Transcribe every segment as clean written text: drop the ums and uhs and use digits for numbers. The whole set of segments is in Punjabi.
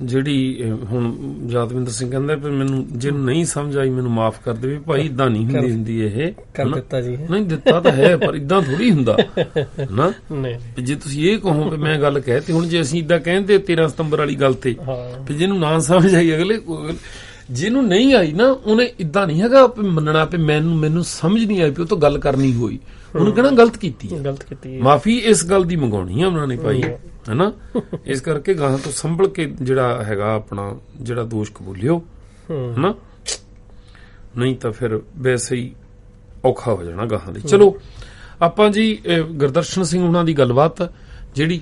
ਜਿਹੜੀ ਹੁਣ ਯਾਦਵਿੰਦਰ ਸਿੰਘ ਕਹਿੰਦਾ ਵੀ ਮੈਨੂੰ ਜਿਹਨੂੰ ਨਹੀਂ ਸਮਝ ਆਈ ਮੈਨੂੰ ਮਾਫ ਕਰ ਦੇਵੇ ਭਾਈ, ਇਦਾਂ ਨਹੀਂ ਹੁੰਦੀ ਇਹ ਨਹੀਂ ਦਿੱਤਾ ਤਾਂ ਹੈ ਪਰ ਇਦਾਂ ਥੋੜੀ ਹੁੰਦਾ ਨਾ। ਜੇ ਤੁਸੀਂ ਇਹ ਕਹੋ ਵੀ ਮੈਂ ਗੱਲ ਕਹਿਤੀ, ਹੁਣ ਜੇ ਅਸੀਂ ਇਦਾਂ ਕਹਿੰਦੇ 13 ਸਤੰਬਰ ਵਾਲੀ ਗੱਲ ਤੇ ਵੀ ਜਿਹਨੂੰ ਨਾ ਸਮਝ ਆਈ ਅਗਲੇ ਜਿਹਨੂੰ ਨਹੀਂ ਆਈ ਨਾ ਉਹਨੇ ਇਦਾਂ ਨਹੀਂ ਹੈਗਾ ਮੰਨਣਾ ਵੀ ਮੈਨੂੰ ਸਮਝ ਨਹੀਂ ਆਈ ਵੀ ਉਹ ਤੋਂ ਗੱਲ ਕਰਨੀ ਹੋਈ, ਉਹਨੂੰ ਕਹਿਣਾ ਗਲਤ ਕੀਤੀ, ਮਾਫੀ ਇਸ ਗੱਲ ਦੀ ਮੰਗਾਉਣੀ ਆ ਉਹਨਾਂ ਨੇ ਭਾਈ, ਹੈਨਾ। ਇਸ ਕਰਕੇ ਗਾਹਾਂ ਤੋਂ ਸੰਭਲ ਕੇ ਜਿਹੜਾ ਹੈਗਾ ਆਪਣਾ ਜਿਹੜਾ ਦੋਸ਼ ਕਬੂਲਿਓ, ਹਨਾ, ਨਹੀਂ ਤਾਂ ਫਿਰ ਵੈਸੇ ਹੀ ਔਖਾ ਹੋ ਜਾਣਾ ਗਾਹਾਂ ਦੀ। ਚਲੋ ਆਪਾਂ ਜੀ ਗੁਰਦਰਸ਼ਨ ਸਿੰਘ ਉਹਨਾਂ ਦੀ ਗੱਲਬਾਤ ਜਿਹੜੀ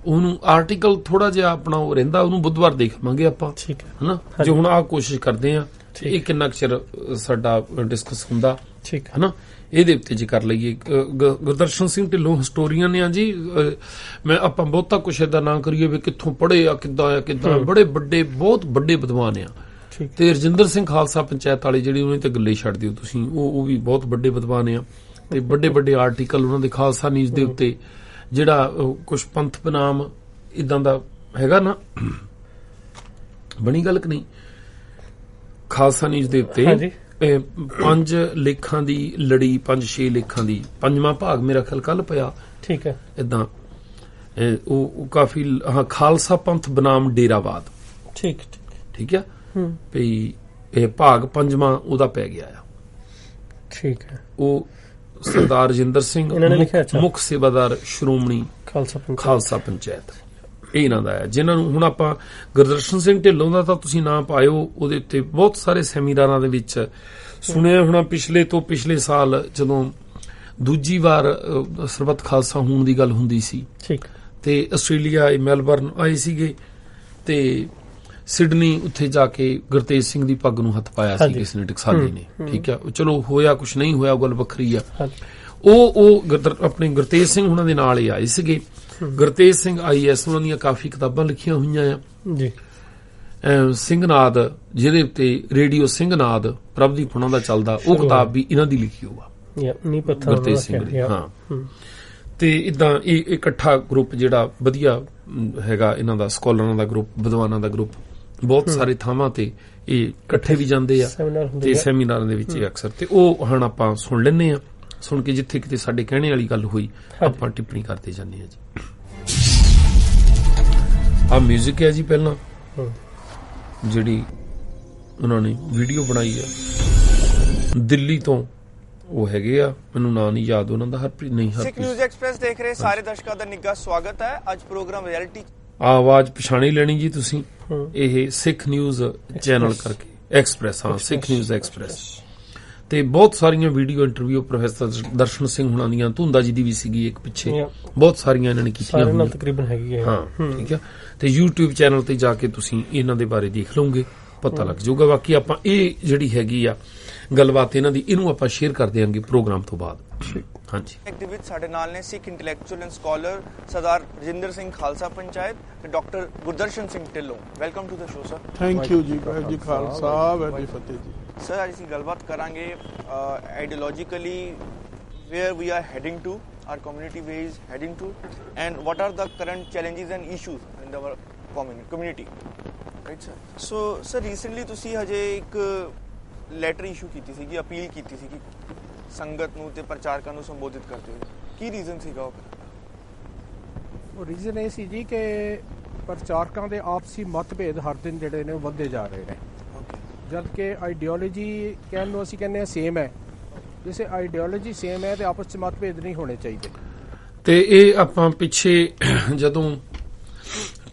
ਉਹਨੂੰ ਆਰਟੀਕਲ ਥੋੜਾ ਜਿਹਾ ਆਪਣਾ ਉਹ ਰਹਿੰਦਾ, ਉਹਨੂੰ ਬੁੱਧਵਾਰ ਦੇਖਾਂਗੇ ਆਪਾਂ, ਠੀਕ ਹੈ, ਹਨਾ। ਜੇ ਹੁਣ ਆਹ ਕੋਸ਼ਿਸ਼ ਕਰਦੇ ਆ ਇਹ ਕਿੰਨਾ ਚਿਰ ਸਾਡਾ ਡਿਸਕਸ ਹੁੰਦਾ, ਠੀਕ ਹੈ ਨਾ, ਇਹਦੇ ਉੱਤੇ ਜੇ ਕਰ ਲਈਏ। ਗੁਰਦਰਸ਼ਨ ਸਿੰਘ ਢਿੱਲੋਂ ਹਿਸਟੋਰੀਅਨ ਆ ਜੀ, ਮੈਂ ਆਪਾਂ ਬਹੁਤਾ ਕੁਛ ਏਦਾਂ ਨਾ ਕਰੀਏ ਵੀ ਕਿੱਥੋਂ ਪੜ੍ਹੇ ਆ ਕਿੱਦਾਂ ਬੜੇ ਵੱਡੇ ਬਹੁਤ ਵੱਡੇ ਵਿਦਵਾਨ ਆ। ਤੇ ਰਜਿੰਦਰ ਸਿੰਘ ਖਾਲਸਾ ਪੰਚਾਇਤ ਵਾਲੇ ਜਿਹੜੇ ਉਹਨੇ ਤੇ ਗੱਲੇ ਛੱਡ ਦਿਓ ਤੁਸੀਂ, ਉਹ ਵੀ ਬਹੁਤ ਵੱਡੇ ਵਿਦਵਾਨ ਆ ਤੇ ਵੱਡੇ ਆਰਟੀਕਲ ਉਹਨਾਂ ਦੇ ਖਾਲਸਾ ਨਿਊਜ਼ ਦੇ ਉੱਤੇ ਜਿਹੜਾ ਕੁਛ ਪੰਥ ਬਨਾਮ ਇਦਾਂ ਦਾ ਹੈਗਾ ਨਾ, ਬਣੀ ਗੱਲ ਕਿ ਨਹੀਂ, ਖਾਲਸਾ ਨਿਊਜ਼ ਦੇ ਉੱਤੇ 5 ਲੇਖਾਂ ਦੀ ਲੜੀ, 5-6 ਲੇਖਾਂ ਦੀ 5ਵਾਂ ਭਾਗ ਮੇਰਾ ਖਿਆਲ ਕੱਲ ਪਿਆ, ਠੀਕ ਹੈ, ਇਦਾਂ ਉਹ ਕਾਫੀ ਖਾਲਸਾ ਪੰਥ ਬਨਾਮ ਡੇਰਾਵਾਦ, ਠੀਕ ਹੈ ਭਈ ਇਹ ਭਾਗ 5ਵਾਂ ਉਹਦਾ ਪੈ ਗਿਆ ਆ, ਠੀਕ ਹੈ। ਉਹ ਸਰਦਾਰ ਰਜਿੰਦਰ ਸਿੰਘ ਮੁੱਖ ਸੇਵਾਦਾਰ ਸ਼੍ਰੋਮਣੀ ਖਾਲਸਾ ਪੰਚਾਇਤ, ਇਹ ਇਹਨਾਂ ਦਾ ਹੈ, ਜਿਨ੍ਹਾਂ ਨੂੰ ਹੁਣ ਆਪਾਂ ਗੁਰਦਰਸ਼ਨ ਸਿੰਘ ਢਿੱਲੋਂ ਦਾ ਤਾਂ ਤੁਸੀਂ ਨਾਂ ਪਾਇਓ, ਉਹਦੇ ਉੱਤੇ ਬਹੁਤ ਸਾਰੇ ਸੈਮੀਨਾਰਾਂ ਦੇ ਵਿੱਚ ਸੁਣਿਆ ਹੋਣਾ। ਪਿਛਲੇ ਸਾਲ ਜਦੋਂ ਦੂਜੀ ਵਾਰ ਸਰਬੱਤ ਖਾਲਸਾ ਹੋਣ ਦੀ ਗੱਲ ਹੁੰਦੀ ਸੀ ਤੇ ਆਸਟ੍ਰੇਲੀਆ ਮੈਲਬਰਨ ਆਏ ਸੀਗੇ ਤੇ ਸਿਡਨੀ ਉੱਥੇ ਜਾ ਕੇ ਗੁਰਤੇਜ ਸਿੰਘ ਦੀ ਪੱਗ ਨੂੰ ਹੱਥ ਪਾਇਆ ਸੀ ਕਿਸੇ ਨੇ, ਟਕਸਾਲੀ ਨੇ, ਠੀਕ ਹੈ। ਚਲੋ ਹੋਇਆ ਕੁਛ ਨਹੀਂ ਹੋਇਆ, ਗੱਲ ਵੱਖਰੀ ਆ। ਉਹ ਆਪਣੇ ਗੁਰਤੇਜ ਸਿੰਘ ਉਹਨਾਂ ਦੇ ਨਾਲ ਹੀ ਆਏ ਸੀਗੇ। ਗੁਰਤੇਜ ਸਿੰਘ IAS ਉਹਨਾਂ ਦੀਆਂ ਕਾਫੀ ਕਿਤਾਬਾਂ ਲਿਖੀਆਂ ਹੋਈਆਂ ਆ ਜੀ, ਸਿੰਘਨਾਦ ਜਿਹਦੇ ਉੱਤੇ ਰੇਡੀਓ ਸਿੰਘਨਾਦ ਪ੍ਰਭਦੀਪ ਉਹਨਾਂ ਦਾ ਚੱਲਦਾ, ਉਹ ਕਿਤਾਬ ਵੀ ਇਹਨਾਂ ਦੀ ਲਿਖੀ ਹੋਆ ਗੁਰਤੇਜ ਸਿੰਘ ਦੀ, ਹਾਂ। ਤੇ ਇਦਾਂ ਇਹ ਇਕੱਠਾ ਗਰੁੱਪ ਜਿਹੜਾ ਵਧੀਆ ਹੈਗਾ ਇਹਨਾਂ ਦਾ, ਸਕਾਲਰਾਂ ਦਾ ਗਰੁੱਪ, ਵਿਦਵਾਨਾਂ ਦਾ ਗਰੁੱਪ, ਬਹੁਤ ਸਾਰੇ ਥਾਵਾਂ ਤੇ ਇਹ ਇਕੱਠੇ ਵੀ ਜਾਂਦੇ ਆ ਤੇ ਸੈਮੀਨਾਰਾਂ ਦੇ ਵਿੱਚ ਅਕਸਰ, ਤੇ ਉਹ ਹੁਣ ਆਪਾਂ ਸੁਣ ਲੈਂਦੇ ਆ, ਸੁਣ ਕੇ ਜਿੱਥੇ ਕਿਤੇ ਸਾਡੇ ਕਹਿਣੇ ਵਾਲੀ ਗੱਲ ਹੋਈ ਆਪਾਂ ਟਿੱਪਣੀ ਕਰਦੇ ਜਾਂਦੇ ਆ ਜੀ। ਆਹ ਮਿਊਜ਼ਿਕ ਹੈ ਜੀ ਪਹਿਲਾਂ ਜਿਹੜੀ ਉਹਨਾਂ ਨੇ ਵੀਡੀਓ ਬਣਾਈ ਆ ਦਿੱਲੀ ਤੋਂ, ਉਹ ਹੈਗੇ ਆ, ਮੈਨੂੰ ਨਾਂ ਨਹੀਂ ਯਾਦ ਉਹਨਾਂ ਦਾ, ਹਰਪ੍ਰੀਤ ਨਹੀਂ, ਸਿੱਖ ਨਿਊਜ਼ ਐਕਸਪ੍ਰੈਸ ਦੇਖ ਰਹੇ ਸਾਰੇ ਦਰਸ਼ਕਾਂ ਦਾ ਨਿੱਘਾ ਸਵਾਗਤ ਹੈ। ਅੱਜ ਪ੍ਰੋਗਰਾਮ ਰਿਐਲਿਟੀ ਆਵਾਜ਼ ਪਛਾਣੀ ਲੈਣੀ ਜੀ ਤੁਸੀਂ, ਇਹ ਸਿੱਖ ਨਿਊਜ਼ ਚੈਨਲ ਕਰਕੇ ਐਕਸਪ੍ਰੈਸ, ਹਾਂ ਸਿੱਖ ਨਿਊਜ਼ ਐਕਸਪ੍ਰੈਸ, ਤੇ ਬਹੁਤ ਸਾਰੀਆਂ video interview professor Darshan Singh ਹੁਣਾਂ ਦੀਆਂ, ਧੁੰਦਾ ਜੀ ਦੀ ਵੀ ਸੀਗੀ ਇੱਕ ਪਿੱਛੇ, ਬਹੁਤ ਸਾਰੀਆਂ ਇਹਨਾਂ ਨੇ ਕੀਤੀਆਂ ਤਕਰੀਬਨ ਹੈਗੀ, ਹਾਂ ਠੀਕ ਆ। ਤੇ YouTube ਚੈਨਲ ਤੇ ਜਾ ਕੇ ਤੁਸੀਂ ਇਹਨਾਂ ਦੇ ਬਾਰੇ ਦੇਖ ਲਓਗੇ, ਪਤਾ ਲੱਗ ਜਾਊਗਾ। ਬਾਕੀ ਆਪਾਂ ਇਹ ਜਿਹੜੀ ਹੈਗੀ ਆ ਗੱਲਬਾਤ ਇਹਨਾਂ ਦੀ, ਇਹਨੂੰ ਆਪਾਂ ਸ਼ੇਅਰ ਕਰ ਦਿਆਂਗੇ ਪ੍ਰੋਗਰਾਮ ਤੋਂ ਬਾਅਦ। ਹਾਂਜੀ, ਦੇ ਵਿੱਚ ਸਾਡੇ ਨਾਲ ਨੇ Sikh intellectual and scholar Sardar Rajinder Singh Khalsa Panchayat ਤੇ doctor Gurdarshan Singh Dhillon. Welcome to the show sir. Thank you ji, Waheguru ਜੀ ਖਾਲਸਾ ਵਾਹਿਗੁਰੂ ਜੀ ਫਤਿਹ ਜੀ। ਸਰ ਅੱਜ ਅਸੀਂ ਗੱਲਬਾਤ ਕਰਾਂਗੇ ਆਈਡੀਓਲੋਜੀਕਲੀ where we are heading to, our community where is heading to, and what are the current challenges and issues in our community, right sir? So sir recently ਤੁਸੀਂ ਹਜੇ ਇੱਕ ਲੈਟਰ ਇਸ਼ੂ ਕੀਤੀ ਸੀਗੀ, ਅਪੀਲ ਕੀਤੀ ਸੀਗੀ ਸੰਗਤ ਨੂੰ ਤੇ ਪ੍ਰਚਾਰਕਾਂ ਨੂੰ ਸੰਬੋਧਿਤ ਕਰਦੇ ਹੋਏ, ਕੀ ਰੀਜ਼ਨ ਸੀਗਾ ਉਹ ਰੀਜ਼ਨ ਇਹ ਸੀ ਜੀ ਕਿ ਪ੍ਰਚਾਰਕਾਂ ਦੇ ਆਪਸੀ ਮਤਭੇਦ ਹਰ ਦਿਨ ਜਿਹੜੇ ਨੇ ਵੱਧਦੇ ਜਾ ਰਹੇ ਨੇ, ਜਦ ਕਿ ਆਈਡੀਓਲੋਜੀ ਕਹਿਣ ਨੂੰ ਅਸੀਂ ਕਹਿੰਦੇ ਆ ਸੇਮ ਹੈ, ਜਿਸੇ ਆਈਡੀਓਲੋਜੀ ਸੇਮ ਹੈ ਤੇ ਆਪਸ ਚ ਮਤਭੇਦ ਨਹੀਂ ਹੋਣੇ ਚਾਹੀਦੇ। ਤੇ ਇਹ ਆਪਾਂ ਪਿੱਛੇ ਜਦੋਂ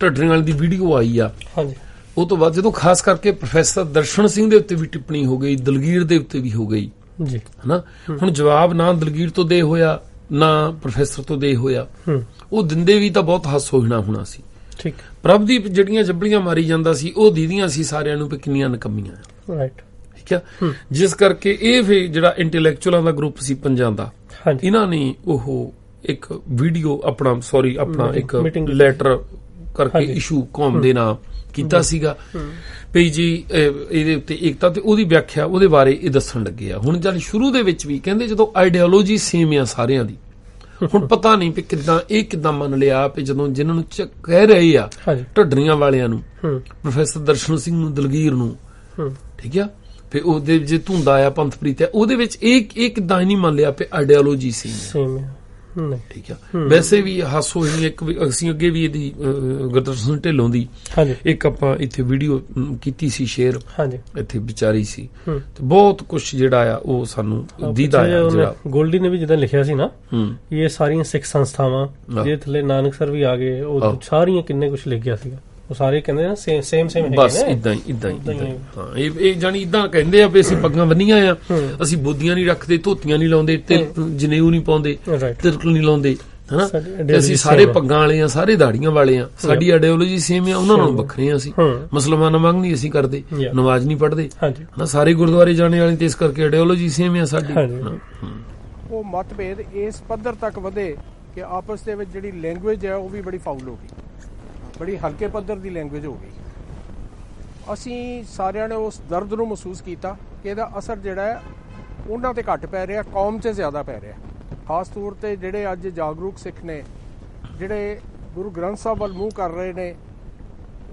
ਢੱਡਰੀਵਾਲ ਦੀ ਵੀਡੀਓ ਆਈ ਆ, ਹਾਂਜੀ, ਉਹ ਤੋਂ ਬਾਅਦ ਜਦੋਂ ਖਾਸ ਕਰਕੇ ਪ੍ਰੋਫੈਸਰ ਦਰਸ਼ਨ ਸਿੰਘ ਦੇ ਉੱਤੇ ਵੀ ਟਿੱਪਣੀ ਹੋ ਗਈ, ਦਲਗੀਰ ਦੇ ਉੱਤੇ ਵੀ ਹੋ ਗਈ ਜੀ, ਹਨਾ। ਹੁਣ ਜਵਾਬ ਨਾ ਦਲਗੀਰ ਤੋਂ ਦੇ ਹੋਇਆ ਨਾ ਪ੍ਰੋਫੈਸਰ ਤੋਂ ਦੇ ਹੋਇਆ, ਉਹ ਦਿੰਦੇ ਵੀ ਤਾਂ ਬਹੁਤ ਹਾਸ ਹੋਣਾ ਸੀ, ਠੀਕ। ਪ੍ਰਭਦੀਪ ਜਿਹੜੀਆਂ ਜੱਬਲੀਆਂ ਮਾਰੀ ਜਾਂਦਾ ਸੀ ਉਹ ਦੀਦੀਆਂ ਸੀ ਸਾਰਿਆਂ ਨੂੰ ਵੀ ਕਿੰਨੀਆਂ ਨਕਮੀਆਂ, ਰਾਈਟ, ਠੀਕ ਆ। ਜਿਸ ਕਰਕੇ ਇਹ ਫਿਰ ਜਿਹੜਾ ਇੰਟੈਲੈਕਚੁਅਲਾਂ ਦਾ ਗਰੁੱਪ ਸੀ ਪੰਜਾਂ ਦਾ, ਇਹਨਾਂ ਨੇ ਉਹ ਇੱਕ ਵੀਡੀਓ ਆਪਣਾ ਇੱਕ ਲੈਟਰ ਕਰਕੇ ਇਸ਼ੂ ਕੌਮ ਦੇ ਨਾਂ ਕੀਤਾ ਸੀਗਾ ਵੀ ਜੀ ਇਹਦੇ ਉੱਤੇ ਏਕਤਾ, ਤੇ ਉਹਦੀ ਵਿਆਖਿਆ ਉਹਦੇ ਬਾਰੇ ਇਹ ਦੱਸਣ ਲੱਗੇ ਆ। ਹੁਣ ਜਦ ਸ਼ੁਰੂ ਦੇ ਵਿੱਚ ਵੀ ਕਹਿੰਦੇ ਜਦੋਂ ਆਈਡੀਓਲੋਜੀ ਸੇਮ ਆ ਸਾਰਿਆਂ ਦੀ, ਹੁਣ ਪਤਾ ਨਹੀਂ ਵੀ ਕਿੱਦਾਂ ਮੰਨ ਲਿਆ ਵੀ ਜਦੋਂ ਜਿਨ੍ਹਾਂ ਨੂੰ ਕਹਿ ਰਹੇ ਆ ਢੱਡਰੀਆਂ ਵਾਲਿਆਂ ਨੂੰ, ਪ੍ਰੋਫੈਸਰ ਦਰਸ਼ਨ ਸਿੰਘ ਨੂੰ, ਦਲਗੀਰ ਨੂੰ, ਠੀਕ ਆ, ਫਿਰ ਉਹਦੇ ਜੇ ਧੁੰਦਾ ਆ ਪੰਥਪ੍ਰੀਤ ਆ, ਉਹਦੇ ਵਿੱਚ ਇਹ ਕਿੱਦਾਂ ਹੀ ਨਹੀਂ ਮੰਨ ਲਿਆ ਵੀ ਆਈਡੀਓਲੋਜੀ ਸੇਮ ਹੈ। ਠੀਕ ਆ, ਵੈਸੇ ਵੀ ਹਾਸੋ ਹੀ ਅਸੀਂ ਅੱਗੇ ਵੀ ਇਹਦੀ ਗੁਰਦਰਸ਼ਨ ਢਿੱਲੋਂ ਦੀ ਇੱਕ ਆਪਾਂ ਇੱਥੇ ਵੀਡੀਓ ਕੀਤੀ ਸੀ ਸ਼ੇਅਰ, ਇੱਥੇ ਵਿਚਾਰੀ ਸੀ, ਤੇ ਬਹੁਤ ਕੁਛ ਜਿਹੜਾ ਆ ਉਹ ਸਾਨੂੰ ਦੀਦਾ ਆ। ਜਿਹੜਾ ਗੋਲਡੀ ਨੇ ਵੀ ਜਿੱਦਾਂ ਲਿਖਿਆ ਸੀ ਨਾ, ਇਹ ਸਾਰੀਆਂ ਸਿੱਖ ਸੰਸਥਾਵਾਂ ਜਿਹਦੇ ਥੱਲੇ ਨਾਨਕ ਸਰ ਵੀ ਆ ਗਏ, ਉਹ ਸਾਰੀਆਂ ਕਿੰਨੇ ਕੁਛ ਲਿਖ ਗਿਆ ਸੀਗਾ, ਉਹ ਸਾਰੇ ਕਹਿੰਦੇ ਨਾ ਸੇਮ ਬਸ ਇਦਾਂ ਹੀ ਹਾਂ, ਇਹ ਜਾਨੀ ਇਦਾਂ ਕਹਿੰਦੇ ਆ ਵੀ ਅਸੀਂ ਪੱਗਾਂ ਬੰਨੀਆਂ ਆ, ਅਸੀਂ ਬੋਦੀਆਂ ਨਹੀਂ ਰੱਖਦੇ, ਧੋਤੀਆਂ ਨਹੀਂ ਲਾਉਂਦੇ, ਤੇ ਜਨੇਊ ਨਹੀਂ ਪਾਉਂਦੇ, ਤਿਲਕ ਨਹੀਂ ਲਾਉਂਦੇ, ਹਨਾ, ਅਸੀਂ ਸਾਰੇ ਪੱਗਾਂ ਵਾਲੇ ਆ, ਸਾਰੇ ਦਾੜੀਆਂ ਵਾਲੇ ਆ, ਸਾਡੀ ਆਈਡੀਓਲੋਜੀ ਸੇਮ ਆ, ਉਹਨਾਂ ਨਾਲੋਂ ਵੱਖਰੇ ਆ ਅਸੀਂ, ਮੁਸਲਮਾਨਾਂ ਵਾਂਗ ਨਹੀਂ ਅਸੀਂ ਕਰਦੇ, ਨਮਾਜ਼ ਨਹੀਂ ਪੜ੍ਹਦੇ, ਹਨਾ, ਸਾਰੇ ਗੁਰਦੁਆਰੇ ਜਾਣੇ ਵਾਲੇ, ਤੇ ਇਸ ਕਰਕੇ ਆਈਡੀਓਲੋਜੀ ਸੇਮ ਆ ਸਾਡੀ। ਉਹ ਮਤਭੇਦ ਇਸ ਪੱਧਰ ਤੱਕ ਵਧੇ ਕਿ ਆਪਸ ਦੇ ਵਿੱਚ ਜਿਹੜੀ ਲੈਂਗੁਏਜ ਹੈ ਉਹ ਵੀ ਬੜੀ ਫਾਊਲ ਹੋ ਗਈ, ਬੜੀ ਹਲਕੇ ਪੱਧਰ ਦੀ ਲੈਂਗੁਏਜ ਹੋ ਗਈ। ਅਸੀਂ ਸਾਰਿਆਂ ਨੇ ਉਸ ਦਰਦ ਨੂੰ ਮਹਿਸੂਸ ਕੀਤਾ ਕਿ ਇਹਦਾ ਅਸਰ ਜਿਹੜਾ ਹੈ ਉਹਨਾਂ ਤੇ ਘੱਟ ਪੈ ਰਿਹਾ, ਕੌਮ 'ਤੇ ਜ਼ਿਆਦਾ ਪੈ ਰਿਹਾ। ਖਾਸ ਤੌਰ 'ਤੇ ਜਿਹੜੇ ਅੱਜ ਜਾਗਰੂਕ ਸਿੱਖ ਨੇ, ਜਿਹੜੇ ਗੁਰੂ ਗ੍ਰੰਥ ਸਾਹਿਬ ਵੱਲ ਮੂੰਹ ਕਰ ਰਹੇ ਨੇ,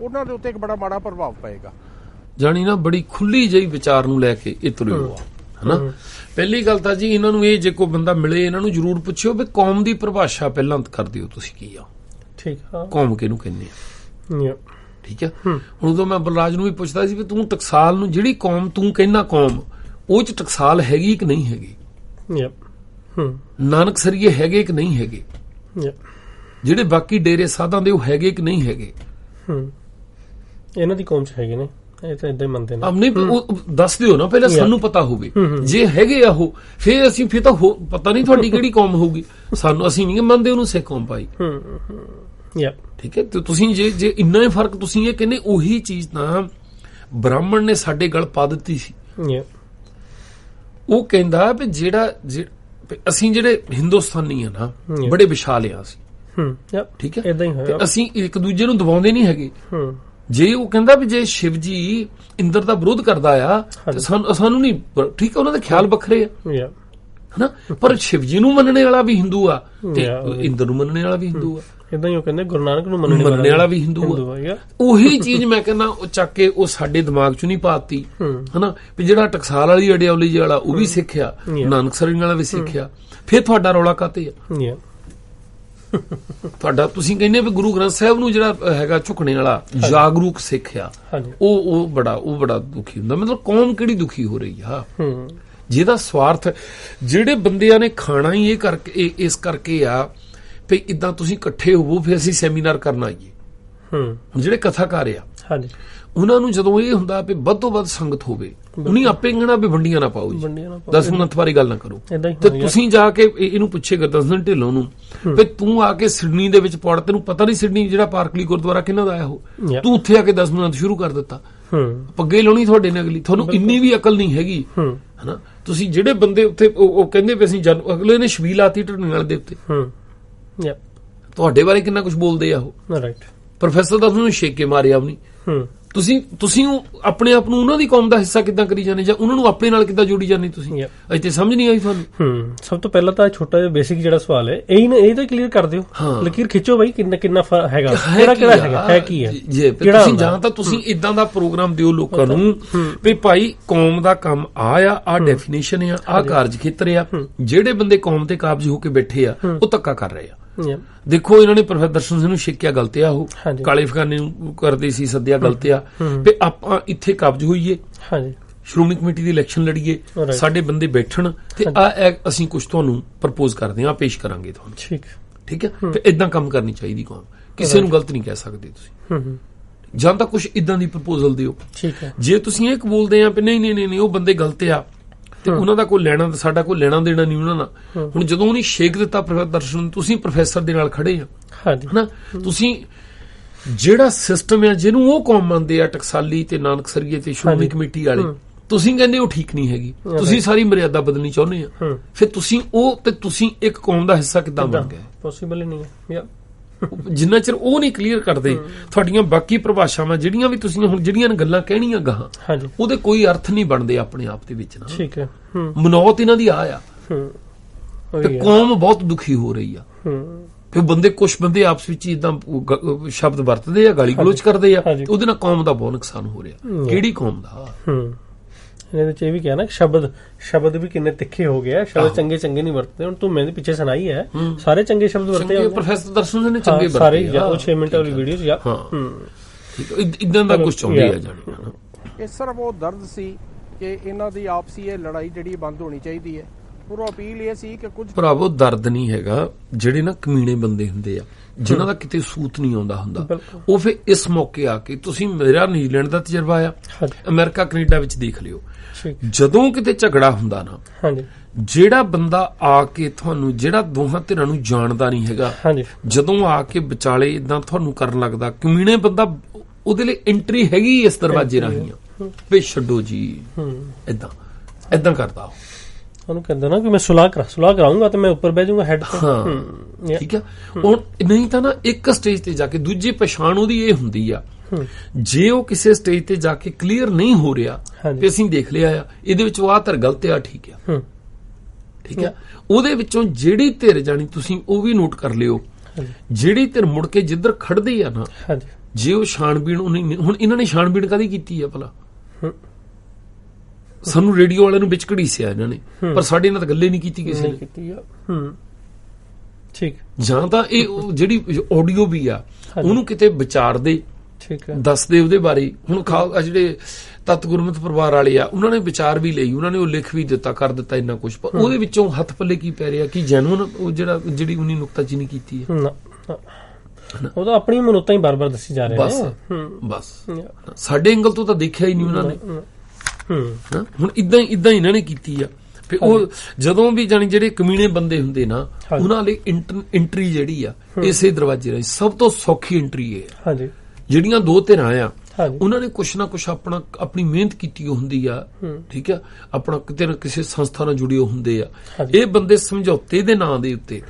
ਉਹਨਾਂ ਦੇ ਉੱਤੇ ਇੱਕ ਬੜਾ ਮਾੜਾ ਪ੍ਰਭਾਵ ਪਏਗਾ। ਜਾਣੀ ਨਾ ਬੜੀ ਖੁੱਲੀ ਜਿਹੀ ਵਿਚਾਰ ਨੂੰ ਲੈ ਕੇ ਇਹ ਤੁਰੇ ਹੋ, ਹਨਾ। ਪਹਿਲੀ ਗੱਲ ਤਾਂ ਜੀ ਇਹਨਾਂ ਨੂੰ ਇਹ, ਜੇ ਕੋਈ ਬੰਦਾ ਮਿਲੇ ਇਹਨਾਂ ਨੂੰ ਜ਼ਰੂਰ ਪੁੱਛਿਓ ਵੀ ਕੌਮ ਦੀ ਪਰਿਭਾਸ਼ਾ ਪਹਿਲਾਂ ਕਰ ਦਿਓ ਤੁਸੀਂ ਕੀ ਆ, ਠੀਕ ਆ, ਕੌਮ ਕਿਹਨੂੰ ਕਹਿੰਦੇ ਆ, ਠੀਕ ਆ। ਹੁਣ ਉਦੋਂ ਮੈਂ ਬਲਰਾਜ ਨੂੰ ਵੀ ਪੁੱਛਦਾ ਸੀ ਵੀ ਤੂੰ ਟਕਸਾਲ ਨੂੰ, ਜਿਹੜੀ ਕੌਮ ਤੂੰ ਕਹਿੰਦਾ ਕੌਮ, ਉਹ 'ਚ ਟਕਸਾਲ ਹੈਗੀ ਕਿ ਨਹੀਂ ਹੈਗੀ, ਨਾਨਕ ਸਰੀਏ ਹੈਗੇ ਕਿ ਨਹੀਂ ਹੈਗੇ, ਜਿਹੜੇ ਬਾਕੀ ਡੇਰੇ ਸਾਧਾਂ ਦੇ ਉਹ ਹੈਗੇ ਕਿ ਨਹੀਂ ਹੈਗੇ, ਇਹਨਾਂ ਦੀ ਕੌਮ 'ਚ ਹੈਗੇ ਨੇ, ਇਹ ਤਾਂ ਇਦਾਂ ਹੀ ਮੰਨਦੇ ਨੇ। ਨਹੀਂ, ਉਹ ਦੱਸ ਦਿਓ ਨਾ ਪਹਿਲਾਂ, ਸਾਨੂੰ ਪਤਾ ਹੋਵੇ, ਜੇ ਹੈਗੇ ਆ ਉਹ, ਫਿਰ ਤਾਂ ਪਤਾ ਨਹੀਂ ਤੁਹਾਡੀ ਕਿਹੜੀ ਕੌਮ ਹੋਊਗੀ, ਸਾਨੂੰ, ਅਸੀਂ ਨਹੀਂ ਮੰਨਦੇ ਉਹਨੂੰ ਸਿੱਖ ਕੌਮ ਪਾਈ, ਠੀਕ ਹੈ। ਤੇ ਤੁਸੀਂ ਜੇ ਇੰਨਾ ਹੀ ਫਰਕ ਤੁਸੀਂ ਇਹ ਕਹਿੰਦੇ, ਉਹੀ ਚੀਜ਼ ਤਾਂ ਬ੍ਰਾਹਮਣ ਨੇ ਸਾਡੇ ਗਲ ਪਾ ਦਿੱਤੀ ਸੀ। ਉਹ ਕਹਿੰਦਾ ਵੀ ਅਸੀਂ ਜਿਹੜੇ ਹਿੰਦੁਸਤਾਨੀ ਆ ਨਾ, ਬੜੇ ਵਿਸ਼ਾਲ ਆ ਅਸੀਂ, ਠੀਕ ਹੈ, ਤੇ ਅਸੀਂ ਇੱਕ ਦੂਜੇ ਨੂੰ ਦਬਾਉਂਦੇ ਨਹੀਂ ਹੈਗੇ। ਜੇ ਉਹ ਕਹਿੰਦਾ ਵੀ ਜੇ ਸ਼ਿਵ ਜੀ ਇੰਦਰ ਦਾ ਵਿਰੋਧ ਕਰਦਾ ਆ ਤੇ ਸਾਨੂੰ ਨਹੀਂ, ਠੀਕ ਹੈ, ਉਹਨਾਂ ਦੇ ਖਿਆਲ ਵੱਖਰੇ ਆ, ਹਨਾ, ਪਰ ਸ਼ਿਵ ਜੀ ਨੂੰ ਮੰਨਣੇ ਵਾਲਾ ਵੀ ਹਿੰਦੂ ਆ ਤੇ ਇੰਦਰ ਨੂੰ ਮੰਨਣੇ ਵਾਲਾ ਵੀ ਹਿੰਦੂ ਆ, ਇਦਾਂ ਹੀ ਉਹ ਕਹਿੰਦੇ ਗੁਰੂ ਨਾਨਕ ਨੂੰ ਮੰਨਣੇ ਵਾਲਾ ਵੀ ਹਿੰਦੂ ਆ। ਉਹੀ ਚੀਜ਼ ਮੈਂ ਕਹਿੰਦਾ ਉਹ ਚੱਕ ਕੇ ਉਹ ਸਾਡੇ ਦਿਮਾਗ 'ਚ ਨਹੀਂ ਪਾਤੀ, ਹਨਾ, ਵੀ ਜਿਹੜਾ ਟਕਸਾਲ ਵਾਲੀ ਆਈਡੀਓਲੋਜੀ ਵਾਲਾ ਉਹ ਵੀ ਸਿੱਖਿਆ, ਨਾਨਕ ਸਰ ਵਾਲਾ ਵੀ ਸਿੱਖਿਆ, ਫਿਰ ਤੁਹਾਡਾ ਰੌਲਾ ਕਾਤੇ ਆ ਤੁਹਾਡਾ? ਤੁਸੀਂ ਕਹਿੰਦੇ ਵੀ ਗੁਰੂ ਗ੍ਰੰਥ ਸਾਹਿਬ ਨੂੰ ਜਿਹੜਾ ਹੈਗਾ ਝੁਕਣੇ ਵਾਲਾ ਜਾਗਰੂਕ ਸਿੱਖਿਆ, ਉਹ ਬੜਾ ਦੁਖੀ ਹੁੰਦਾ। ਮਤਲਬ ਕੌਮ ਕਿਹੜੀ ਦੁਖੀ ਹੋ ਰਹੀ ਆ, ਜਿਹਦਾ ਸਵਾਰਥ, ਜਿਹੜੇ ਬੰਦਿਆਂ ਨੇ ਖਾਣਾ ਹੀ ਇਸ ਕਰਕੇ ਆ ਵੀ ਇਦਾਂ ਤੁਸੀਂ ਇਕੱਠੇ ਹੋਵੋ, ਫਿਰ ਅਸੀਂ ਸੈਮੀਨਾਰ ਕਰਨ ਆਈਏ। ਹੁਣ ਜਿਹੜੇ ਕਥਾਕਾਰ ਆ, ਉਹਨਾਂ ਨੂੰ ਜਦੋਂ ਇਹ ਹੁੰਦਾ ਵੀ ਵੱਧ ਤੋਂ ਵੱਧ ਸੰਗਤ ਹੋਵੇ, ਉਹਨੀ ਆਪੇ ਕਹਿਣਾ ਵੀ ਵੰਡੀਆਂ ਨਾ ਪਾਓ ਜੀ, 10 ਮਿੰਟ ਬਾਰੇ ਗੱਲ ਨਾ ਕਰੋ। ਤੇ ਤੁਸੀਂ ਜਾ ਕੇ ਇਹਨੂੰ ਪੁੱਛੇ ਗੁਰਦਰਸ਼ਨ ਢਿੱਲੋਂ ਨੂੰ ਵੀ ਤੂੰ ਆ ਕੇ ਸਿਡਨੀ ਦੇ ਵਿੱਚ ਪੜ, ਤੈਨੂੰ ਪਤਾ ਨਹੀਂ ਸਿਡਨੀ ਜਿਹੜਾ ਪਾਰਕਲੀ ਗੁਰਦੁਆਰਾ ਕਿਹਨਾਂ ਦਾ ਆਇਆ, ਉਹ ਤੂੰ ਉੱਥੇ ਆ ਕੇ 10 ਮਿੰਟ ਸ਼ੁਰੂ ਕਰ ਦਿੱਤਾ, ਪੱਗੇ ਲਾਉਣੀ ਤੁਹਾਡੇ ਨੇ ਅਗਲੀ, ਤੁਹਾਨੂੰ ਇੰਨੀ ਵੀ ਅਕਲ ਨਹੀਂ ਹੈਗੀ, ਹਨਾ। ਤੁਸੀਂ ਜਿਹੜੇ ਬੰਦੇ ਉੱਥੇ ਉਹ ਕਹਿੰਦੇ ਵੀ ਅਸੀਂ ਅਗਲੇ ਨੇ ਛਬੀਲ ਆਤੀ ਢਿੱਲੋਂ ਵਾਲੇ ਦੇ ਉੱਤੇ, ਤੁਹਾਡੇ ਬਾਰੇ ਕਿੰਨਾ ਕੁਝ ਬੋਲਦੇ ਆ ਉਹ, ਪ੍ਰੋਫੈਸਰ ਦਾ ਉਹਨੂੰ ਛੇਕ ਕੇ ਮਾਰਿਆ ਵੀ ਨਹੀਂ। ਤੁਸੀਂ ਆਪਣੇ ਆਪ ਨੂੰ ਉਹਨਾਂ ਦੀ ਕੌਮ ਦਾ ਹਿੱਸਾ ਕਿੱਦਾਂ ਕਰੀ ਜਾਂਦੇ, ਜਾਂ ਉਹਨਾਂ ਨੂੰ ਆਪਣੇ ਨਾਲ ਕਿੱਦਾਂ ਜੋੜੀ ਜਾਂਦੇ ਤੁਸੀਂ, ਇੱਥੇ ਸਮਝ ਨਹੀਂ ਆਈ ਤੁਹਾਨੂੰ। ਸਭ ਤੋਂ ਪਹਿਲਾਂ ਤਾਂ ਛੋਟਾ ਜਿਹਾ ਬੇਸਿਕ ਜਿਹੜਾ ਸਵਾਲ ਹੈ, ਇਹ ਤਾਂ ਕਲੀਅਰ ਕਰ ਦਿਓ, ਲਕੀਰ ਖਿੱਚੋ ਬਾਈ, ਕਿੰਨਾ ਹੈਗਾ, ਕਿਹੜਾ ਹੈਗਾ, ਹੈ ਕੀ ਹੈ। ਤੁਸੀਂ ਜਾਂ ਤਾਂ ਤੁਸੀਂ ਇਦਾਂ ਦਾ ਪ੍ਰੋਗਰਾਮ ਦਿਓ ਲੋਕਾਂ ਨੂੰ ਵੀ ਭਾਈ ਕੌਮ ਦਾ ਕੰਮ ਆ ਡੈਫੀਨੇਸ਼ਨ ਆ, ਆ ਕਾਰਜ ਖੇਤਰ ਆ, ਜਿਹੜੇ ਬੰਦੇ ਕੌਮ ਤੇ ਕਾਬਜ ਹੋ ਕੇ ਬੈਠੇ ਆ ਉਹ ਧੱਕਾ ਕਰ ਰਹੇ ਆ। ਦੇਖੋ ਇਹਨਾਂ ਨੇ ਪ੍ਰੋਫੈਸਰ ਦਰਸ਼ਨ ਸਿੰਘ ਨੂੰ ਛੇਕਿਆ, ਗਲਤ ਆ, ਉਹ ਕਾਲੇ ਅਫਗਾਨੇ ਨੂੰ ਕਰਦੇ ਸੀ, ਸੱਦਿਆ, ਗਲਤ ਆ, ਵੀ ਆਪਾਂ ਇੱਥੇ ਕਾਬਜ ਹੋਈਏ, ਸ਼੍ਰੋਮਣੀ ਕਮੇਟੀ ਦੀ ਇਲੈਕਸ਼ਨ ਲੜੀਏ, ਸਾਡੇ ਬੰਦੇ ਬੈਠਣ ਤੇ ਅਸੀਂ ਕੁਝ ਤੁਹਾਨੂੰ ਪ੍ਰਪੋਜ਼ ਕਰਦੇ ਹਾਂ, ਪੇਸ਼ ਕਰਾਂਗੇ ਤੁਹਾਨੂੰ, ਠੀਕ ਹੈ। ਤੇ ਇਦਾਂ ਕੰਮ ਕਰਨੀ ਚਾਹੀਦੀ ਕੌਮ, ਕਿਸੇ ਨੂੰ ਗਲਤ ਨਹੀਂ ਕਹਿ ਸਕਦੇ ਤੁਸੀਂ, ਜਾਂ ਤਾਂ ਕੁਝ ਇਦਾਂ ਦੀ ਪ੍ਰਪੋਜ਼ਲ ਦਿਓ। ਜੇ ਤੁਸੀਂ ਇਹ ਬੋਲਦੇ ਆ ਵੀ ਨਹੀਂ ਉਹ ਬੰਦੇ ਗਲਤ ਆ ਤੇ ਉਹਨਾਂ ਦਾ ਕੋਈ ਲੈਣਾ, ਸਾਡਾ ਕੋਈ ਲੈਣਾ ਦੇਣਾ ਨਹੀਂ ਉਹਨਾਂ ਨਾਲ। ਹੁਣ ਜਦੋਂ ਉਹਨੇ ਛੇਕ ਦਿੱਤਾ ਪ੍ਰੋਫੈਸਰ ਦਰਸ਼ਨ, ਤੁਸੀਂ ਪ੍ਰੋਫੈਸਰ ਦੇ ਨਾਲ ਖੜੇ ਆ, ਹਨਾ, ਤੁਸੀਂ ਜਿਹੜਾ ਸਿਸਟਮ ਆ ਜਿਹਨੂੰ ਉਹ ਕੌਮ ਮੰਨਦੇ ਆ, ਟਕਸਾਲੀ ਤੇ ਨਾਨਕ ਸਰੀਏ ਤੇ ਸ਼੍ਰੋਮਣੀ ਕਮੇਟੀ ਵਾਲੇ, ਤੁਸੀਂ ਕਹਿੰਦੇ ਉਹ ਠੀਕ ਨਹੀਂ ਹੈਗੀ, ਤੁਸੀਂ ਸਾਰੀ ਮਰਿਆਦਾ ਬਦਲਣੀ ਚਾਹੁੰਦੇ ਆ, ਫਿਰ ਤੁਸੀਂ ਤੁਸੀਂ ਇੱਕ ਕੌਮ ਦਾ ਹਿੱਸਾ ਕਿੱਦਾਂ ਬਣ ਗਏ? ਪੋਸੀਬਲ ਹੀ ਨਹੀਂ ਹੈ। ਜਿੰਨਾ ਚਿਰ ਉਹ ਨਹੀਂ ਕਲੀਅਰ ਕਰਦੇ, ਤੁਹਾਡੀਆਂ ਬਾਕੀ ਪਰਿਭਾਸ਼ਾਵਾਂ ਜਿਹੜੀਆਂ ਵੀ ਤੁਸੀਂ ਹੁਣ ਜਿਹੜੀਆਂ ਗੱਲਾਂ ਕਹਿਣੀਆਂ ਗਾਹਾਂ, ਉਹਦੇ ਕੋਈ ਅਰਥ ਨਹੀਂ ਬਣਦੇ ਆਪਣੇ ਆਪ ਦੇ ਵਿੱਚ ਨਾ। ਮਨੌਤ ਇਹਨਾਂ ਦੀ ਆ ਤੇ ਕੌਮ ਬਹੁਤ ਦੁਖੀ ਹੋ ਰਹੀ ਆ। ਕਿ ਕੁਝ ਬੰਦੇ ਆਪਸ ਵਿੱਚ ਇਦਾਂ ਸ਼ਬਦ ਵਰਤਦੇ ਆ, ਗਾਲੀ ਗਲੋਚ ਕਰਦੇ ਆ, ਉਹਦੇ ਨਾਲ ਕੌਮ ਦਾ ਬਹੁਤ ਨੁਕਸਾਨ ਹੋ ਰਿਹਾ। ਕਿਹੜੀ ਕੌਮ ਦਾ? ਇਹਦੇ ਵਿੱਚ ਇਹ ਵੀ ਕਿਹਾ ਨਾ ਸ਼ਬਦ ਵੀ ਕਿੰਨੇ ਤਿੱਖੇ ਹੋ ਗਏ, ਸ਼ਬਦ ਚੰਗੇ ਨਹੀਂ ਵਰਤਦੇ। ਹੁਣ ਤੂੰ ਮੇਰੇ ਪਿੱਛੇ ਸੁਣਾਈ ਹੈ, ਸਾਰੇ ਚੰਗੇ ਸ਼ਬਦ ਵਰਤੇ ਆ। ਪ੍ਰੋਫੈਸਰ ਦਰਸ਼ਨ ਨੇ ਚੰਗੇ ਸਾਰੇ ਉਹ 6 ਮਿੰਟ ਵਾਲੀ ਵੀਡੀਓ ਜਾਂ ਇਦਾਂ ਦਾ ਕੁਝ ਚਾਹੁੰਦੇ ਆ ਜਾਣੀ। ਇਸ ਤਰ੍ਹਾਂ ਬਹੁਤ ਦਰਦ ਸੀ ਕਿ ਇਹਨਾਂ ਦੀ ਆਪਸੀ ਇਹ ਲੜਾਈ ਜਿਹੜੀ ਬੰਦ ਹੋਣੀ ਚਾਹੀਦੀ ਹੈ। ਪੂਰਾ ਅਪੀਲ ਇਹ ਸੀ ਕਿ ਕੁਝ ਭਰਾਵੋ ਦਰਦ ਨਹੀਂ ਹੈਗਾ, ਜਿਹੜੇ ਨਾ ਕਮੀਣੇ ਬੰਦੇ ਹੁੰਦੇ ਆ ਜਿਨ੍ਹਾਂ ਦਾ ਕਿਤੇ ਸੂਤ ਨਹੀਂ ਆਉਂਦਾ ਹੁੰਦਾ, ਉਹ ਫਿਰ ਇਸ ਮੌਕੇ ਆ ਕੇ, ਤੁਸੀਂ ਮੇਰਾ ਨਿਊਜ਼ੀਲੈਂਡ ਦਾ ਤਜਰਬਾ ਆ, ਅਮਰੀਕਾ ਕੈਨੇਡਾ ਵਿੱਚ ਦੇਖ ਲਿਓ, ਜਦੋਂ ਕਿਤੇ ਝਗੜਾ ਹੁੰਦਾ ਨਾ, ਜਿਹੜਾ ਬੰਦਾ ਆ ਕੇ ਤੁਹਾਨੂੰ, ਜਿਹੜਾ ਦੋਹਾਂ ਧਿਰਾਂ ਨੂੰ ਜਾਣਦਾ ਨਹੀਂ ਹੈਗਾ, ਜਦੋਂ ਆ ਕੇ ਵਿਚਾਲੇ ਇਦਾਂ ਤੁਹਾਨੂੰ ਕਰਨ ਲੱਗਦਾ, ਕਮੀਣੇ ਬੰਦਾ, ਉਹਦੇ ਲਈ ਐਂਟਰੀ ਹੈਗੀ ਇਸ ਦਰਵਾਜ਼ੇ ਰਾਹੀਂ ਆ, ਵੇ ਛੱਡੋ ਜੀ, ਏਦਾਂ ਕਰਦਾ ਉਹਨੂੰ ਕਹਿੰਦਾ ਨਾ ਕਿ ਮੈਂ ਸੁਲਾਹ ਕਰਾਉਂਗਾ ਤੇ ਮੈਂ ਉੱਪਰ ਬਹਿ ਜਾਊਂਗਾ ਹੈਡ ਤੇ। ਹਾਂ ਠੀਕ ਆ। ਹੁਣ ਨਹੀਂ ਤਾਂ ਨਾ ਇੱਕ ਸਟੇਜ ਤੇ ਜਾ ਕੇ ਦੂਜੀ ਪਛਾਣ ਉਹਦੀ ਇਹ ਹੁੰਦੀ ਆ, ਜੇ ਉਹ ਕਿਸੇ ਸਟੇਜ ਤੇ ਜਾ ਕੇ ਕਲੀਅਰ ਨਹੀਂ ਹੋ ਰਿਹਾ ਕਿ ਅਸੀਂ ਦੇਖ ਲਿਆ ਆ, ਇਹਦੇ ਵਿੱਚ ਆਹ ਧਿਰ ਗਲਤ ਆ, ਠੀਕ ਆ, ਉਹਦੇ ਵਿੱਚੋਂ ਜਿਹੜੀ ਧਿਰ ਜਾਣੀ ਤੁਸੀਂ ਉਹ ਵੀ ਨੋਟ ਕਰ ਲਿਓ, ਜਿਹੜੀ ਧਿਰ ਮੁੜ ਕੇ ਜਿੱਧਰ ਖੜਦੀ ਆ ਨਾ, ਜੇ ਉਹ ਛਾਣਬੀਣ, ਹੁਣ ਇਹਨਾਂ ਨੇ ਛਾਣਬੀਣ ਕਾਹਦੀ ਕੀਤੀ ਆ ਭਲਾ? ਸਾਨੂੰ ਰੇਡੀਓ ਵਾਲਿਆਂ ਨੂੰ ਵਿੱਚ ਘੜੀਸਿਆ ਇਹਨਾਂ ਨੇ, ਪਰ ਸਾਡੇ ਨਾਲ ਤਾਂ ਗੱਲੇ ਨਹੀਂ ਕੀਤੀ ਕਿਸੇ ਨੇ। ਠੀਕ, ਜਾਂ ਤਾਂ ਇਹ ਜਿਹੜੀ ਆਡੀਓ ਵੀ ਆ ਉਹਨੂੰ ਕਿਤੇ ਵਿਚਾਰਦੇ, ਦੱਸਦੇ ਉਹਦੇ ਬਾਰੇ। ਹੁਣ ਜਿਹੜੇ ਤਤ ਗੁਰਮਤ ਪਰਿਵਾਰ ਵਾਲੇ ਆ, ਉਹਨਾਂ ਨੇ ਵਿਚਾਰ ਵੀ ਲਈ, ਉਹਨਾਂ ਨੇ ਉਹ ਲਿਖ ਵੀ ਦਿੱਤਾ, ਕਰ ਦਿੱਤਾ ਇੰਨਾ ਕੁਛ, ਪਰ ਉਹਦੇ ਵਿੱਚੋਂ ਹੱਥ ਪੱਲੇ ਕੀ ਪੈ ਰਿਹਾ ਕਿ ਜੈਨੂਨ ਉਹ ਜਿਹੜੀ ਉਹਨੀ ਨੁਕਤਾਚੀਨੀ ਕੀਤੀ ਹੈ, ਉਹ ਤਾਂ ਆਪਣੀ ਮਨੋਤਾਂ ਹੀ ਬਾਰ-ਬਾਰ ਦੱਸੀ ਜਾ ਰਹੇ ਨੇ। ਬਸ ਸਾਡੇ ਐਂਗਲ ਤੋਂ ਤਾਂ ਦੇਖਿਆ ਹੀ ਨਹੀਂ ਉਹਨਾਂ ਨੇ। ਹੁਣ ਇਦਾਂ ਇਹਨਾਂ ਨੇ ਕੀਤੀ ਆ। ਫਿਰ ਉਹ ਜਦੋਂ ਵੀ ਜਾਣੀ ਜਿਹੜੇ ਕਮੀਣੇ ਬੰਦੇ ਹੁੰਦੇ ਨਾ, ਉਹਨਾਂ ਲਈ ਐਂਟਰੀ ਜਿਹੜੀ ਆ ਇਸੇ ਦਰਵਾਜ਼ੇ ਰਾਹੀਂ ਸਭ ਤੋਂ ਸੌਖੀ ਐਂਟਰੀ ਹੈ। ਜਿਹੜੀਆਂ ਦੋ ਧਿਰਾਂ ਆ, ਉਹਨਾਂ ਨੇ ਕੁਛ ਨਾ ਕੁਛ ਆਪਣੀ ਮਿਹਨਤ ਕੀਤੀ ਹੁੰਦੀ ਆ, ਠੀਕ ਆ, ਆਪਣਾ ਕਿਤੇ ਨਾ ਕਿਸੇ ਸੰਸਥਾ ਨਾਲ ਜੁੜੇ ਹੁੰਦੇ ਆ। ਇਹ ਬੰਦੇ ਸਮਝੌਤੇ ਦੇ ਨਾਂ ਦੇ ਉੱਤੇ,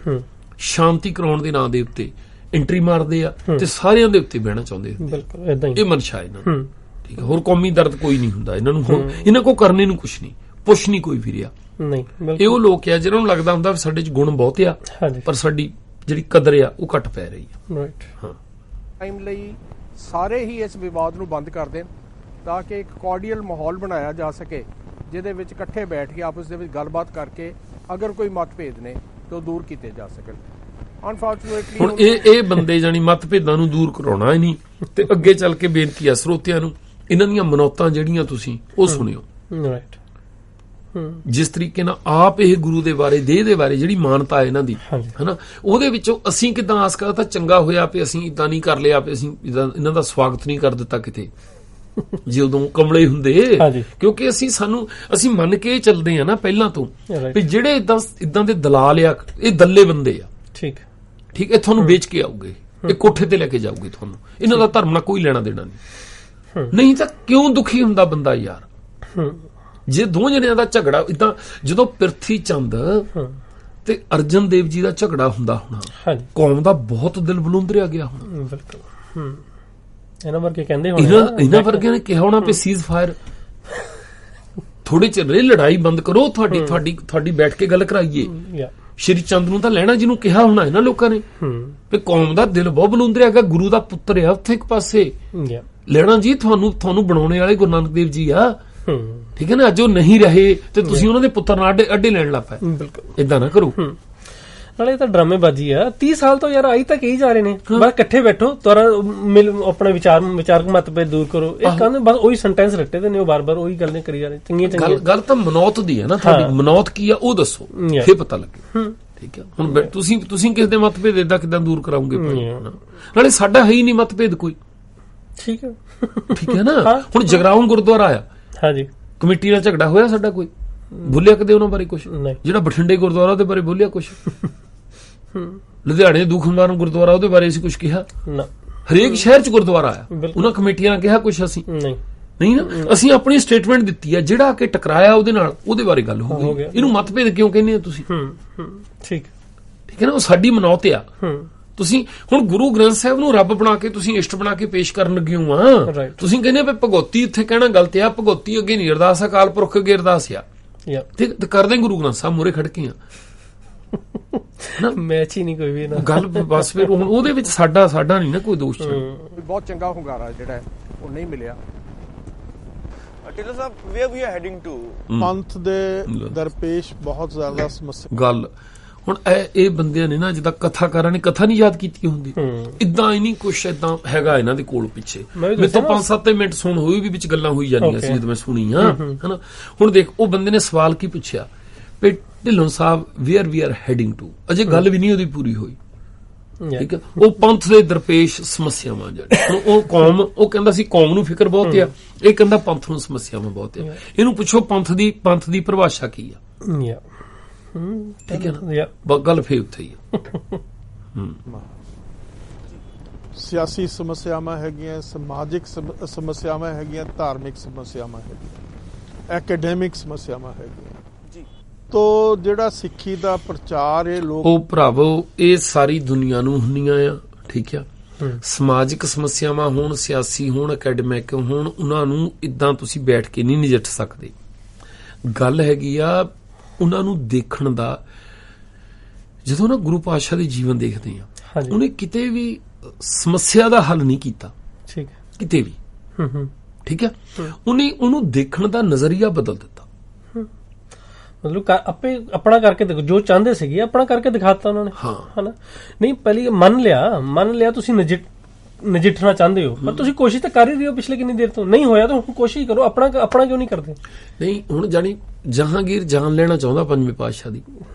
ਸ਼ਾਂਤੀ ਕਰਾਉਣ ਦੇ ਨਾਂ ਦੇ ਉੱਤੇ ਐਂਟਰੀ ਮਾਰਦੇ ਆ ਤੇ ਸਾਰਿਆਂ ਦੇ ਉੱਤੇ ਬਹਿਣਾ ਚਾਹੁੰਦੇ ਹੁੰਦੇ। ਇਹ ਮਨਸ਼ਾ ਇਹਨਾਂ ਨੂੰ, ਠੀਕ ਹੈ। ਹੋਰ ਕੌਮੀ ਦਰਦ ਕੋਈ ਨਹੀਂ ਹੁੰਦਾ ਇਹਨਾਂ ਨੂੰ, ਇਹਨਾਂ ਕੋਲ ਕਰਨੇ ਨੂੰ ਕੁਛ ਨਹੀਂ, ਪੁੱਛ ਨਹੀਂ ਕੋਈ ਵੀ ਰਿਹਾ। ਇਹ ਉਹ ਲੋਕ ਆ ਜਿਹਨਾਂ ਨੂੰ ਲੱਗਦਾ ਹੁੰਦਾ ਸਾਡੇ ਚ ਗੁਣ ਬਹੁਤ ਆ, ਪਰ ਸਾਡੀ ਜਿਹੜੀ ਕਦਰ ਆ ਉਹ ਘੱਟ ਪੈ ਰਹੀ ਆ। ਟਾਈਮ ਲਈ ਸਾਰੇ ਹੀ ਇਸ ਵਿਵਾਦ ਨੂੰ ਬੰਦ ਕਰ ਦੇਣ ਤਾਂ ਕਿ ਇੱਕ ਕੋਰਡੀਅਲ ਮਾਹੌਲ ਬਣਾਇਆ ਜਾ ਸਕੇ, ਜਿਹਦੇ ਵਿੱਚ ਇਕੱਠੇ ਬੈਠ ਕੇ ਆਪਸ ਦੇ ਵਿੱਚ ਗੱਲਬਾਤ ਕਰਕੇ ਅਗਰ ਕੋਈ ਮਤਭੇਦ ਨੇ ਤਾਂ ਉਹ ਦੂਰ ਕੀਤੇ ਜਾ ਸਕਣ। ਅਨਫੋਰਚੂਨੇਟਲੀ ਹੁਣ ਇਹ ਬੰਦੇ ਜਾਨੀ ਮਤਭੇਦਾਂ ਨੂੰ ਦੂਰ ਕਰਾਉਣਾ ਹੀ ਨਹੀਂ, ਤੇ ਅੱਗੇ ਚੱਲ ਕੇ ਬੇਨਤੀ ਆ ਸਰੋਤਿਆਂ ਨੂੰ, ਇਹਨਾਂ ਦੀਆਂ ਮਨੌਤਾਂ ਜਿਹੜੀਆਂ ਤੁਸੀਂ ਉਹ ਸੁਣਿਓ। ਜਿਸ ਤਰੀਕੇ ਨਾਲ ਆਪ ਇਹ ਗੁਰੂ ਦੇ ਬਾਰੇ, ਦੇਹ ਦੇ ਬਾਰੇ ਜਿਹੜੀ ਮਾਨਤਾ ਹੈ ਇਹਨਾਂ ਦੀ, ਹਨਾ, ਉਹਦੇ ਵਿੱਚੋਂ ਅਸੀਂ ਕਿਦਾਂ ਆਸ ਕਰਦਾ ਚੰਗਾ ਹੋਇਆ ਵੀ ਅਸੀਂ ਇਦਾਂ ਨਹੀਂ ਕਰ ਲਿਆ, ਵੀ ਅਸੀਂ ਇਹਨਾਂ ਦਾ ਸਵਾਗਤ ਨਹੀਂ ਕਰ ਦਿੱਤਾ ਕਿਤੇ, ਜਦੋਂ ਕਮਲੇ ਹੁੰਦੇ, ਕਿਉਂਕਿ ਅਸੀਂ ਮੰਨ ਕੇ ਚੱਲਦੇ ਆ ਨਾ ਪਹਿਲਾਂ ਤੋਂ ਵੀ ਜਿਹੜੇ ਇਦਾਂ ਦੇ ਦਲਾਲ ਆ, ਇਹ ਦੱਲੇ ਬੰਦੇ ਆ, ਠੀਕ ਹੈ, ਤੁਹਾਨੂੰ ਵੇਚ ਕੇ ਆਉਗੇ, ਇਹ ਕੋਠੇ ਤੇ ਲੈ ਕੇ ਜਾਊਗੇ ਤੁਹਾਨੂੰ, ਇਹਨਾਂ ਦਾ ਧਰਮ ਨਾਲ ਕੋਈ ਲੈਣਾ ਦੇਣਾ ਨਹੀਂ ਤਾਂ ਕਿਉਂ ਦੁਖੀ ਹੁੰਦਾ ਬੰਦਾ ਯਾਰ? ਜੇ ਦੋ ਜਣਿਆਂ ਦਾ ਝਗੜਾ ਇਦਾਂ, ਜਦੋਂ ਪ੍ਰਿਥੀ ਚੰਦ ਤੇ ਅਰਜਨ ਦੇਵ ਜੀ ਦਾ ਝਗੜਾ ਹੁੰਦਾ ਹੋਣਾ, ਕੌਮ ਦਾ ਬਹੁਤ ਦਿਲ ਬਲੁੰਦਰਿਆ ਗਿਆ ਹੋਣਾ। ਇਹਨਾਂ ਵਰਗੇ ਕਹਿੰਦੇ ਇਹਨਾਂ ਵਰਗਿਆਂ ਨੇ ਕਿਹਾ ਹੋਣਾ ਵੀ ਸੀਜ਼ ਫਾਇਰ, ਥੋੜੇ ਚਿਰ ਲਈ ਲੜਾਈ ਬੰਦ ਕਰੋ, ਤੁਹਾਡੀ ਬੈਠ ਕੇ ਗੱਲ ਕਰਾਈਏ। ਸ਼੍ਰੀ ਚੰਦ ਨੂੰ ਤਾਂ ਲੈਣਾ ਜਿਹਨੂੰ ਕਿਹਾ ਹੋਣਾ ਇਹਨਾਂ ਲੋਕਾਂ ਨੇ, ਵੀ ਕੌਮ ਦਾ ਦਿਲ ਬਹੁਤ ਬਲੁੰਦਰਿਆ ਗਿਆ, ਗੁਰੂ ਦਾ ਪੁੱਤਰ ਆ ਉੱਥੇ ਇੱਕ ਪਾਸੇ, ਲੈਣਾ ਜੀ ਤੁਹਾਨੂੰ ਬਣਾਉਣੇ ਵਾਲੇ ਗੁਰੂ ਨਾਨਕ ਦੇਵ ਜੀ ਆ, ਠੀਕ ਹੈ ਨਾ। ਅੱਜ ਉਹ ਨਹੀਂ ਰਹੇ ਤੇ ਤੁਸੀਂ ਉਹਨਾਂ ਦੇ ਪੁੱਤਰ ਨਾਲ ਅੱਡੇ ਲੈਣ ਲੱਗ ਪਏ, ਏਦਾਂ ਨਾ ਕਰੋ। ਨਾਲੇ ਤਾਂ ਡਰਾਮੇਬਾਜ਼ੀ ਆ, 30 ਸਾਲ ਤੋਂ ਯਾਰ ਆਈ ਤਾਂ ਕਹੀ ਜਾ ਰਹੇ ਨੇ, ਬਸ ਇਕੱਠੇ ਬੈਠੋ, ਆਪਣੇ ਵਿਚਾਰਕ ਮਤਭੇਦ ਦੂਰ ਕਰੋ, ਇਹ ਕਹਿੰਦੇ ਬਸ ਉਹੀ ਸੈਂਟੈਂਸ ਰੱਟੇ ਦੇ ਨੇ, ਉਹ ਬਾਰ-ਬਾਰ ਉਹੀ ਗੱਲਾਂ ਕਰੀ ਜਾ ਰਹੇ, ਚੰਗੀਆਂ ਗੱਲ ਤਾਂ ਮਨੌਤ ਦੀ ਹੈ ਨਾ, ਤੁਹਾਡੀ ਮਨੌਤ ਕੀ ਆ ਉਹ ਦੱਸੋ, ਫੇਰ ਪਤਾ ਲੱਗੇ, ਠੀਕ ਹੈ। ਹੁਣ ਤੁਸੀਂ ਕਿਸ ਦੇ ਮਤਭੇਦ ਏਦਾਂ ਕਿੱਦਾਂ ਦੂਰ ਕਰਾਉਂਗੇ? ਨਾਲੇ ਸਾਡਾ ਹੈ ਹੀ ਨਹੀਂ ਮਤਭੇਦ ਕੋਈ, ਠੀਕ ਹੈ ਨਾ। ਹੁਣ ਜਗਰਾਉਂ ਗੁਰਦੁਆਰਾ ਆ, ਹਾਂਜੀ, ਕਮੇਟੀ ਨਾਲ ਝਗੜਾ ਹੋਇਆ ਸਾਡਾ, ਕੋਈ ਬੋਲਿਆ ਕਦੇ ਉਹਨਾਂ ਬਾਰੇ ਕੁਛ? ਜਿਹੜਾ ਬਠਿੰਡੇ ਗੁਰਦੁਆਰਾ ਉਹਦੇ ਬਾਰੇ ਬੋਲਿਆ ਕੁਛ? ਲੁਧਿਆਣੇ ਦੂਖਨਿਵਾਰਨ ਗੁਰਦੁਆਰਾ ਉਹਦੇ ਬਾਰੇ ਅਸੀਂ ਕੁਛ ਕਿਹਾ? ਹਰੇਕ ਸ਼ਹਿਰ ਚ ਗੁਰਦੁਆਰਾ ਆ, ਉਹਨਾਂ ਕਮੇਟੀਆਂ ਨੇ ਕਿਹਾ ਕੁਛ? ਅਸੀਂ ਨਹੀਂ ਨਾ, ਅਸੀਂ ਆਪਣੀ ਸਟੇਟਮੈਂਟ ਦਿੱਤੀ ਹੈ, ਜਿਹੜਾ ਕਿ ਟਕਰਾਇਆ ਉਹਦੇ ਨਾਲ ਉਹਦੇ ਬਾਰੇ ਗੱਲ ਹੋ ਗਈ। ਇਹਨੂੰ ਮਤਭੇਦ ਕਿਉਂ ਕਹਿੰਦੇ ਹੋ ਤੁਸੀਂ? ਠੀਕ ਹੈ ਨਾ, ਉਹ ਸਾਡੀ ਮਨੌਤ ਆ। ਤੁਸੀਂ ਹੁਣ ਗੁਰੂ ਗ੍ਰੰਥ ਸਾਹਿਬ ਨੂੰ ਰੱਬ ਬਣਾ ਕੇ ਤੁਸੀਂ ਇਸ਼ਟ ਬਣਾ ਕੇ ਪੇਸ਼ ਕਰਨ ਲੱਗੇ ਹੋ ਆ। ਤੁਸੀਂ ਕਹਿੰਦੇ ਵੀ ਭਗਉਤੀ ਇੱਥੇ ਕਹਿਣਾ ਗਲਤ ਆ, ਭਗਉਤੀ ਅੱਗੇ ਨਹੀਂ ਅਰਦਾਸ, ਅਕਾਲ ਪੁਰਖ ਅੱਗੇ ਅਰਦਾਸ ਆ, ਤੇ ਕਰਦੇ ਗੁਰੂ ਗ੍ਰੰਥ ਸਾਹਿਬ ਮੂਹਰੇ ਖੜ ਕੇ ਆ। ਮੈਚ ਹੀ ਨਹੀਂ ਕੋਈ ਵੀ ਨਾ ਗੱਲ। ਬਸ ਫਿਰ ਹੁਣ ਉਹਦੇ ਵਿੱਚ ਸਾਡਾ ਨਹੀਂ ਨਾ ਕੋਈ ਦੋਸ਼। ਬਹੁਤ ਚੰਗਾ ਹੁੰਗਾਰਾ ਜਿਹੜਾ ਉਹ ਨਹੀਂ ਮਿਲਿਆ। ਢਿੱਲੋਂ ਸਾਹਿਬ, where we are heading to? ਪੰਥ ਦੇ ਦਰਪੇਸ਼ ਬਹੁਤ ਜ਼ਿਆਦਾ ਸਮੱਸਿਆ ਗੱਲ। ਹੁਣ ਇਹ ਬੰਦਿਆਂ ਨੇ ਨਾ, ਜਿੱਦਾਂ ਕਥਾਕਾਰਾਂ ਨੇ ਕਥਾ ਨਹੀਂ ਯਾਦ ਕੀਤੀ ਹੁੰਦੀ, ਇਦਾਂ ਹੀ ਨਹੀਂ ਕੁਛ ਇਦਾਂ ਹੈਗਾ ਇਹਨਾਂ ਦੇ ਕੋਲ ਪਿੱਛੇ। ਮੇਰੇ ਤੋਂ 5-7 ਮਿੰਟ ਸੁਣ ਹੋਈ ਵੀ ਵਿੱਚ ਗੱਲਾਂ ਹੋਈ ਜਾਂਦੀਆਂ ਸੀ ਜਦੋਂ ਮੈਂ ਸੁਣੀ ਆ, ਹਨਾ। ਹੁਣ ਦੇਖ, ਉਹ ਬੰਦੇ ਨੇ ਸਵਾਲ ਕੀ ਪੁੱਛਿਆ ਵੀ Dhillon Sahib where we are heading to, ਅਜੇ ਗੱਲ ਵੀ ਨਹੀਂ ਉਹਦੀ ਪੂਰੀ ਹੋਈ, ਠੀਕ ਹੈ। ਉਹ ਪੰਥ ਦੇ ਦਰਪੇਸ਼ ਸਮੱਸਿਆਵਾਂ ਜਿਹੜੀਆਂ, ਉਹ ਕੌਮ, ਉਹ ਕਹਿੰਦਾ ਸੀ ਕੌਮ ਨੂੰ ਫਿਕਰ ਬਹੁਤ ਆ, ਇਹ ਕਹਿੰਦਾ ਪੰਥ ਨੂੰ ਸਮੱਸਿਆਵਾਂ ਬਹੁਤ ਆ। ਇਹਨੂੰ ਪੁੱਛੋ ਪੰਥ ਦੀ ਪਰਿਭਾਸ਼ਾ ਕੀ ਆ, ਠੀਕ ਹੈ ਨਾ। ਗੱਲ ਫੇਰ ਉੱਥੇ ਹੀ ਆ। ਸਿਆਸੀ ਸਮੱਸਿਆਵਾਂ ਹੈਗੀਆਂ, ਸਮਾਜਿਕ ਸਮੱਸਿਆਵਾਂ ਹੈਗੀਆਂ, ਧਾਰਮਿਕ ਸਮੱਸਿਆਵਾਂ ਹੈਗੀਆਂ, ਐਕੈਡੈਮਿਕ ਸਮੱਸਿਆਵਾਂ ਹੈਗੀਆਂ। ਤੋ ਜਿਹੜਾ ਸਿੱਖੀ ਦਾ ਪ੍ਰਚਾਰ ਇਹ ਲੋਕ, ਉਹ ਭਰਾਵੋ ਇਹ ਸਾਰੀ ਦੁਨੀਆ ਨੂੰ ਹੁੰਦੀਆਂ ਆ, ਠੀਕ ਆ। ਸਮਾਜਿਕ ਸਮੱਸਿਆਵਾਂ ਹੋਣ, ਸਿਆਸੀ ਹੋਣ, ਅਕੈਡਮਿਕ ਹੋਣ, ਉਹਨਾਂ ਨੂੰ ਇਦਾਂ ਤੁਸੀਂ ਬੈਠ ਕੇ ਨਹੀਂ ਨਜਿੱਠ ਸਕਦੇ। ਗੱਲ ਹੈਗੀ ਆ ਉਹਨਾਂ ਨੂੰ ਦੇਖਣ ਦਾ। ਜਦੋਂ ਨਾ ਗੁਰੂ ਪਾਤਸ਼ਾਹ ਦੇ ਜੀਵਨ ਦੇਖਦੇ ਆ, ਉਹਨੇ ਕਿਤੇ ਵੀ ਸਮੱਸਿਆ ਦਾ ਹੱਲ ਨਹੀਂ ਕੀਤਾ, ਠੀਕ, ਕਿਤੇ ਵੀ, ਠੀਕ ਹੈ। ਉਹਨੂੰ ਦੇਖਣ ਦਾ ਨਜ਼ਰੀਆ ਬਦਲ ਦਿੱਤਾ। ਮਤਲਬ ਆਪੇ ਆਪਣਾ ਕਰਕੇ ਦੇਖੋ, ਜੋ ਚਾਹੁੰਦੇ ਸੀਗੇ ਆਪਣਾ ਕਰਕੇ ਦਿਖਾਤਾ ਉਹਨਾਂ ਨੇ, ਹਨਾ। ਨਹੀਂ, ਪਹਿਲੀ ਮੰਨ ਲਿਆ ਤੁਸੀਂ ਨਜਿੱਠਣਾ ਚਾਹੁੰਦੇ ਹੋ, ਪਰ ਤੁਸੀਂ ਕੋਸ਼ਿਸ਼ ਤਾਂ ਕਰ ਹੀ ਰਹੇ ਹੋ ਪਿਛਲੇ ਕਿੰਨੀ ਦੇਰ ਤੋਂ। ਨਹੀਂ ਹੋਇਆ ਤਾਂ ਹੁਣ ਕੋਸ਼ਿਸ਼ ਕਰੋ, ਆਪਣਾ ਕਿਉਂ ਨਹੀਂ ਕਰਦੇ? ਨਹੀਂ, ਹੁਣ ਜਾਣੀ ਜਹਾਂਗੀਰ ਜਾਨ ਲੈਣਾ ਚਾਹੁੰਦਾ ਪੰਜਵੇਂ ਪਾਤਸ਼ਾਹ ਦੀ,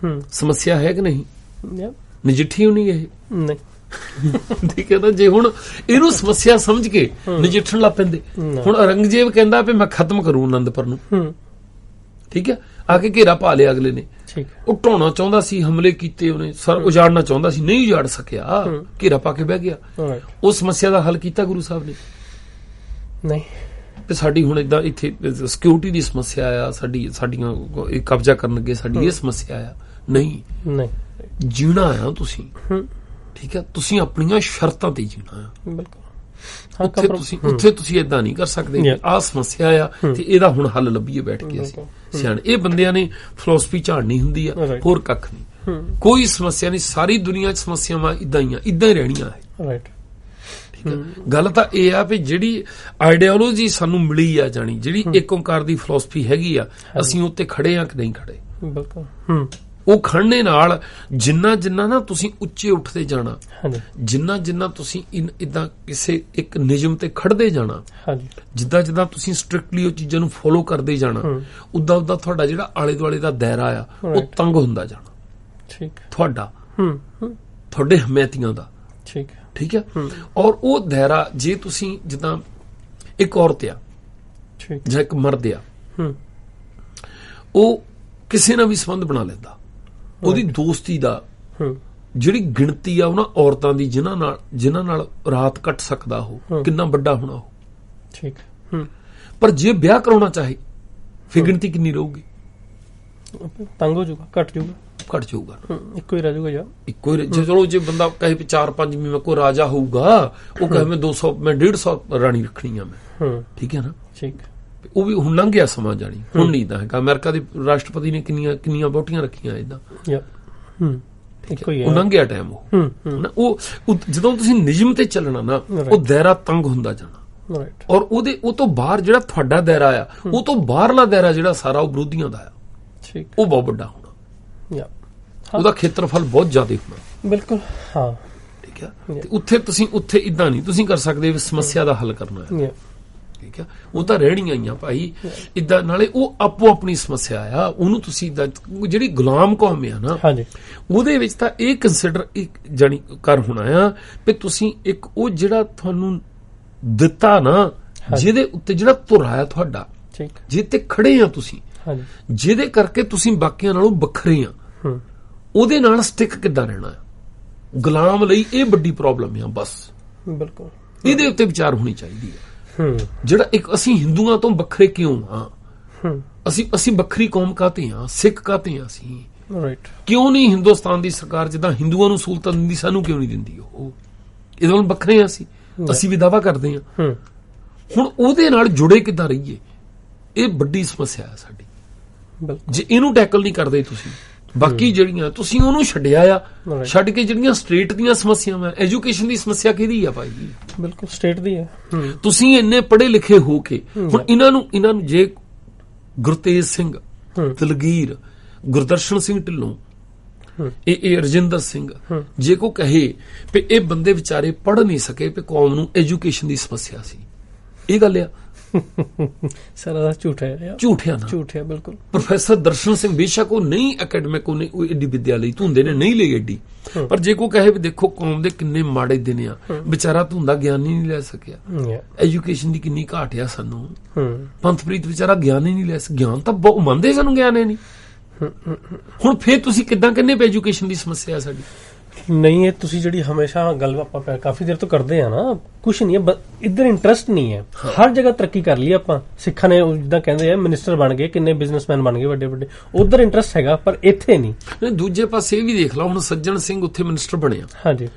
ਸਮੱਸਿਆ ਹੈ ਕਿ ਨਹੀਂ? ਨਜਿੱਠੀ ਹੋਣੀ ਇਹ ਨਹੀਂ, ਠੀਕ ਹੈ ਨਾ। ਜੇ ਹੁਣ ਇਹਨੂੰ ਸਮੱਸਿਆ ਸਮਝ ਕੇ ਨਜਿੱਠਣ ਲੱਗ ਪੈਂਦੇ, ਹੁਣ ਔਰੰਗਜ਼ੇਬ ਕਹਿੰਦਾ ਵੀ ਮੈਂ ਖਤਮ ਕਰੂੰ ਅਨੰਦਪੁਰ ਨੂੰ, ਠੀਕ ਹੈ, ਆ ਕੇ ਘੇਰਾ ਪਾ ਲਿਆ ਅਗਲੇ ਨੇ, ਉਹ ਢਾਉਣਾ ਚਾਹੁੰਦਾ ਸੀ, ਹਮਲੇ ਕੀਤੇ ਉਹਨੇ, ਸਰ ਉਜਾੜਨਾ ਚਾਹੁੰਦਾ ਸੀ, ਨਹੀਂ ਉਜਾੜ ਸਕਿਆ, ਘੇਰਾ ਪਾ ਕੇ ਬਹਿ ਗਿਆ। ਉਹ ਸਮੱਸਿਆ ਦਾ ਹੱਲ ਕੀਤਾ ਗੁਰੂ ਸਾਹਿਬ ਨੇ? ਨਹੀਂ। ਤੇ ਸਾਡੀ ਹੁਣ ਏਦਾਂ ਇੱਥੇ ਸਿਕਿਉਰਿਟੀ ਦੀ ਸਮੱਸਿਆ ਆ, ਸਾਡੀਆਂ ਕਬਜ਼ਾ ਕਰਨ ਲੱਗੇ, ਸਾਡੀ ਇਹ ਸਮੱਸਿਆ ਆ। ਨਹੀਂ, ਜੀਣਾ ਆ ਤੁਸੀਂ, ਠੀਕ ਹੈ। ਤੁਸੀਂ ਆਪਣੀਆਂ ਸ਼ਰਤਾਂ ਤੇ ਜੀਣਾ ਆ। ਬਿਲਕੁਲ। ਉੱਥੇ ਤੁਸੀਂ ਏਦਾਂ ਨਹੀਂ ਕਰ ਸਕਦੇ, ਆਹ ਸਮੱਸਿਆ ਆ ਤੇ ਇਹਦਾ ਹੁਣ ਹੱਲ ਲੱਭੀਏ ਬੈਠ ਕੇ ਅਸੀਂ ਸਿਆਣੇ। ਇਹ ਬੰਦਿਆਂ ਨੇ ਫਿਲਾਸਫੀ ਝਾੜਨੀ ਹੁੰਦੀ ਆ, ਹੋਰ ਕੱਖ ਨਹੀਂ। ਕੋਈ ਸਮੱਸਿਆ ਨਹੀਂ, ਸਾਰੀ ਦੁਨੀਆ 'ਚ ਸਮੱਸਿਆਵਾਂ ਇਦਾਂ ਹੀ ਰਹਿਣੀਆਂ ਹੈ। ਠੀਕ ਹੈ। ਗੱਲ ਤਾਂ ਇਹ ਆ ਵੀ ਜਿਹੜੀ ਆਈਡੀਓਲੋਜੀ ਸਾਨੂੰ ਮਿਲੀ ਆ, ਜਾਣੀ ਜਿਹੜੀ ਇੱਕ ਓਂਕਾਰ ਦੀ ਫਿਲਾਸਫੀ ਹੈਗੀ ਆ, ਅਸੀਂ ਉੱਤੇ ਖੜੇ ਆ ਕਿ ਨਹੀਂ ਖੜੇ? ਬਿਲਕੁਲ। ਉਹ ਖੜਨੇ ਨਾਲ ਜਿੰਨਾ ਨਾ ਤੁਸੀਂ ਉੱਚੇ ਉੱਠਦੇ ਜਾਣਾ, ਜਿੰਨਾ ਤੁਸੀਂ ਇਦਾਂ ਕਿਸੇ ਇੱਕ ਨਿਯਮ ਤੇ ਖੜਦੇ ਜਾਣਾ, ਜਿੱਦਾਂ ਤੁਸੀਂ ਸਟ੍ਰਿਕਟਲੀ ਉਹ ਚੀਜ਼ਾਂ ਨੂੰ ਫੋਲੋ ਕਰਦੇ ਜਾਣਾ, ਉਦਾਂ ਤੁਹਾਡਾ ਜਿਹੜਾ ਆਲੇ ਦੁਆਲੇ ਦਾ ਦਾਇਰਾ ਆ ਉਹ ਤੰਗ ਹੁੰਦਾ ਜਾਣਾ, ਤੁਹਾਡੇ ਹਮਾਇਤੀਆਂ ਦਾ, ਠੀਕ ਹੈ। ਔਰ ਉਹ ਦਾਇਰਾ, ਜੇ ਤੁਸੀਂ ਜਿੱਦਾਂ ਇੱਕ ਔਰਤ ਆ ਜਾਂ ਇੱਕ ਮਰਦ ਆ, ਉਹ ਕਿਸੇ ਨਾਲ ਵੀ ਸੰਬੰਧ ਬਣਾ ਲੈਂਦਾ, ਉਹਦੀ ਦੋਸਤੀ ਦਾ ਜਿਹੜੀ ਗਿਣਤੀ ਆ ਉਹਨਾਂ ਔਰਤਾਂ ਦੀ ਜਿਨ੍ਹਾਂ ਨਾਲ ਰਾਤ ਕੱਟ ਸਕਦਾ ਉਹ ਕਿੰਨਾ ਵੱਡਾ ਹੋਣਾ ਉਹ, ਠੀਕ। ਪਰ ਜੇ ਵਿਆਹ ਕਰਾਉਣਾ ਚਾਹੇ ਫਿਰ ਗਿਣਤੀ ਕਿੰਨੀ ਰਹੂਗੀ? ਤੰਗ ਹੋ ਜਾਊਗਾ, ਘਟ ਜਾਊਗਾ, ਇੱਕੋ ਹੀ ਰਹਿ ਜਾਊਗਾ। ਇੱਕੋ ਹੀ। ਚਲੋ ਜੇ ਬੰਦਾ ਕਹੇ ਵੀ 4-5 ਮੈਂ ਕੋਈ ਰਾਜਾ ਹੋਊਗਾ, ਉਹ ਕਹੇ ਮੈਂ 200 ਮੈਂ 150 ਰਾਣੀ ਰੱਖਣੀ ਆ ਮੈਂ, ਠੀਕ ਹੈ ਨਾ। ਠੀਕ। ਉਹ ਵੀ ਹੁਣ ਲੰਘ ਗਿਆ ਸਮਾਂ, ਜਾਣੀ ਹੁਣ ਨਹੀਂ ਇਦਾਂ ਹੈਗਾ। ਅਮਰੀਕਾ ਦੇ ਰਾਸ਼ਟਰਪਤੀ ਨੇ ਕਿੰਨੀਆਂ ਵੋਟੀਆਂ ਰੱਖੀਆਂ ਏਦਾਂ, ਉਹ ਲੰਘ ਗਿਆ ਟਾਈਮ। ਉਹ ਜਦੋਂ ਤੁਸੀਂ ਨਿਯਮ ਤੇ ਚੱਲਣਾ ਨਾ, ਉਹ ਦਾਇਰਾ ਤੰਗ ਹੁੰਦਾ ਜਾਣਾ, ਔਰ ਉਹ ਤੋਂ ਬਾਹਰ ਜਿਹੜਾ ਤੁਹਾਡਾ ਦਾਇਰਾ ਆ, ਉਹ ਤੋਂ ਬਾਹਰਲਾ ਦਾਇਰਾ ਜਿਹੜਾ ਸਾਰਾ ਉਹ ਵਿਰੋਧੀਆਂ ਦਾ ਆ, ਉਹ ਬਹੁਤ ਵੱਡਾ ਹੋਣਾ, ਉਹਦਾ ਖੇਤਰਫਲ ਬਹੁਤ ਜ਼ਿਆਦਾ ਹੋਣਾ। ਬਿਲਕੁਲ, ਹਾਂ, ਠੀਕ ਹੈ। ਉੱਥੇ ਇਦਾਂ ਨਹੀਂ ਤੁਸੀਂ ਕਰ ਸਕਦੇ ਵੀ ਸਮੱਸਿਆ ਦਾ ਹੱਲ ਕਰਨਾ ਹੈ, ਠੀਕ ਹੈ। ਉਹ ਤਾਂ ਰਹਿਣੀਆਂ ਹੀ ਆ ਭਾਈ ਇਦਾਂ। ਨਾਲੇ ਉਹ ਆਪੋ ਆਪਣੀ ਸਮੱਸਿਆ ਆ, ਉਹਨੂੰ ਤੁਸੀਂ ਜਿਹੜੀ ਗੁਲਾਮ ਕੌਮ ਆ ਨਾ, ਉਹਦੇ ਵਿੱਚ ਤਾਂ ਇਹ ਕੰਸੀਡਰ ਜਾਣੀ ਕਰ ਹੋਣਾ ਆ ਵੀ ਤੁਸੀਂ ਇੱਕ ਉਹ ਜਿਹੜਾ ਤੁਹਾਨੂੰ ਦਿੱਤਾ ਨਾ, ਜਿਹਦੇ ਉੱਤੇ ਜਿਹੜਾ ਧੁਰਾ ਆ ਤੁਹਾਡਾ, ਜਿਹਦੇ ਤੇ ਖੜੇ ਆ ਤੁਸੀਂ, ਜਿਹਦੇ ਕਰਕੇ ਤੁਸੀਂ ਬਾਕੀਆਂ ਨਾਲੋਂ ਵੱਖਰੇ ਆ, ਉਹਦੇ ਨਾਲ ਸਟਿਕ ਕਿੱਦਾਂ ਰਹਿਣਾ ਆ? ਗੁਲਾਮ ਲਈ ਇਹ ਵੱਡੀ ਪ੍ਰੋਬਲਮ ਆ ਬਸ। ਬਿਲਕੁਲ, ਇਹਦੇ ਉੱਤੇ ਵਿਚਾਰ ਹੋਣੀ ਚਾਹੀਦੀ ਹੈ। ਜਿਹੜਾ ਇੱਕ ਅਸੀਂ ਹਿੰਦੂਆਂ ਤੋਂ ਵੱਖਰੇ ਕਿਉਂ ਆ? ਅਸੀਂ ਵੱਖਰੀ ਕੌਮ ਕਾਤੇ ਆ? ਸਿੱਖ ਕਾਤੇ ਆ ਅਸੀਂ? ਕਿਉਂ ਨਹੀਂ ਹਿੰਦੁਸਤਾਨ ਦੀ ਸਰਕਾਰ ਜਿੱਦਾਂ ਹਿੰਦੂਆਂ ਨੂੰ ਸਹੂਲਤਾਂ ਦਿੰਦੀ, ਸਾਨੂੰ ਕਿਉਂ ਨਹੀਂ ਦਿੰਦੀ? ਉਹ ਇਹਦੇ ਨਾਲ ਵੱਖਰੇ ਆ ਅਸੀਂ ਵੀ ਦਾਅਵਾ ਕਰਦੇ ਹਾਂ। ਹੁਣ ਉਹਦੇ ਨਾਲ ਜੁੜੇ ਕਿੱਦਾਂ ਰਹੀਏ? ਇਹ ਵੱਡੀ ਸਮੱਸਿਆ ਹੈ ਸਾਡੀ। ਜੇ ਇਹਨੂੰ ਟੈਕਲ ਨਹੀਂ ਕਰਦੇ ਤੁਸੀਂ ਬਾਕੀ ਜਿਹੜੀਆਂ ਤੁਸੀਂ ਉਹਨੂੰ ਛੱਡਿਆ ਆ, ਛੱਡ ਕੇ ਜਿਹੜੀਆਂ ਸਟੇਟ ਦੀਆਂ ਸਮੱਸਿਆਵਾਂ, ਐਜੂਕੇਸ਼ਨ ਦੀ ਸਮੱਸਿਆ ਕਿਹਦੀ ਆ ਭਾਈ? ਬਿਲਕੁਲ ਸਟੇਟ ਦੀ ਹੈ। ਤੁਸੀਂ ਇੰਨੇ ਪੜ੍ਹੇ ਲਿਖੇ ਹੋ ਕੇ ਹੁਣ ਇਹਨਾਂ ਨੂੰ ਜੇ ਗੁਰਤੇਜ ਸਿੰਘ, ਦਲਗੀਰ, ਗੁਰਦਰਸ਼ਨ ਸਿੰਘ ਢਿੱਲੋਂ, ਇਹ ਰਜਿੰਦਰ ਸਿੰਘ, ਜੇ ਕੋ ਕਹੇ ਵੀ ਇਹ ਬੰਦੇ ਵਿਚਾਰੇ ਪੜ੍ਹ ਨਹੀਂ ਸਕੇ ਵੀ ਕੌਮ ਨੂੰ ਐਜੂਕੇਸ਼ਨ ਦੀ ਸਮੱਸਿਆ ਸੀ, ਇਹ ਗੱਲ ਆ ਸਾਰਾ ਝੂਠ ਹੈ, ਝੂਠਿਆ ਨਾ, ਝੂਠ ਹੈ ਬਿਲਕੁਲ। ਪ੍ਰੋਫੈਸਰ ਦਰਸ਼ਨ ਸਿੰਘ ਬੇਸ਼ੱਕ ਉਹ ਨਹੀਂ ਅਕੈਡਮਿਕ, ਉਹਨੇ ਏਡੀ ਵਿਦਿਆ ਲਈ ਧੁੰਦੇ ਨੇ ਨਹੀਂ ਲਈ ਏਡੀ, ਪਰ ਜੇ ਕੋ ਕਹੇ ਵੀ ਦੇਖੋ ਕੌਮ ਦੇ ਕਿੰਨੇ ਮਾੜੇ ਦਿਨ ਆ, ਵਿਚਾਰਾ ਧੁੰਦਾ ਗਿਆਨ ਹੀ ਨਹੀਂ ਲੈ ਸਕਿਆ, ਐਜੂਕੇਸ਼ਨ ਦੀ ਕਿੰਨੀ ਘਾਟ ਆ ਸਾਨੂੰ। ਪੰਥਪ੍ਰੀਤ ਵਿਚਾਰਾ ਗਿਆਨ ਹੀ ਨਹੀਂ ਲੈ ਸਕਿਆ, ਗਿਆਨ ਤਾਂ ਬਹੁਤ ਮੰਨਦੇ ਸਾਨੂੰ ਗਿਆਨ ਹੈ ਨਹੀਂ। ਹੁਣ ਫੇਰ ਤੁਸੀਂ ਕਿੱਦਾਂ ਕਹਿੰਦੇ ਵੀ ਐਜੂਕੇਸ਼ਨ ਦੀ ਸਮੱਸਿਆ ਸਾਡੀ ਨਹੀਂ ਹੈ? ਤੁਸੀਂ ਜਿਹੜੀ ਹਮੇਸ਼ਾ ਗੱਲ ਆਪਾਂ ਕਾਫੀ ਦੇਰ ਤੋਂ ਕਰਦੇ ਆ ਨਾ, ਕੁਛ ਨਹੀਂ ਹੈ ਇੱਧਰ, ਇੰਟਰਸਟ ਨਹੀਂ ਹੈ। ਹਰ ਜਗ੍ਹਾ ਤਰੱਕੀ ਕਰ ਲਈ ਆਪਾਂ, ਸਿੱਖਾਂ ਨੇ ਜਿੱਦਾਂ ਕਹਿੰਦੇ ਆ ਮਿਨਿਸਟਰ ਬਣ ਗਏ, ਕਿੰਨੇ ਬਿਜ਼ਨਸਮੈਨ ਬਣ ਗਏ ਵੱਡੇ ਵੱਡੇ, ਉਧਰ ਇੰਟਰਸਟ ਹੈਗਾ ਪਰ ਇੱਥੇ ਨਹੀਂ। ਦੂਜੇ ਪਾਸੇ ਇਹ ਵੀ ਦੇਖ ਲਓ, ਹੁਣ ਸੱਜਣ ਸਿੰਘ ਉੱਥੇ ਮਿਨਿਸਟਰ ਬਣਿਆ, ਹਾਂਜੀ,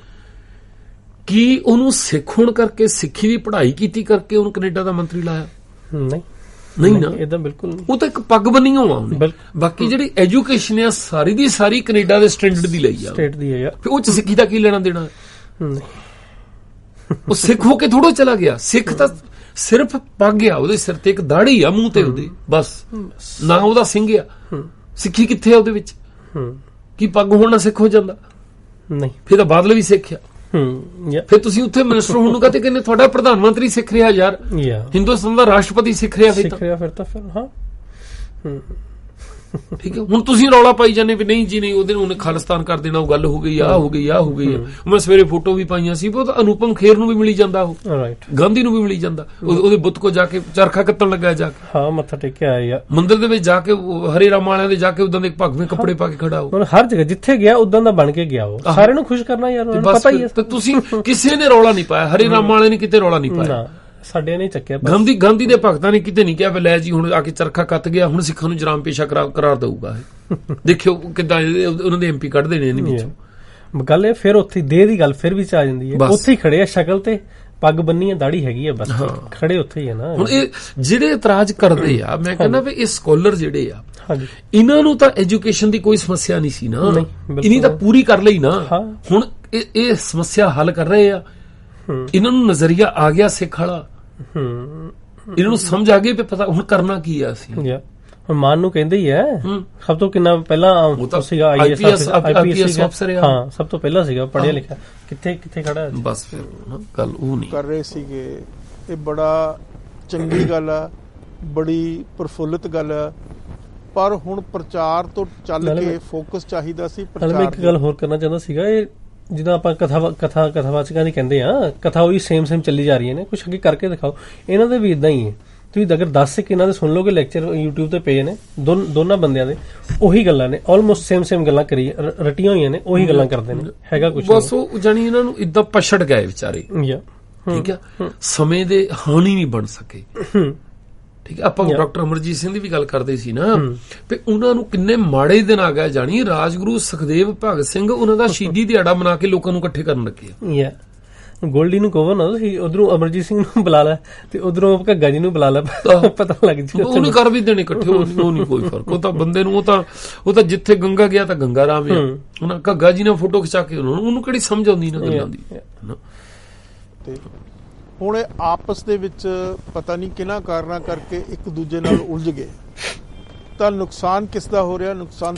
ਕੀ ਉਹਨੂੰ ਸਿੱਖ ਹੋਣ ਕਰਕੇ, ਸਿੱਖੀ ਦੀ ਪੜ੍ਹਾਈ ਕੀਤੀ ਕਰਕੇ ਉਹਨੂੰ ਕੈਨੇਡਾ ਦਾ ਮੰਤਰੀ ਲਾਇਆ? ਨਹੀਂ ਨਾ, ਇਹਦਾ ਬਿਲਕੁਲ ਨਹੀਂ। ਉਹ ਤਾਂ ਇੱਕ ਪੱਗ ਬੰਨੀ ਹੋਆ ਉਹਨੇ। ਬਾਕੀ ਜਿਹੜੀ ਐਜੂਕੇਸ਼ਨ ਆ ਸਾਰੀ ਦੀ ਸਾਰੀ ਕੈਨੇਡਾ ਦੇ ਸਟੈਂਡਰਡ ਦੀ ਲਈ ਆ, ਸਟੇਟ ਦੀ ਹੈ ਯਾਰ, ਫਿਰ ਉਹ ਚ ਸਿੱਖੀ ਦਾ ਕੀ ਲੈਣਾ ਦੇਣਾ? ਉਹ ਸਿੱਖ ਹੋ ਕੇ ਥੋੜੋ ਚਲਾ ਗਿਆ, ਸਿੱਖ ਤਾਂ ਸਿਰਫ ਪੱਗ ਆ, ਉਹਦੇ ਸਿਰ ਤੇ ਇੱਕ ਦਾੜੀ ਆ, ਮੂੰਹ ਤੇ ਉਹਦੇ, ਬਸ ਨਾ ਉਹਦਾ ਸਿੰਘ ਆ। ਸਿੱਖੀ ਕਿੱਥੇ ਆ ਉਹਦੇ ਵਿੱਚ? ਕੀ ਪੱਗ ਹੋਣ ਨਾਲ ਸਿੱਖ ਹੋ ਜਾਂਦਾ? ਨਹੀਂ, ਫਿਰ ਤਾਂ ਬਾਦਲ ਵੀ ਸਿੱਖ ਆ। ਫਿਰ ਤੁਸੀਂ ਉੱਥੇ ਮਿਨਿਸਟਰ ਹੋਣ ਨੂੰ ਕਹਤੇ ਕਹਿੰਦੇ ਤੁਹਾਡਾ ਪ੍ਰਧਾਨ ਮੰਤਰੀ ਸਿੱਖ ਰਿਹਾ ਯਾਰ, ਹਿੰਦੁਸਤਾਨ ਦਾ ਰਾਸ਼ਟਰਪਤੀ ਸਿੱਖ ਰਿਹਾ, ਫਿਰ ਤਾਂ ਹਾਂ ਠੀਕ ਹੈ। ਹੁਣ ਤੁਸੀਂ ਰੌਲਾ ਪਾਈ ਜਾਂਦੇ ਵੀ ਨਹੀਂ ਜੀ ਨਹੀਂ, ਉਹਨੇ ਖਾਲਿਸਤਾਨ ਕਰ ਦੇਣਾ, ਉਹ ਗੱਲ ਹੋ ਗਈ, ਆ ਹੋ ਗਈ, ਆ ਹੋ ਗਈ। ਮੈਂ ਸਵੇਰੇ ਫੋਟੋ ਵੀ ਪਾਈਆਂ ਸੀ, ਉਹ ਤਾਂ ਅਨੂਪਮ ਖੇਰ ਨੂੰ ਵੀ ਮਿਲੀ ਜਾਂਦਾ, ਉਹ ਗਾਂਧੀ ਨੂੰ ਵੀ ਮਿਲੀ ਜਾਂਦਾ, ਉਹਦੇ ਬੁੱਤ ਕੋ ਜਾ ਕੇ ਚਰਖਾ ਕੱਤਣ ਲੱਗਾ, ਜਾ ਕੇ ਹਾਂ ਮੱਥਾ ਟੇਕਿਆ ਆਇਆ ਮੰਦਿਰ ਦੇ ਵਿੱਚ ਜਾ ਕੇ, ਹਰੇ ਰਾਮ ਵਾਲਿਆਂ ਦੇ ਜਾ ਕੇ ਉਦਾਂ ਦੇ ਭਗਵੇਂ ਕੱਪੜੇ ਪਾ ਕੇ ਖੜਾ ਹੋ, ਹਰ ਜਗ੍ਹਾ ਜਿੱਥੇ ਗਿਆ ਉਦਾਂ ਦਾ ਬਣ ਕੇ ਗਿਆ, ਉਹ ਸਾਰਿਆਂ ਨੂੰ ਖੁਸ਼ ਕਰਨਾ ਯਾਰ, ਪਤਾ ਹੀ ਹੈ। ਤੇ ਤੁਸੀਂ ਕਿਸੇ ਨੇ ਰੌਲਾ ਨਹੀਂ ਪਾਇਆ, ਹਰੇ ਰਾਮ ਵਾਲੇ ਨੇ ਕਿਤੇ ਰੌਲਾ ਨਹੀਂ ਪਾਇਆ, ਸਾਡੇ ਨੇ ਚੱਕਿਆ। ਗਾਂਧੀ ਦੇ ਭਗਤਾਂ ਨੇ ਕਿਤੇ ਨਹੀਂ ਕਿਹਾ ਵੀ ਲੈ ਜੀ ਹੁਣ ਆ ਕੇ ਚਰਖਾ ਕੱਤ ਗਿਆ, ਹੁਣ ਸਿੱਖਾਂ ਨੂੰ ਜਰਾਮ ਪੇਸ਼ਾ ਕਰਾਰ ਦਊਗਾ। ਦੇਖਿਓ ਕਿੱਦਾਂ ਉਹਨਾਂ ਦੇ ਐਮਪੀ ਕੱਢਦੇ ਨੇ ਇਹਦੇ ਵਿੱਚੋਂ। ਗੱਲ ਇਹ ਫਿਰ ਉੱਥੇ ਦੇਹ ਦੀ ਗੱਲ ਫਿਰ ਵੀ ਆ ਜਾਂਦੀ ਹੈ, ਉੱਥੇ ਹੀ ਖੜੇ ਆ, ਸ਼ਕਲ ਤੇ ਪੱਗ ਬੰਨੀ ਆ, ਦਾੜੀ ਹੈਗੀ ਆ, ਬਸ ਖੜੇ ਉੱਥੇ ਹੀ ਆ ਨਾ। ਹੁਣ ਇਹ ਜਿਹੜੇ ਇਤਰਾਜ਼ ਕਰਦੇ ਆ, ਮੈਂ ਕਹਿੰਦਾ ਵੀ ਇਹ ਸਕਾਲਰ ਜਿਹੜੇ ਆ, ਇਹਨਾਂ ਨੂੰ ਤਾਂ ਐਜੂਕੇਸ਼ਨ ਦੀ ਕੋਈ ਸਮੱਸਿਆ ਨਹੀਂ ਸੀ ਨਾ, ਇਹਨੀ ਤਾਂ ਪੂਰੀ ਕਰ ਲਈ ਨਾ। ਹੁਣ ਇਹ ਸਮੱਸਿਆ ਹੱਲ ਕਰ ਰਹੇ ਆ, ਇਹਨਾਂ ਨੂੰ ਨਜ਼ਰੀਆ ਆ ਗਿਆ ਸਿੱਖ ਵਾਲਾ, ਇਹਨਾਂ ਨੂੰ ਸਮਝ ਆ ਗਈ ਵੀ ਪਤਾ ਹੁਣ ਕਰਨਾ ਕੀ ਆ ਅਸੀਂ। ਹੁਣ ਮਾਨ ਨੂੰ ਕਹਿੰਦੇ ਹੀ ਹੈ, ਸਭ ਤੋਂ ਕਿੰਨਾ ਪਹਿਲਾਂ ਸੀਗਾ ਆਈਪੀਐਸ ਅਫਸਰ, ਹਾਂ ਸਭ ਤੋਂ ਪਹਿਲਾਂ ਸੀਗਾ, ਪੜ੍ਹਿਆ ਲਿਖਿਆ, ਕਿੱਥੇ ਖੜਾ ਹੈ। ਬਸ ਫਿਰ ਗੱਲ ਉਹ ਨਹੀਂ ਕਰ ਰਹੇ ਸੀਗੇ। ਇਹ ਬੜਾ ਚੰਗੀ ਗੱਲ ਆ, ਬੜੀ ਪ੍ਰਫੁੱਲਿਤ ਗੱਲ ਆ, ਪਰ ਹੁਣ ਪ੍ਰਚਾਰ ਤੋਂ ਚੱਲ ਕੇ ਫੋਕਸ ਚਾਹੀਦਾ ਸੀ ਪ੍ਰਚਾਰ। ਮੈਂ ਇੱਕ ਗੱਲ ਹੋਰ ਕਰਨਾ ਚਾਹੁੰਦਾ ਸੀਗਾ, ਇਹ ਜਿੱਦਾਂ ਆਪਾਂ ਕਥਾਵਾਚਕਾਂ ਦੀ ਕਹਿੰਦੇ ਆ, ਕਥਾ ਉਹੀ ਸੇਮ ਚੱਲੀ ਜਾ ਰਹੀਆਂ ਨੇ, ਕੁਛ ਅੱਗੇ ਕਰਕੇ ਦਿਖਾਓ। ਇਹਨਾਂ ਦੇ ਵੀ ਇਦਾਂ ਹੀ ਹੈ, ਤੁਸੀਂ ਅਗਰ 10 ਇਹਨਾਂ ਦੇ ਸੁਣ ਲੋਗੇ ਲੈਕਚਰ YouTube ਤੇ ਪਏ ਨੇ, ਦੋਨਾਂ ਬੰਦਿਆਂ ਦੇ ਉਹੀ ਗੱਲਾਂ ਨੇ, ਆਲਮੋਸਟ ਸੇਮ ਗੱਲਾਂ ਕਰੀ ਰਟੀਆਂ ਹੋਈਆਂ ਨੇ, ਉਹੀ ਗੱਲਾਂ ਕਰਦੇ ਨੇ, ਹੈਗਾ ਕੁਛ ਬਸ ਉਹ ਜਾਨੀ ਇਹਨਾਂ ਨੂੰ ਇਦਾਂ ਪਛੜ ਗਏ ਵਿਚਾਰੇ, ਠੀਕ ਆ, ਸਮੇਂ ਦੇ ਹਾਣੀ ਨਹੀਂ ਬਣ ਸਕੇ, ਠੀਕ ਹੈ। ਆਪਾਂ ਡਾਕਟਰ ਅਮਰਜੀਤ ਸਿੰਘ ਦੀ ਵੀ ਗੱਲ ਕਰਦੇ ਸੀ ਨਾ, ਵੀ ਉਹਨਾਂ ਨੂੰ ਕਿੰਨੇ ਮਾੜੇ ਦਿਨ ਆ ਗਏ, ਜਾਣੀ ਰਾਜਗੁਰੂ ਸੁਖਦੇਵ ਭਗਤ ਸਿੰਘ ਉਹਨਾਂ ਦਾ ਸ਼ਹੀਦੀ ਦਿਹਾੜਾ ਮਨਾ ਕੇ ਲੋਕਾਂ ਨੂੰ ਇਕੱਠੇ ਕਰਨ ਲੱਗੇ। ਗੋਲਡੀ ਨੂੰ ਕਹੋ ਨਾ ਤੁਸੀਂ, ਉਧਰੋਂ ਅਮਰਜੀਤ ਸਿੰਘ ਨੂੰ ਬੁਲਾ ਲੈ ਤੇ ਉਧਰੋਂ ਘੱਗਾ ਜੀ ਨੂੰ ਬੁਲਾ ਲੈ, ਪਤਾ ਲੱਗ ਜੂ। ਉਹਨੂੰ ਕਰ ਵੀ ਦੇਣੇ ਇਕੱਠੇ, ਉਹ ਨਹੀਂ ਕੋਈ ਫਰਕ। ਉਹ ਤਾਂ ਬੰਦੇ ਨੂੰ ਉਹ ਤਾਂ ਜਿੱਥੇ ਗੰਗਾ ਗਿਆ ਤਾਂ ਗੰਗਾ ਰਾਮ ਆ, ਉਹਨਾਂ ਘੱਗਾ ਜੀ ਨੇ ਫੋਟੋ ਖਿਚਾ ਕੇ ਉਹਨੂੰ ਕਿਹੜੀ ਸਮਝ ਆਉਂਦੀ ਨਾ ਗੱਲਾਂ ਦੀ। ਤੇ ਹੁਣ ਇਹ ਆਪਸ ਦੇ ਵਿੱਚ ਪਤਾ ਨਹੀਂ ਕਿਹਨਾਂ ਕਾਰਨਾਂ ਕਰਕੇ ਇੱਕ ਦੂਜੇ ਨਾਲ ਉਲਝ ਗਏ, ਤਾਂ ਨੁਕਸਾਨ ਕਿਸ ਦਾ ਹੋ ਰਿਹਾ? ਨੁਕਸਾਨ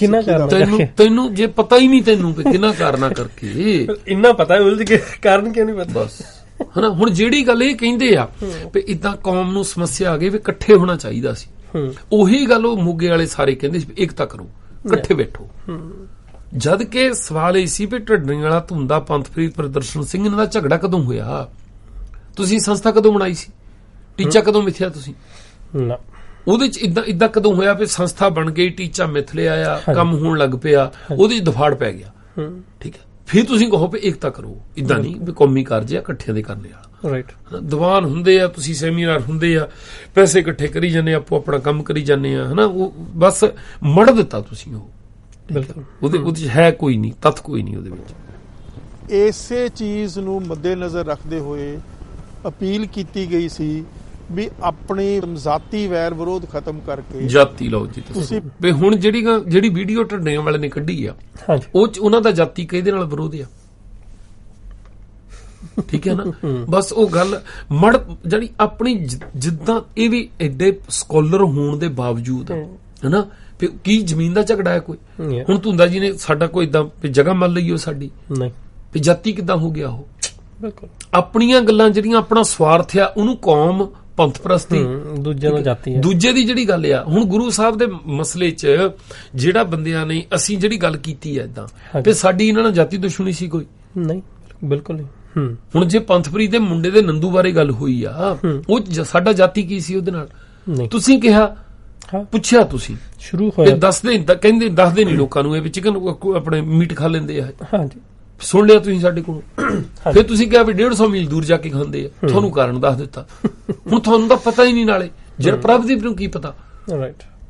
ਤੈਨੂੰ ਜੇ ਪਤਾ ਹੀ ਨਹੀਂ ਤੈਨੂੰ ਕਿਹਨਾਂ ਕਾਰਨਾਂ ਕਰਕੇ, ਇੰਨਾ ਪਤਾ ਉਲਝ ਗਏ, ਕਾਰਨ ਕਿਉਂ ਨਹੀਂ ਪਤਾ ਬਸ, ਹਨਾ। ਹੁਣ ਜਿਹੜੀ ਗੱਲ ਇਹ ਕਹਿੰਦੇ ਆ ਵੀ ਇਦਾਂ ਕੌਮ ਨੂੰ ਸਮੱਸਿਆ ਆ ਗਈ ਵੀ ਇਕੱਠੇ ਹੋਣਾ ਚਾਹੀਦਾ ਸੀ, ਉਹੀ ਗੱਲ ਉਹ ਮੋਗੇ ਵਾਲੇ ਸਾਰੇ ਕਹਿੰਦੇ ਸੀ ਵੀ ਏਕਤਾ ਕਰੋ, ਇਕੱਠੇ ਬੈਠੋ। ਜਦ ਕਿ ਸਵਾਲ ਇਹ ਸੀ ਵੀ ਢੱਡਰੀ ਵਾਲਾ ਧੁੰਦਾ, ਪੰਥਪ੍ਰੀਤ, ਪ੍ਰਦਰਸ਼ਨ ਸਿੰਘ, ਇਹਨਾਂ ਦਾ ਝਗੜਾ ਕਦੋਂ ਹੋਇਆ? ਤੁਸੀਂ ਸੰਸਥਾ ਕਦੋਂ ਬਣਾਈ ਸੀ? ਟੀਚਾ ਕਦੋਂ ਮਿਥਿਆ ਤੁਸੀਂ? ਉਹਦੇ ਚ ਇਦਾਂ ਕਦੋਂ ਹੋਇਆ ਵੀ ਸੰਸਥਾ ਬਣ ਗਈ, ਟੀਚਾ ਮਿਥ ਲਿਆ ਆ, ਕੰਮ ਹੋਣ ਲੱਗ ਪਿਆ, ਉਹਦੇ ਚ ਦਫਾੜ ਪੈ ਗਿਆ, ਠੀਕ ਹੈ। ਫਿਰ ਤੁਸੀਂ ਕਹੋ ਵੀ ਏਕਤਾ ਕਰੋ, ਇਦਾਂ ਨਹੀਂ ਵੀ ਕੌਮੀ ਕਾਰਜ ਆ ਇਕੱਠਿਆਂ ਦੇ ਕਰਨੇ ਵਾਲਾ। ਦੀਵਾਨ ਹੁੰਦੇ ਆ, ਤੁਸੀਂ ਸੈਮੀਨਾਰ ਹੁੰਦੇ ਆ, ਪੈਸੇ ਇਕੱਠੇ ਕਰੀ ਜਾਂਦੇ, ਆਪੋ ਆਪਣਾ ਕੰਮ ਕਰੀ ਜਾਂਦੇ ਆ, ਹਨਾ। ਉਹ ਬਸ ਮੜ ਦਿੱਤਾ ਤੁਸੀਂ, ਉਹਦੇ ਚ ਹੈ ਕੋਈ ਨਹੀਂ, ਤੱਥ ਕੋਈ ਨਹੀਂ ਉਹਦੇ ਵਿੱਚ। ਇਸੇ ਚੀਜ਼ ਨੂੰ ਮੱਦੇ ਨਜ਼ਰ ਰੱਖਦੇ ਹੋਏ ਅਪੀਲ ਕੀਤੀ ਗਈ ਸੀ ਵੀ ਆਪਣੀ ਜ਼ਾਤੀ ਵੈਰ ਵਿਰੋਧ ਖਤਮ ਕਰਕੇ ਜਾਤੀ ਲਓ ਜੀ ਤੁਸੀਂ। ਵੀ ਹੁਣ ਜਿਹੜੀ ਵੀਡੀਓ ਢੱਡਿਆਂ ਵਾਲੇ ਨੇ ਕੱਢੀ ਆ, ਉਹ ਚ ਉਹਨਾਂ ਦਾ ਜਾਤੀ ਕਿਹਦੇ ਨਾਲ ਵਿਰੋਧ ਆ? ਠੀਕ ਹੈ ਨਾ, ਬਸ ਉਹ ਗੱਲ ਮੜ ਜਿਹੜੀ ਆਪਣੀ ਜਿੱਦਾਂ ਇਹ ਵੀ ਐਡੇ ਸਕਾਲਰ ਹੋਣ ਦੇ ਬਾਵਜੂਦ ਹਨਾ, ਕੀ ਜ਼ਮੀਨ ਦਾ ਝਗੜਾ ਹੈ ਕੋਈ? ਹੁਣ ਧੁੰਦਾ ਜੀ ਨੇ ਸਾਡਾ ਕੋਈ ਇਦਾਂ ਜਗ੍ਹਾ ਮੰਨ ਲਈ ਉਹ ਸਾਡੀ ਵੀ ਜਾਤੀ ਕਿੱਦਾਂ ਹੋ ਗਿਆ? ਉਹ ਬਿਲਕੁਲ ਆਪਣੀਆਂ ਗੱਲਾਂ ਜਿਹੜੀਆਂ ਆਪਣਾ ਸਵਾਰਥ ਆ ਉਹਨੂੰ ਕੌਮ ਪੰਥ ਪ੍ਰਸਤੀ ਦੂਜੇ ਦੀ ਜਿਹੜੀ ਗੱਲ ਆ। ਹੁਣ ਗੁਰੂ ਸਾਹਿਬ ਦੇ ਮਸਲੇ 'ਚ ਜਿਹੜਾ ਬੰਦਿਆਂ ਨੇ ਅਸੀਂ ਜਿਹੜੀ ਗੱਲ ਕੀਤੀ ਹੈ ਏਦਾਂ ਤੇ ਸਾਡੀ ਇਹਨਾਂ ਨਾਲ ਜਾਤੀ ਦੁਸ਼ਮਣੀ ਸੀ ਕੋਈ ਨਹੀਂ? ਬਿਲਕੁਲ ਨਹੀਂ। ਹੁਣ ਜੇ ਪੰਥਪ੍ਰੀਤ ਦੇ ਮੁੰਡੇ ਦੇ ਨੰਦੂ ਬਾਰੇ ਗੱਲ ਹੋਈ ਆ, ਉਹ ਸਾਡਾ ਜਾਤੀ ਕੀ ਸੀ ਉਹਦੇ ਨਾਲ? ਤੁਸੀਂ ਕਿਹਾ, ਪੁੱਛਿਆ ਤੁਸੀਂ ਸ਼ੁਰੂ ਹੋਇਆ ਦੱਸਦੇ ਨਹੀਂ ਲੋਕਾਂ ਨੂੰ ਇਹ ਵੀ ਚਿਕਨ ਆਪਣੇ ਮੀਟ ਖਾ ਲੈਂਦੇ ਆ। ਸੁਣ ਲਿਆ ਤੁਸੀਂ ਸਾਡੇ ਕੋਲ, ਫਿਰ ਤੁਸੀਂ ਕਿਹਾ ਵੀ 150 ਮੀਲ ਦੂਰ ਜਾ ਕੇ ਖਾਂਦੇ ਆ। ਤੁਹਾਨੂੰ ਕਾਰਨ ਦੱਸ ਦਿੱਤਾ। ਹੁਣ ਤੁਹਾਨੂੰ ਤਾਂ ਪਤਾ ਹੀ ਨਹੀਂ, ਨਾਲੇ ਜਿਹੜਾ ਪ੍ਰਭਦੀਪ ਨੂੰ ਕੀ ਪਤਾ,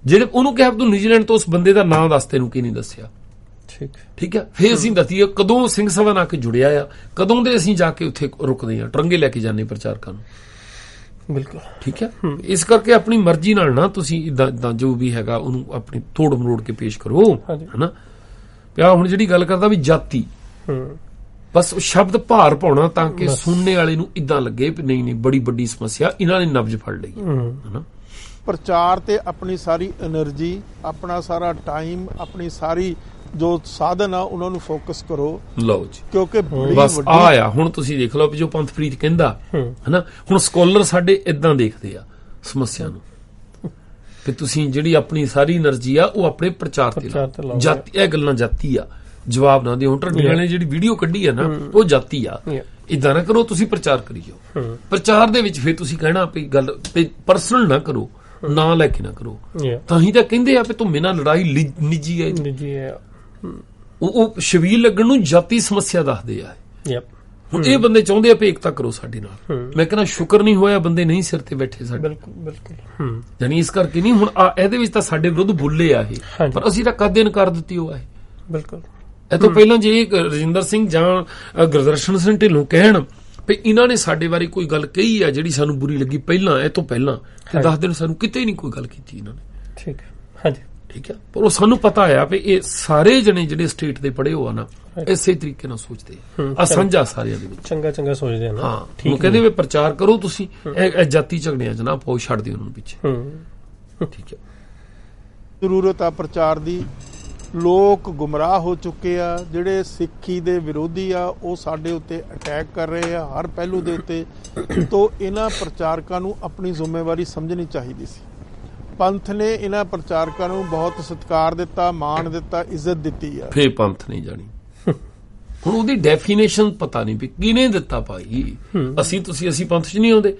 ਜਿਹੜੇ ਉਹਨੂੰ ਕਿਹਾ ਤੂੰ ਨਿਊਜ਼ੀਲੈਂਡ ਤੋਂ ਉਸ ਬੰਦੇ ਦਾ ਨਾਂ ਦੱਸ, ਤੈਨੂੰ ਕੀ ਨਹੀਂ ਦੱਸਿਆ? ਠੀਕ ਹੈ, ਫਿਰ ਅਸੀਂ ਦੱਸੀਏ ਕਦੋਂ ਸਿੰਘ ਸਭਾ ਨਾਲ ਕੇ ਜੁੜਿਆ ਆ, ਕਦੋਂ ਦੇ ਅਸੀਂ ਜਾ ਕੇ ਉੱਥੇ ਰੁਕਦੇ ਆ, ਟਰੰਗੇ ਲੈ ਕੇ ਜਾਂਦੇ ਪ੍ਰਚਾਰਕਾਂ ਨੂੰ। ਬਿਲਕੁਲ ਠੀਕ ਹੈ। ਇਸ ਕਰਕੇ ਆਪਣੀ ਮਰਜ਼ੀ ਨਾਲ ਨਾ ਤੁਸੀਂ ਇਦਾਂ ਜੋ ਵੀ ਹੈਗਾ ਉਹਨੂੰ ਆਪਣੀ ਤੋੜ ਮਰੋੜ ਕੇ ਪੇਸ਼ ਕਰੋ, ਹਨਾ। ਪਿਆ ਹੁਣ ਜਿਹੜੀ ਗੱਲ ਕਰਦਾ ਵੀ ਜਾਤੀ, ਬਸ ਸ਼ਬਦ ਭਾਰ ਪਾਉਣਾ ਤਾਂ ਕਿ ਸੁਣਨੇ ਵਾਲੇ ਨੂੰ ਇਦਾਂ ਲੱਗੇ ਵੀ ਨਹੀਂ ਬੜੀ ਵੱਡੀ ਸਮੱਸਿਆ ਇਹਨਾਂ ਨੇ ਨਬਜ਼ ਫੜ ਲਈ, ਹਨਾ। ਪ੍ਰਚਾਰ ਤੇ ਆਪਣੀ ਸਾਰੀ એનર્ਜੀ, ਆਪਣਾ ਸਾਰਾ ਟਾਈਮ, ਆਪਣੀ ਸਾਰੀ ਜੋ ਸਾਧਨ ਆ ਉਹਨਾਂ ਨੂੰ ਫੋਕਸ ਕਰੋ। ਲਓ ਜੀ, ਕਿਉਂਕਿ ਬਸ ਆ ਹੁਣ ਤੁਸੀਂ ਦੇਖ ਲਓ ਵੀ ਜੋ ਪੰਥਪ੍ਰੀਤ ਕਹਿੰਦਾ ਹਨਾ, ਹੁਣ ਸਕਾਲਰ ਸਾਡੇ ਇਦਾਂ ਦੇਖਦੇ ਆ ਸਮੱਸਿਆ ਨੂੰ ਕਿ ਤੁਸੀਂ ਜਿਹੜੀ ਆਪਣੀ ਸਾਰੀ એનર્ਜੀ ਆ ਉਹ ਆਪਣੇ ਪ੍ਰਚਾਰ ਤੇ ਲਾਓ। ਜਾਤੀ, ਇਹ ਗੱਲਾਂ ਜਾਤੀ ਆ, ਜਵਾਬ ਨਾ ਦਿਓ। ਹੁਣ ਢੱਡੀਆਂ ਨੇ ਜਿਹੜੀ ਵੀਡੀਓ ਕੱਢੀ ਆ ਨਾ, ਉਹ ਜਾਤੀ ਆ। ਇਦਾਂ ਨਾ ਕਰੋ, ਤੁਸੀਂ ਪ੍ਰਚਾਰ ਕਰੀ ਜਾਓ। ਪ੍ਰਚਾਰ ਦੇ ਵਿੱਚ ਫਿਰ ਤੁਸੀਂ ਕਹਿਣਾ ਵੀ ਗੱਲ ਪਰਸਨਲ ਨਾ ਕਰੋ, ਨਾ ਲੈ ਕੇ ਨਾ ਕਰੋ। ਤਾਂ ਹੀ ਤਾਂ ਕਹਿੰਦੇ ਆ ਵੀ ਧੁੰਮੇ ਨਾਲ ਲੜਾਈ ਨਿੱਜੀ ਹੈ। ਉਹ ਸ਼ਬੀਲ ਲੱਗਣ ਨੂੰ ਜਾਤੀ ਸਮੱਸਿਆ ਦੱਸਦੇ ਆ। ਹੁਣ ਇਹ ਬੰਦੇ ਚਾਹੁੰਦੇ ਆ ਵੀ ਏਕਤਾ ਕਰੋ ਸਾਡੇ ਨਾਲ। ਮੈਂ ਕਹਿੰਦਾ ਸ਼ੁਕਰ ਨਹੀਂ ਹੋਇਆ ਬੰਦੇ ਨਹੀਂ ਸਿਰ ਤੇ ਬੈਠੇ ਸਾਡੇ। ਬਿਲਕੁਲ ਜਾਨੀ ਇਸ ਕਰਕੇ ਨਹੀਂ। ਹੁਣ ਇਹਦੇ ਵਿੱਚ ਤਾਂ ਸਾਡੇ ਵਿਰੁੱਧ ਬੋਲੇ ਆ ਇਹ, ਪਰ ਅਸੀਂ ਤਾਂ ਕਦੇ ਇਨਕਾਰ ਦਿੱਤੀ ਹੋਇਆ ਹੈ। ਬਿਲਕੁਲ ਇਹ ਤੋਂ ਪਹਿਲਾਂ ਜੇ ਰਜਿੰਦਰ ਸਿੰਘ ਜਾਂ ਗੁਰਦਰਸ਼ਨ ਸਿੰਘ ਢਿੱਲੋਂ ਕਹਿਣ ਵੀ ਇਹਨਾਂ ਨੇ ਸਾਡੇ ਬਾਰੇ ਕੋਈ ਗੱਲ ਕਹੀ ਆ ਜਿਹੜੀ ਸਾਨੂੰ ਬੁਰੀ ਲੱਗੀ ਪਹਿਲਾਂ, ਇਹ ਤੋਂ ਪਹਿਲਾਂ, ਤੇ ਦੱਸ ਦੇਣ ਸਾਨੂੰ ਕਿਤੇ ਨਹੀਂ ਕੋਈ ਗੱਲ ਕੀਤੀ ਇਹਨਾਂ ਨੇ। ਠੀਕ ਹੈ, ਹਾਂਜੀ ਠੀਕ ਹੈ। ਪਰ ਉਹ ਸਾਨੂੰ ਪਤਾ ਆ ਵੀ ਇਹ ਸਾਰੇ ਜਣੇ ਜਿਹੜੇ ਸਟੇਟ ਦੇ ਪੜ੍ਹੇ ਹੋ ਆ ਨਾ, ਇਸੇ ਤਰੀਕੇ ਨਾਲ ਸੋਚਦੇ ਆ, ਸਾਂਝਾ ਸਾਰਿਆਂ ਦੇ ਵਿੱਚ ਚੰਗਾ ਸੋਚਦੇ ਆ। ਹਾਂ, ਉਹ ਕਹਿੰਦੇ ਵੀ ਪ੍ਰਚਾਰ ਕਰੋ ਤੁਸੀਂ, ਇਹ ਜਾਤੀ ਝਗੜਿਆਂ 'ਚ ਨਾ ਪਾਓ, ਛੱਡ ਦਿਓ ਉਹਨਾਂ ਨੂੰ ਪਿੱਛੇ। ਠੀਕ ਹੈ, ਜ਼ਰੂਰਤ ਆ ਪ੍ਰਚਾਰ ਦੀ। ਲੋਕ ਗੁੰਮਰਾਹ ਹੋ ਚੁੱਕੇ ਆ, ਜਿਹੜੇ ਸਿੱਖੀ ਦੇ ਵਿਰੋਧੀ ਆ ਉਹ ਸਾਡੇ ਉੱਤੇ ਅਟੈਕ ਕਰ ਰਹੇ ਆ ਹਰ ਪਹਿਲੂ ਦੇ ਉੱਤੇ। ਤੋਂ ਇਹਨਾਂ ਪ੍ਰਚਾਰਕਾਂ ਨੂੰ ਆਪਣੀ ਜ਼ਿੰਮੇਵਾਰੀ ਸਮਝਣੀ ਚਾਹੀਦੀ ਸੀ। ਪੰਥ ਨੇ ਇਹਨਾਂ ਪ੍ਰਚਾਰਕਾਂ ਨੂੰ ਬਹੁਤ ਸਤਿਕਾਰ ਦਿੱਤਾ, ਮਾਣ ਦਿੱਤਾ, ਇੱਜ਼ਤ ਦਿੱਤੀ ਆ। ਫੇ ਪੰਥ ਨਹੀਂ ਜਾਣੀ। ਹੁਣ ਉਹਦੀ ਡੈਫੀਨੇਸ਼ਨ ਪਤਾ ਨਹੀਂ ਵੀ ਕਿਹਨੇ ਦਿੱਤਾ ਭਾਈ। ਅਸੀਂ ਪੰਥ 'ਚ ਨਹੀਂ ਆਉਂਦੇ।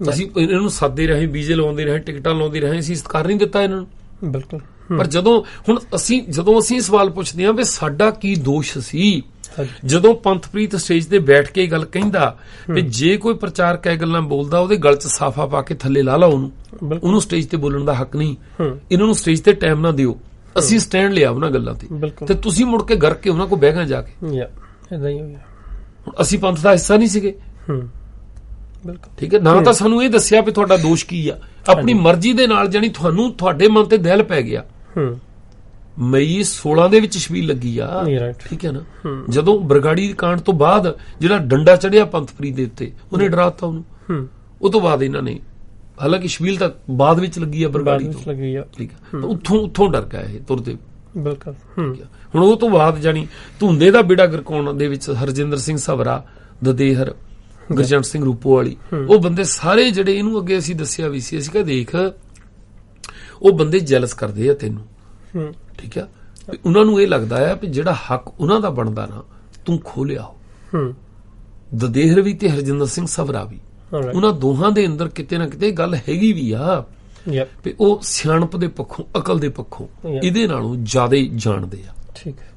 ਅਸੀਂ ਇਹਨਾਂ ਨੂੰ ਸਾਦੇ ਰਹੇ, ਵੀਜ਼ੇ ਲਵਾਉਂਦੇ ਰਹੇ, ਟਿਕਟਾਂ ਲਾਉਂਦੇ ਰਹੇ, ਅਸੀਂ ਸਤਿਕਾਰ ਨਹੀਂ ਦਿੱਤਾ ਇਹਨਾਂ ਨੂੰ। ਬਿਲਕੁਲ। ਪਰ ਜਦੋਂ ਅਸੀਂ ਸਵਾਲ ਪੁੱਛਦੇ ਹਾਂ ਵੀ ਸਾਡਾ ਕੀ ਦੋਸ਼ ਸੀ, ਜਦੋਂ ਪੰਥਪ੍ਰੀਤ ਸਟੇਜ ਤੇ ਬੈਠ ਕੇ ਗੱਲ ਕਹਿੰਦਾ ਵੀ ਜੇ ਕੋਈ ਪ੍ਰਚਾਰਕ ਇਹ ਗੱਲਾਂ ਬੋਲਦਾ ਉਹਦੇ ਗਲ 'ਚ ਸਾਫਾ ਪਾ ਕੇ ਥੱਲੇ ਲਾ ਲਾਓ ਉਹਨੂੰ ਸਟੇਜ ਤੇ ਬੋਲਣ ਦਾ ਹੱਕ ਨਹੀਂ। ਇਹਨਾਂ ਨੂੰ ਸਟੇਜ ਤੇ ਟਾਈਮ ਨਾ ਦਿਓ। ਅਸੀਂ ਸਟੈਂਡ ਲਿਆ ਉਹਨਾਂ ਗੱਲਾਂ ਤੇ ਤੁਸੀਂ ਮੁੜ ਕੇ ਗਰ ਕੇ ਉਹਨਾਂ ਕੋਲ ਬਹਿ ਗਏ ਜਾ ਕੇ। ਅਸੀਂ ਪੰਥ ਦਾ ਹਿੱਸਾ ਨਹੀਂ ਸੀਗੇ। ਠੀਕ ਹੈ ਨਾ, ਤਾਂ ਸਾਨੂੰ ਇਹ ਦੱਸਿਆ ਵੀ ਤੁਹਾਡਾ ਦੋਸ਼ ਕੀ ਆ। ਆਪਣੀ ਮਰਜ਼ੀ ਦੇ ਨਾਲ ਜਾਨੀ ਤੁਹਾਨੂੰ ਤੁਹਾਡੇ ਮਨ ਤੇ ਦਿਲ ਪੈ ਗਿਆ। ਮਈ 16 ਦੇ ਵਿੱਚ ਛਬੀਲ ਲੱਗੀ ਆ। ਠੀਕ ਹੈ ਨਾ, ਜਦੋਂ ਬਰਗਾੜੀ ਕਾਂਡ ਤੋਂ ਬਾਅਦ ਜਿਹੜਾ ਡੰਡਾ ਚੜਿਆ ਪੰਥਪ੍ਰੀਤ ਦੇ ਉੱਤੇ, ਉਹਨੇ ਡਰਾਤਾ ਉਹਨੂੰ। ਉਹ ਤੋਂ ਬਾਅਦ ਇਹਨਾਂ ਨੇ, ਹਾਲਾਂਕਿ ਛਬੀਲ ਤਾਂ ਬਾਅਦ ਵਿੱਚ ਲੱਗੀ ਆ ਬਰਗਾੜੀ ਤੋਂ। ਠੀਕ ਹੈ, ਉੱਥੋਂ ਡਰ ਗਿਆ ਇਹ ਤੁਰਦੇ। ਬਿਲਕੁਲ। ਹੁਣ ਉਹ ਤੋਂ ਬਾਅਦ ਜਾਨੀ ਧੁੰਦੇ ਦਾ ਬੇੜਾ ਗਰਕਾਉਣ ਦੇ ਵਿੱਚ ਹਰਜਿੰਦਰ ਸਿੰਘ ਸਭਰਾ, ਦਦੇਹਰ, ਗੁਰਜੰਟ ਸਿੰਘ ਰੂਪੋ ਵਾਲੀ, ਉਹ ਬੰਦੇ ਸਾਰੇ ਜਿਹੜੇ ਇਹਨੂੰ ਅੱਗੇ ਅਸੀਂ ਦੱਸਿਆ ਵੀ ਸੀ, ਅਸੀਂ ਕਿਹਾ ਦੇਖ ਉਹ ਬੰਦੇ ਜੈਲਸ ਕਰਦੇ ਆ ਤੈਨੂੰ। ਠੀਕ ਆ, ਉਹਨਾਂ ਨੂੰ ਇਹ ਲੱਗਦਾ ਆ ਵੀ ਜਿਹੜਾ ਹੱਕ ਉਹਨਾਂ ਦਾ ਬਣਦਾ ਨਾ ਤੂੰ ਖੋਲਿਆ ਹੋ। ਦਦੇਹਰ ਵੀ ਤੇ ਹਰਜਿੰਦਰ ਸਿੰਘ ਸਭਰਾ ਵੀ, ਉਹਨਾਂ ਦੋਹਾਂ ਦੇ ਅੰਦਰ ਕਿਤੇ ਨਾ ਕਿਤੇ ਗੱਲ ਹੈਗੀ ਵੀ ਆ ਵੀ ਉਹ ਸਿਆਣਪ ਦੇ ਪੱਖੋਂ, ਅਕਲ ਦੇ ਪੱਖੋਂ ਇਹਦੇ ਨਾਲੋਂ ਜ਼ਿਆਦਾ ਜਾਣਦੇ ਆ। ਠੀਕ ਹੈ,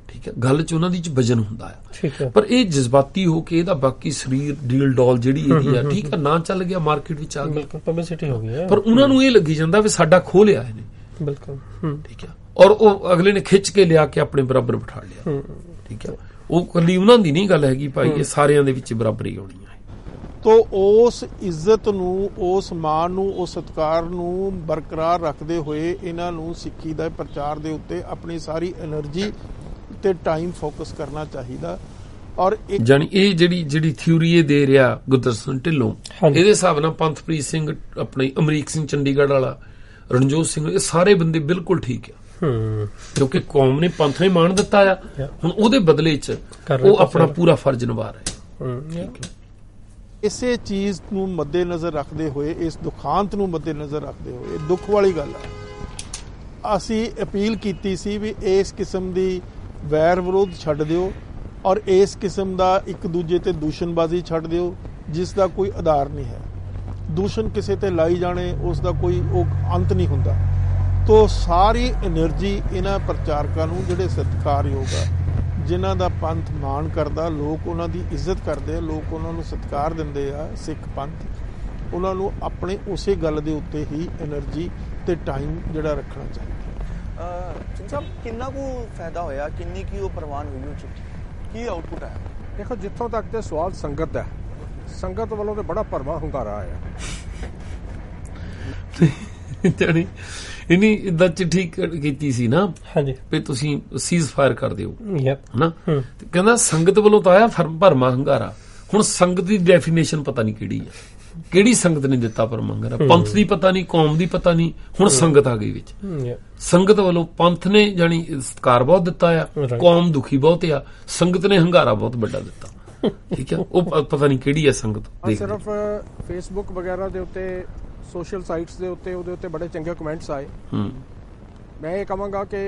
ਠੀਕ ਹੈ, ਗੱਲ 'ਚ ਉਹਨਾਂ ਦੀ 'ਚ ਵਜਨ ਹੁੰਦਾ ਆ। ਪਰ ਇਹ ਜਜ਼ਬਾਤੀ ਹੋ ਕੇ ਇਹਦਾ ਬਾਕੀ ਸਰੀਰ ਡੀਲ ਡੋਲ ਜਿਹੜੀ ਇਹਦੀ ਆ, ਠੀਕ ਆ, ਨਾ ਚੱਲ ਗਿਆ, ਮਾਰਕੀਟ ਵਿੱਚ ਆ ਗਿਆ, ਪਬਲਿਸਿਟੀ ਹੋ ਗਈ। ਪਰ ਉਹਨਾਂ ਨੂੰ ਇਹ ਲੱਗੀ ਜਾਂਦਾ ਵੀ ਸਾਡਾ ਖੋਹ ਲਿਆ ਇਹਨੇ। ਬਿਲਕੁਲ। ਠੀਕ ਹੈ, ਔਰ ਉਹ ਅਗਲੇ ਨੇ ਖਿੱਚ ਕੇ ਲਿਆ ਕੇ ਆਪਣੇ ਬਰਾਬਰ ਬਿਠਾ ਲਿਆ। ਠੀਕ ਹੈ, ਉਹ ਕੱਲੀ ਉਹਨਾਂ ਦੀ ਨਹੀਂ ਗੱਲ ਹੈਗੀ ਭਾਈ, ਇਹ ਸਾਰਿਆਂ ਦੇ ਵਿੱਚ ਬਰਾਬਰੀ ਆਉਣੀ ਹੈ। ਤੋ ਉਸ ਇੱਜ਼ਤ ਨੂੰ, ਉਸ ਮਾਣ ਨੂੰ, ਉਸ ਸਤਿਕਾਰ ਨੂੰ ਬਰਕਰਾਰ ਰੱਖਦੇ ਹੋਏ ਇਹਨਾਂ ਨੂੰ ਸਿੱਖੀ ਦਾ ਪ੍ਰਚਾਰ ਦੇ ਉੱਤੇ ਆਪਣੀ ਸਾਰੀ એનર્ਜੀ ਤੇ ਟਾਈਮ ਫੋਕਸ ਕਰਨਾ ਚਾਹੀਦਾ। ਔਰ ਜਾਨੀ ਇਹ ਜਿਹੜੀ ਥਿਊਰੀ ਇਹ ਦੇ ਰਿਹਾ ਗੁਰਦਰਸ਼ਨ ਢਿੱਲੋਂ, ਇਹਦੇ ਹਿਸਾਬ ਨਾਲ ਪੰਥਪ੍ਰੀਤ ਸਿੰਘ, ਆਪਣੇ ਅਮਰੀਕ ਸਿੰਘ ਚੰਡੀਗੜ੍ਹ ਵਾਲਾ, ਰਣਜੋਤ ਸਿੰਘ, ਇਹ ਸਾਰੇ ਬੰਦੇ ਬਿਲਕੁਲ ਠੀਕ ਆ, ਕਿਉਂਕਿ ਕੌਮ ਨੇ ਪੰਥ ਨੇ ਮਾਣ ਦਿੱਤਾ ਆ, ਹੁਣ ਉਹਦੇ ਬਦਲੇ 'ਚ ਉਹ ਆਪਣਾ ਪੂਰਾ ਫਰਜ਼ ਨਿਭਾ ਰਹੇ। ਇਸੇ ਚੀਜ਼ ਨੂੰ ਮੱਦੇਨਜ਼ਰ ਰੱਖਦੇ ਹੋਏ, ਇਸ ਦੁਖਾਂਤ ਨੂੰ ਮੱਦੇਨਜ਼ਰ ਰੱਖਦੇ ਹੋਏ, ਦੁੱਖ ਵਾਲੀ ਗੱਲ ਹੈ, ਅਸੀਂ ਅਪੀਲ ਕੀਤੀ ਸੀ ਵੀ ਇਸ ਕਿਸਮ ਦੀ ਵੈਰ ਵਿਰੋਧ ਛੱਡ ਦਿਓ ਔਰ ਇਸ ਕਿਸਮ ਦਾ ਇੱਕ ਦੂਜੇ ਤੇ ਦੂਸ਼ਣਬਾਜ਼ੀ ਛੱਡ ਦਿਓ ਜਿਸ ਦਾ ਕੋਈ ਆਧਾਰ ਨਹੀਂ ਹੈ। ਦੂਸ਼ਣ ਕਿਸੇ ਤੇ ਲਾਈ ਜਾਣੇ, ਉਸ ਦਾ ਕੋਈ ਉਹ ਅੰਤ ਨਹੀਂ ਹੁੰਦਾ। ਤੋ ਸਾਰੀ એનર્ਜੀ ਇਹਨਾਂ ਪ੍ਰਚਾਰਕਾਂ ਨੂੰ, ਜਿਹੜੇ ਸਤਿਕਾਰਯੋਗ ਆ, ਜਿਨ੍ਹਾਂ ਦਾ ਪੰਥ ਮਾਣ ਕਰਦਾ, ਲੋਕ ਉਹਨਾਂ ਦੀ ਇੱਜ਼ਤ ਕਰਦੇ ਆ, ਲੋਕ ਉਹਨਾਂ ਨੂੰ ਸਤਿਕਾਰ ਦਿੰਦੇ ਆ, ਸਿੱਖ ਪੰਥ, ਉਹਨਾਂ ਨੂੰ ਆਪਣੇ ਉਸੇ ਗੱਲ ਦੇ ਉੱਤੇ ਹੀ એનર્ਜੀ ਤੇ ਟਾਈਮ ਜਿਹੜਾ ਰੱਖਣਾ ਚਾਹੀਦਾ। ਸਿੰਘ ਸਾਹਿਬ, ਕਿੰਨਾ ਕੁ ਫਾਇਦਾ ਹੋਇਆ, ਕਿੰਨੀ ਕੀ ਉਹ ਪ੍ਰਵਾਨ ਹੋਈ, ਉਹ 'ਚ ਕੀ ਆਊਟਪੁੱਟ ਆਇਆ? ਦੇਖੋ, ਜਿੱਥੋਂ ਤੱਕ ਤੇ ਸਵਾਲ ਸੰਗਤ ਦਾ, ਸੰਗਤ ਵੱਲੋਂ ਤੇ ਬੜਾ ਭਰਵਾਂ ਹੁੰਗਾਰਾ ਆਇਆ। ਜਾਨੀ ਇਹਨੀ ਇਦਾਂ ਚਿੱਠੀ ਕੀਤੀ ਸੀ ਨਾ, ਹਾਂਜੀ, ਵੀ ਤੁਸੀਂ ਸੀਜ਼ ਫਾਇਰ ਕਰ ਦਿਓ, ਹਨਾ, ਤੇ ਕਹਿੰਦਾ ਸੰਗਤ ਵੱਲੋਂ ਤਾਂ ਆਇਆ ਭਰਵਾਂ ਹੁੰਗਾਰਾ। ਹੁਣ ਸੰਗਤ ਦੀ ਡੈਫੀਨੇਸ਼ਨ ਪਤਾ ਨਹੀਂ ਕਿਹੜੀ ਆ, ਕਿਹੜੀ ਸੰਗਤ ਨੇ ਦਿੱਤਾ ਭਰਵਾਂ ਹੁੰਗਾਰਾ? ਪੰਥ ਦੀ ਪਤਾ ਨਹੀਂ, ਕੌਮ ਦੀ ਪਤਾ ਨਹੀਂ, ਹੁਣ ਸੰਗਤ ਆ ਗਈ ਵਿੱਚ। ਸੰਗਤ ਵੱਲੋਂ ਪੰਥ ਨੇ ਜਾਨੀ ਸਤਿਕਾਰ ਬਹੁਤ ਦਿੱਤਾ ਆ, ਕੌਮ ਦੁਖੀ ਬਹੁਤ ਆ, ਸੰਗਤ ਨੇ ਹੁੰਗਾਰਾ ਬਹੁਤ ਵੱਡਾ ਦਿੱਤਾ। ਠੀਕ ਆ, ਉਹ ਪਤਾ ਨਹੀਂ ਕਿਹੜੀ ਆ ਸੰਗਤ। ਸਿਰਫ ਫੇਸਬੁੱਕ ਵਗੈਰਾ ਦੇ ਉੱਤੇ, ਸੋਸ਼ਲ ਸਾਈਟਸ ਦੇ ਉੱਤੇ, ਉਹਦੇ ਉੱਤੇ ਬੜੇ ਚੰਗੇ ਕਮੈਂਟਸ ਆਏ। ਮੈਂ ਇਹ ਕਹਾਂਗਾ ਕਿ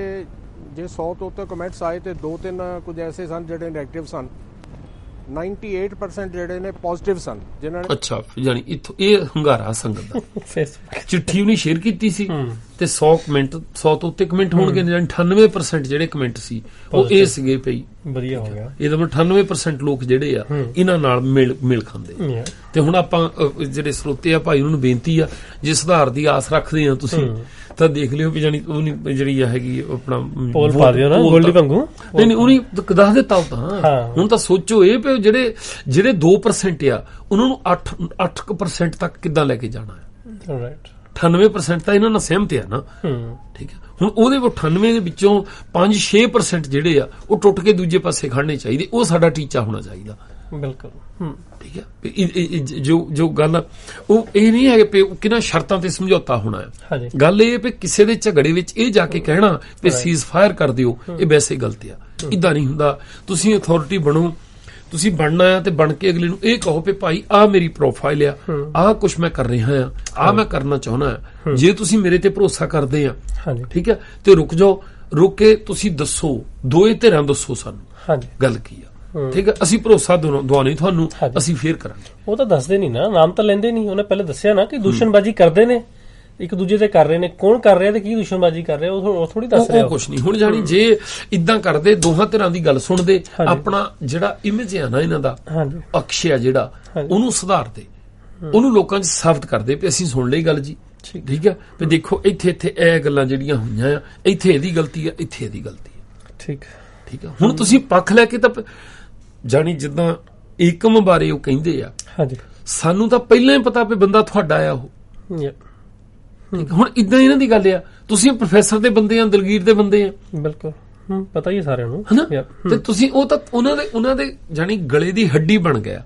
ਜੇ 100 ਤੋਂ ਉੱਤੇ ਕਮੈਂਟਸ ਆਏ ਤੇ 2-3 ਕੁਝ ਐਸੇ ਸਨ ਜਿਹੜੇ ਨੈਗੇਟਿਵ ਸਨ, 98% ਜਿਹੜੇ ਨੇ ਪੋਜ਼ਿਟਿਵ ਸਨ, ਜਿਨ੍ਹਾਂ ਨੇ ਅੱਛਾ, ਯਾਨੀ ਇੱਥੋਂ ਇਹ ਹੁੰਗਾਰਾ ਸੰਗਤ ਦਾ। ਫੇਸਬੁੱਕ ਚਿੱਠੀ ਉਹਨੇ ਸ਼ੇਅਰ ਕੀਤੀ ਸੀ ਤੇ 100 ਕਮੈਂਟ, 100 ਤੋਂ ਉੱਤੇ ਕਮੈਂਟ ਹੋਣਗੇ, 98% ਜਿਹੜੇ ਕਮੈਂਟ ਸੀ ਉਹ ਇਹ ਸੀਗੇ ਪਈ ਵਧੀਆ ਹੋ ਗਿਆ। ਇਹਦਾ ਮਤਲਬ 98% ਲੋਕ ਜਿਹੜੇ ਆ ਇਹਨਾਂ ਨਾਲ ਮਿਲ ਖਾਂਦੇ। ਤੇ ਹੁਣ ਆਪਾਂ ਜਿਹੜੇ ਸਰੋਤੇ ਆ ਭਾਈ, ਉਹਨਾਂ ਨੂੰ ਬੇਨਤੀ ਆ, ਜੇ ਸੁਧਾਰ ਦੀ ਆਸ ਰੱਖਦੇ ਆ ਤੁਸੀਂ, ਤਾਂ ਦੇਖ ਲਿਓ ਵੀ ਜਾਨੀ ਉਹ ਜਿਹੜੀ ਹੈਗੀ ਆਪਣਾ ਪੋਲ ਪਾ ਦਿਓ ਨਾ, ਗੋਲਡੀ ਵਾਂਗੂ। ਨਹੀਂ, ਉਹਨੇ ਦੱਸ ਦਿੱਤਾ ਉਹ ਤਾਂ। ਹੁਣ ਤਾਂ ਸੋਚੋ ਇਹ ਵੀ ਜਿਹੜੇ 2% ਆ, ਉਹਨਾਂ ਨੂੰ 8% ਤੱਕ ਕਿੱਦਾਂ ਲੈ ਕੇ ਜਾਣਾ ਹੈ। ਰਾਈਟ, 98% ਤਾਂ ਇਹਨਾਂ ਨਾਲ ਸਹਿਮਤ ਆ ਨਾ। ਠੀਕ ਹੈ, ਹੁਣ ਉਹਦੇ 98 ਦੇ ਵਿੱਚੋਂ 5-6% ਜਿਹੜੇ ਆ ਉਹ ਟੁੱਟ ਕੇ ਦੂਜੇ ਪਾਸੇ ਖੜਨੇ ਚਾਹੀਦੇ। ਉਹ ਸਾਡਾ ਟੀਚਾ ਹੋਣਾ ਚਾਹੀਦਾ। ਬਿਲਕੁਲ, ਠੀਕ ਹੈ। ਜੋ ਗੱਲ ਉਹ ਇਹ ਨਹੀਂ ਹੈ ਕਿ ਕਿਹਨਾਂ ਸ਼ਰਤਾਂ ਤੇ ਸਮਝੌਤਾ ਹੋਣਾ ਹੈ। ਗੱਲ ਇਹ ਵੀ ਕਿਸੇ ਦੇ ਝਗੜੇ ਵਿੱਚ ਇਹ ਜਾ ਕੇ ਕਹਿਣਾ ਵੀ ਸੀਜ਼ ਫਾਇਰ ਕਰ ਦਿਓ, ਇਹ ਵੈਸੇ ਗਲਤ ਆ। ਇਦਾਂ ਨਹੀਂ ਹੁੰਦਾ। ਤੁਸੀਂ ਅਥਾਰਟੀ ਬਣੋ, ਤੁਸੀਂ ਬਣਨਾ ਆ ਤੇ ਬਣ ਕੇ ਅਗਲੇ ਨੂੰ ਇਹ ਕਹੋ ਵੀ ਭਾਈ ਆਹ ਮੇਰੀ ਪ੍ਰੋਫਾਈਲ ਆ, ਆਹ ਕੁਛ ਮੈਂ ਕਰ ਰਿਹਾ ਆ, ਆਹ ਮੈਂ ਕਰਨਾ ਚਾਹੁੰਦਾ ਆ। ਜੇ ਤੁਸੀਂ ਮੇਰੇ ਤੇ ਭਰੋਸਾ ਕਰਦੇ ਆ, ਠੀਕ ਹੈ, ਤੇ ਰੁਕ ਜਾਓ, ਰੁਕ ਕੇ ਤੁਸੀਂ ਦੱਸੋ, ਦੋਏ ਧਿਰਾਂ ਦੱਸੋ ਸਾਨੂੰ ਗੱਲ ਕੀ ਆ। ਠੀਕ ਹੈ, ਅਸੀਂ ਭਰੋਸਾ ਦਵਾਉਣੀ ਤੁਹਾਨੂੰ, ਅਸੀਂ ਫੇਰ ਕਰਾਂਗੇ। ਉਹ ਤਾਂ ਦੱਸਦੇ ਨਹੀਂ ਨਾ, ਨਾਮ ਤਾਂ ਲੈਂਦੇ ਨਹੀਂ। ਉਹਨੇ ਪਹਿਲੇ ਦੱਸਿਆ ਨਾ ਕਿ ਦੂਸ਼ਣਬਾਜ਼ੀ ਕਰਦੇ ਨੇ, ਇੱਕ ਦੂਜੇ ਤੇ ਕਰ ਰਹੇ ਨੇ, ਕੌਣ ਕਰ ਰਿਹਾ ਤੇ ਕੀ ਦੂਸ਼ਣਬਾਜ਼ੀ ਕਰ ਰਿਹਾ, ਉਹ ਥੋੜੀ ਦੱਸ ਰਿਹਾ। ਉਹ ਕੁਛ ਨਹੀਂ। ਹੁਣ ਜਾਨੀ ਜੇ ਇਦਾਂ ਕਰਦੇ, ਦੋਹਾਂ ਧਿਰਾਂ ਦੀ ਗੱਲ ਸੁਣਦੇ, ਆਪਣਾ ਜਿਹੜਾ ਇਮੇਜ ਆ ਨਾ ਇਹਨਾਂ ਦਾ, ਅਕਸ਼ਯ ਜਿਹੜਾ, ਉਹਨੂੰ ਸੁਧਾਰਦੇ, ਉਹਨੂੰ ਲੋਕਾਂ 'ਚ ਸਾਬਤ ਕਰਦੇ ਵੀ ਅਸੀਂ ਸੁਣ ਲਈ ਗੱਲ ਜੀ। ਠੀਕ ਹੈ, ਵੀ ਦੇਖੋ ਇੱਥੇ ਇਹ ਗੱਲਾਂ ਜਿਹੜੀਆਂ ਹੋਈਆਂ ਆ, ਇੱਥੇ ਇਹਦੀ ਗਲਤੀ ਆ, ਇੱਥੇ ਇਹਦੀ ਗਲਤੀ ਆ। ਠੀਕ ਹੈ। ਹੁਣ ਤੁਸੀਂ ਪੱਖ ਲੈ ਕੇ ਤਾਂ ਜਾਨੀ ਜਿੱਦਾਂ ਏਕਮ ਬਾਰੇ ਉਹ ਕਹਿੰਦੇ ਆ, ਸਾਨੂੰ ਤਾਂ ਪਹਿਲਾਂ ਹੀ ਪਤਾ ਵੀ ਬੰਦਾ ਤੁਹਾਡਾ ਆ ਉਹ। ਹੁਣ ਇਦਾਂ ਇਹਨਾਂ ਦੀ ਗੱਲ ਆ, ਤੁਸੀਂ ਪ੍ਰੋਫੈਸਰ ਦੇ ਬੰਦੇ ਆ, ਦਲਗੀਰ ਦੇ ਬੰਦੇ ਆ, ਬਿਲਕੁਲ ਪਤਾ ਹੀ ਸਾਰਿਆਂ ਨੂੰ, ਹਨਾ। ਤੇ ਤੁਸੀਂ ਉਹ ਤਾਂ ਉਹਨਾਂ ਦੇ ਜਾਨੀ ਗਲੇ ਦੀ ਹੱਡੀ ਬਣ ਗਿਆ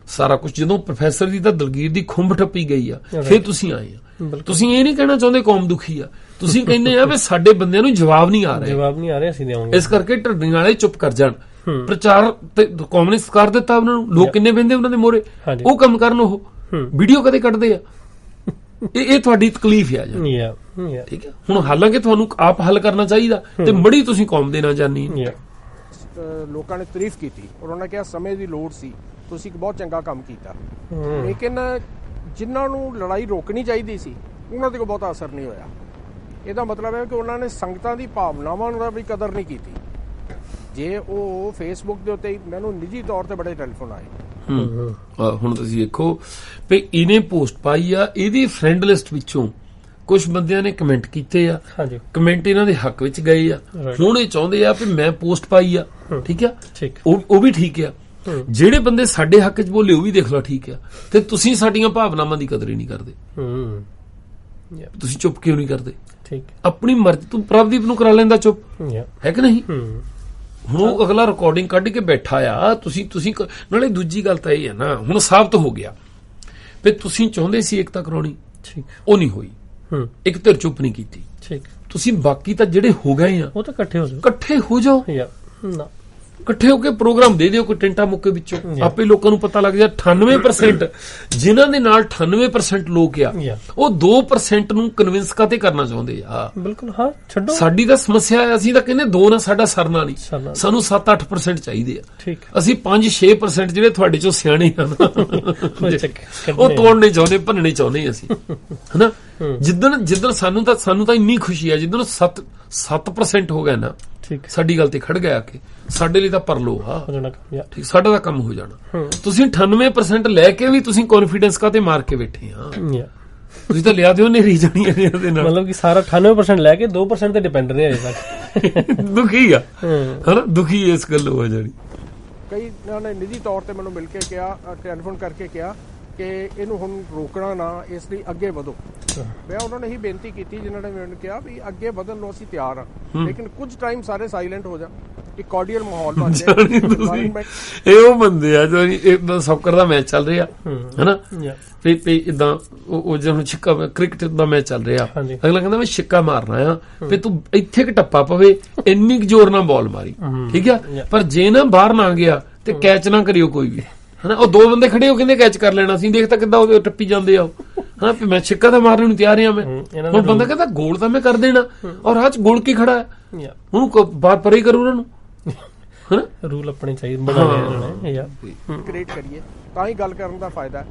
ਸਾਰਾ ਕੁਝ। ਜਦੋਂ ਪ੍ਰੋਫੈਸਰ ਦੀ ਤਾਂ ਦਲਗੀਰ ਦੀ ਖੁੰਬ ਠੱਪੀ ਗਈ ਆ, ਫਿਰ ਤੁਸੀਂ ਆਏ ਆ। ਤੁਸੀਂ ਇਹ ਨਹੀਂ ਕਹਿਣਾ ਚਾਹੁੰਦੇ ਕੌਮ ਦੁਖੀ ਆ, ਤੁਸੀਂ ਕਹਿੰਦੇ ਆ ਵੀ ਸਾਡੇ ਬੰਦਿਆਂ ਨੂੰ ਜਵਾਬ ਨਹੀਂ ਆ ਰਿਹਾ, ਅਸੀਂ ਦੇਵਾਂਗੇ। ਇਸ ਕਰਕੇ ਢੱਡਣੀ ਵਾਲੇ ਚੁੱਪ ਕਰ ਜਾਣ। ਪ੍ਰਚਾਰ ਤੇ ਕੌਮ ਨੇ ਕਰ ਦਿੱਤਾ ਉਹਨਾਂ ਨੂੰ, ਲੋਕ ਕਿੰਨੇ ਬੰਦੇ ਉਹਨਾਂ ਦੇ ਮੋਹਰੇ, ਉਹ ਕੰਮ ਕਰਨ, ਉਹ ਵੀਡੀਓ ਕਦੇ ਕੱਢਦੇ ਆ। ਇਹ ਤੁਹਾਡੀ ਤਕਲੀਫ ਆ ਜੀ। ਠੀਕ ਹੈ, ਹੁਣ ਹਾਲਾਂਕਿ ਤੁਹਾਨੂੰ ਆਪ ਹੱਲ ਕਰਨਾ ਚਾਹੀਦਾ, ਤੇ ਮੜੀ ਤੁਸੀਂ ਕੌਮ ਦੇ ਨਾਲ ਜਾਨੀ। ਲੋਕਾਂ ਨੇ ਤਾਰੀਫ ਕੀਤੀ, ਉਹਨਾਂ ਨੇ ਕਿਹਾ ਸਮੇਂ ਦੀ ਲੋੜ ਸੀ, ਤੁਸੀਂ ਇੱਕ ਬਹੁਤ ਚੰਗਾ ਕੰਮ ਕੀਤਾ। ਲੇਕਿਨ ਜਿਨ੍ਹਾਂ ਨੂੰ ਲੜਾਈ ਰੋਕਣੀ ਚਾਹੀਦੀ ਸੀ, ਉਹਨਾਂ ਤੇ ਕੋਈ ਬਹੁਤਾ ਅਸਰ ਨਹੀਂ ਹੋਇਆ। ਇਹਦਾ ਮਤਲਬ ਹੈ ਕਿ ਉਹਨਾਂ ਨੇ ਸੰਗਤਾਂ ਦੀ ਭਾਵਨਾਵਾਂ ਦਾ ਵੀ ਕਦਰ ਨਹੀਂ ਕੀਤੀ। ਜੇ ਉਹ ਫੇਸਬੁੱਕ ਦੇ ਉੱਤੇ ਮੈਨੂੰ ਨਿੱਜੀ ਤੌਰ ਤੇ ਬੜੇ ਟੈਲੀਫੋਨ ਆਏ। ਹੁਣ ਤੁਸੀਂ ਦੇਖੋ ਵੀ ਇਹਨੇ ਪੋਸਟ ਪਾਈ ਆ, ਇਹਦੀ ਫਰੈਂਡ ਲਿਸਟ ਵਿੱਚੋਂ ਕੁਝ ਬੰਦਿਆਂ ਨੇ ਕਮੈਂਟ ਕੀਤੇ ਆ, ਕਮੈਂਟ ਇਹਨਾਂ ਦੇ ਹੱਕ ਵਿੱਚ ਗਏ ਆ। ਹੁਣ ਇਹ ਚਾਹੁੰਦੇ ਆ ਵੀ ਮੈਂ ਪੋਸਟ ਪਾਈ ਆ, ਠੀਕ ਆ, ਉਹ ਵੀ ਠੀਕ ਆ, ਜਿਹੜੇ ਬੰਦੇ ਸਾਡੇ ਹੱਕ 'ਚ ਬੋਲੇ ਉਹ ਵੀ ਦੇਖ ਲਓ ਠੀਕ ਆ, ਤੇ ਤੁਸੀਂ ਸਾਡੀਆਂ ਭਾਵਨਾਵਾਂ ਦੀ ਕਦਰ ਹੀ ਨਹੀਂ ਕਰਦੇ। ਤੁਸੀਂ ਚੁੱਪ ਕਿਉਂ ਨਹੀਂ ਕਰਦੇ? ਆਪਣੀ ਮਰਜ਼ੀ ਤੂੰ ਪ੍ਰਭਦੀਪ ਨੂੰ ਕਰਾ ਲੈਂਦਾ ਚੁੱਪ, ਹੈ ਕਿ ਨਹੀਂ? ਹੁਣ ਉਹ ਅਗਲਾ ਰਿਕਾਰਡਿੰਗ ਕੱਢ ਕੇ ਬੈਠਾ ਆ, ਤੁਸੀਂ ਨਾਲੇ ਦੂਜੀ ਗੱਲ ਤਾਂ ਇਹ ਹੈ ਨਾ, ਹੁਣ ਸਾਬਤ ਹੋ ਗਿਆ ਵੀ ਤੁਸੀਂ ਚਾਹੁੰਦੇ ਸੀ ਏਕਤਾ ਕਰਾਉਣੀ, ਉਹ ਨਹੀਂ ਹੋਈ, ਇੱਕ ਧਿਰ ਚੁੱਪ ਨਹੀਂ ਕੀਤੀ, ਤੁਸੀਂ ਬਾਕੀ ਤਾਂ ਜਿਹੜੇ ਹੋ ਗਏ ਆ ਉਹ ਤਾਂ ਇਕੱਠੇ ਹੋ ਜਾਓ, ਇਕੱਠੇ ਹੋ ਕੇ ਪ੍ਰੋਗਰਾਮ ਦੇ ਦਿਓ ਕੋਈ ਟੈਂਟਾ ਮੁੱਕੇ ਵਿੱਚੋਂ, ਆਪੇ ਲੋਕਾਂ ਨੂੰ ਪਤਾ ਲੱਗ ਜਾ। 98% ਜਿਨ੍ਹਾਂ ਦੇ ਨਾਲ 98% ਲੋਕ ਆ, ਉਹ 2% ਨੂੰ ਕਨਵਿੰਸ ਕਾਤੇ ਕਰਨਾ ਚਾਹੁੰਦੇ ਆ। ਬਿਲਕੁਲ, ਹਾਂ ਛੱਡੋ, ਸਾਡੀ ਤਾਂ ਸਮੱਸਿਆ ਹੈ, ਅਸੀਂ ਤਾਂ ਕਹਿੰਦੇ 2 ਨਾ ਸਾਡਾ ਸਰਨਾ ਨਹੀਂ, ਸਾਨੂੰ 7-8% ਚਾਹੀਦੇ ਆ। ਅਸੀਂ 5-6% ਜਿਹੜੇ ਤੁਹਾਡੇ ਚੋਂ ਸਿਆਣੇ ਹਨ ਉਹ ਤੋੜਨੇ ਚਾਹੁੰਦੇ, ਭੰਨਣੇ ਚਾਹੁੰਦੇ ਅਸੀਂ, ਹਨਾ। ਜਿੱਦਣ ਸਾਨੂੰ ਤਾਂ ਇੰਨੀ ਖੁਸ਼ੀ ਆ ਜਿੱਦਣ 7% ਹੋ ਗਿਆ ਨਾ, ਸਾਡੀ ਗੱਲ ਤੇ ਖੜ ਗਿਆ ਕਿ ਸਾਡੇ ਲਈ ਤਾਂ ਪਰਲੋ ਆ, ਠੀਕ, ਸਾਡਾ ਤਾਂ ਕੰਮ ਹੋ ਜਾਣਾ। ਤੁਸੀਂ 98% ਲੈ ਕੇ ਵੀ ਤੁਸੀਂ ਕੌਨਫੀਡੈਂਸ ਕਾਤੇ ਮਾਰ ਕੇ ਬੈਠੇ ਆ? ਤੁਸੀਂ ਤਾਂ ਲਿਆ ਦਿਓ ਨੇਰੀ ਜਾਣੀ ਇਹਦੇ ਨਾਲ, ਮਤਲਬ ਕਿ ਸਾਰਾ 98% ਲੈ ਕੇ 2% ਤੇ ਡਿਪੈਂਡ ਰਿਹਾ ਅਜੇ ਤੱਕ। ਦੁਖੀ ਆ, ਹਨਾ, ਦੁਖੀ ਇਸ ਗੱਲ ਹੋ ਜਾਣੀ। ਕਈ ਨੇ ਨਿੱਜੀ ਤੌਰ ਤੇ ਮੈਨੂੰ ਮਿਲ ਕੇ ਕਿਹਾ, ਟੈਲੀਫੋਨ ਕਰਕੇ ਕਿਹਾ ਕਿ ਇਹਨੂੰ ਹੁਣ ਰੋਕਣਾ ਨਾ, ਇਸ ਲਈ ਅੱਗੇ ਵਧੋ। ਮੈਂ ਉਹਨਾਂ ਨੇ ਹੀ ਬੇਨਤੀ ਕੀਤੀ ਜਿਨ੍ਹਾਂ ਨੇ ਮੈਨੂੰ ਕਿਹਾ ਵੀ ਅੱਗੇ ਵਧਣ ਨੂੰ ਅਸੀਂ ਤਿਆਰ ਹਾਂ, ਲੇਕਿਨ ਕੁਝ ਟਾਈਮ ਸਾਰੇ ਸਾਇਲੈਂਟ ਹੋ ਜਾ, ਇੱਕ ਕਾਰਡੀਅਲ ਮਾਹੌਲ ਬਣ ਜਾਏ। ਇਹ ਉਹ ਬੰਦੇ ਆ ਜੋ ਸੌਕਰ ਦਾ ਮੈਚ ਚੱਲ ਰਿਹਾ, ਹਨਾ, ਤੇ ਇਦਾਂ ਉਹ ਜਦੋਂ ਛਿੱਕਾ ਕ੍ਰਿਕਟ ਦਾ ਮੈਚ ਚੱਲ ਰਿਹਾ, ਅਗਲਾ ਕਹਿੰਦਾ ਮੈਂ ਛਿੱਕਾ ਮਾਰਨਾ ਆ, ਤੇ ਤੂੰ ਇੱਥੇ ਕਿ ਟੱਪਾ ਪਵੇ ਇੰਨੀ ਕੁ ਜ਼ੋਰ ਨਾਲ ਬਾਲ ਮਾਰੀ, ਠੀਕ ਆ, ਪਰ ਜੇ ਨਾ ਬਾਹਰ ਨਾ ਗਿਆ ਤੇ ਕੈਚ ਨਾ ਕਰਿਓ ਕੋਈ ਵੀ, ਹਨਾ। ਉਹ 2 ਬੰਦੇ ਖੜੇ ਹੋ ਕਹਿੰਦੇ ਕੈਚ ਕਰ ਲੈਣਾ ਸੀ, ਦੇਖ ਤਾਂ ਕਿੱਦਾਂ ਉਹਦੇ ਟੱਪੀ ਜਾਂਦੇ ਆ, ਹਾਂ, ਮੈਂ ਛਿੱਕਾ ਤਾਂ ਮਾਰਨ ਨੂੰ ਤਿਆਰ ਆ ਮੈਂ। ਹੁਣ ਬੰਦਾ ਕਹਿੰਦਾ ਗੋਲ ਤਾਂ ਮੈਂ ਕਰ ਦੇਣਾ, ਔਰ ਆਹ ਚ ਗੋਲ ਕੀ ਖੜਾ ਹੈ, ਉਹਨੂੰ ਬਾਹਰ ਪਰੇ ਕਰੂ ਉਹਨਾਂ ਨੂੰ, ਹਨਾ। ਰੂਲ ਆਪਣੇ ਚਾਹੀਦੇ ਕ੍ਰੀਏਟ ਕਰੀਏ ਤਾਂ ਹੀ ਗੱਲ ਕਰਨ ਦਾ ਫਾਇਦਾ।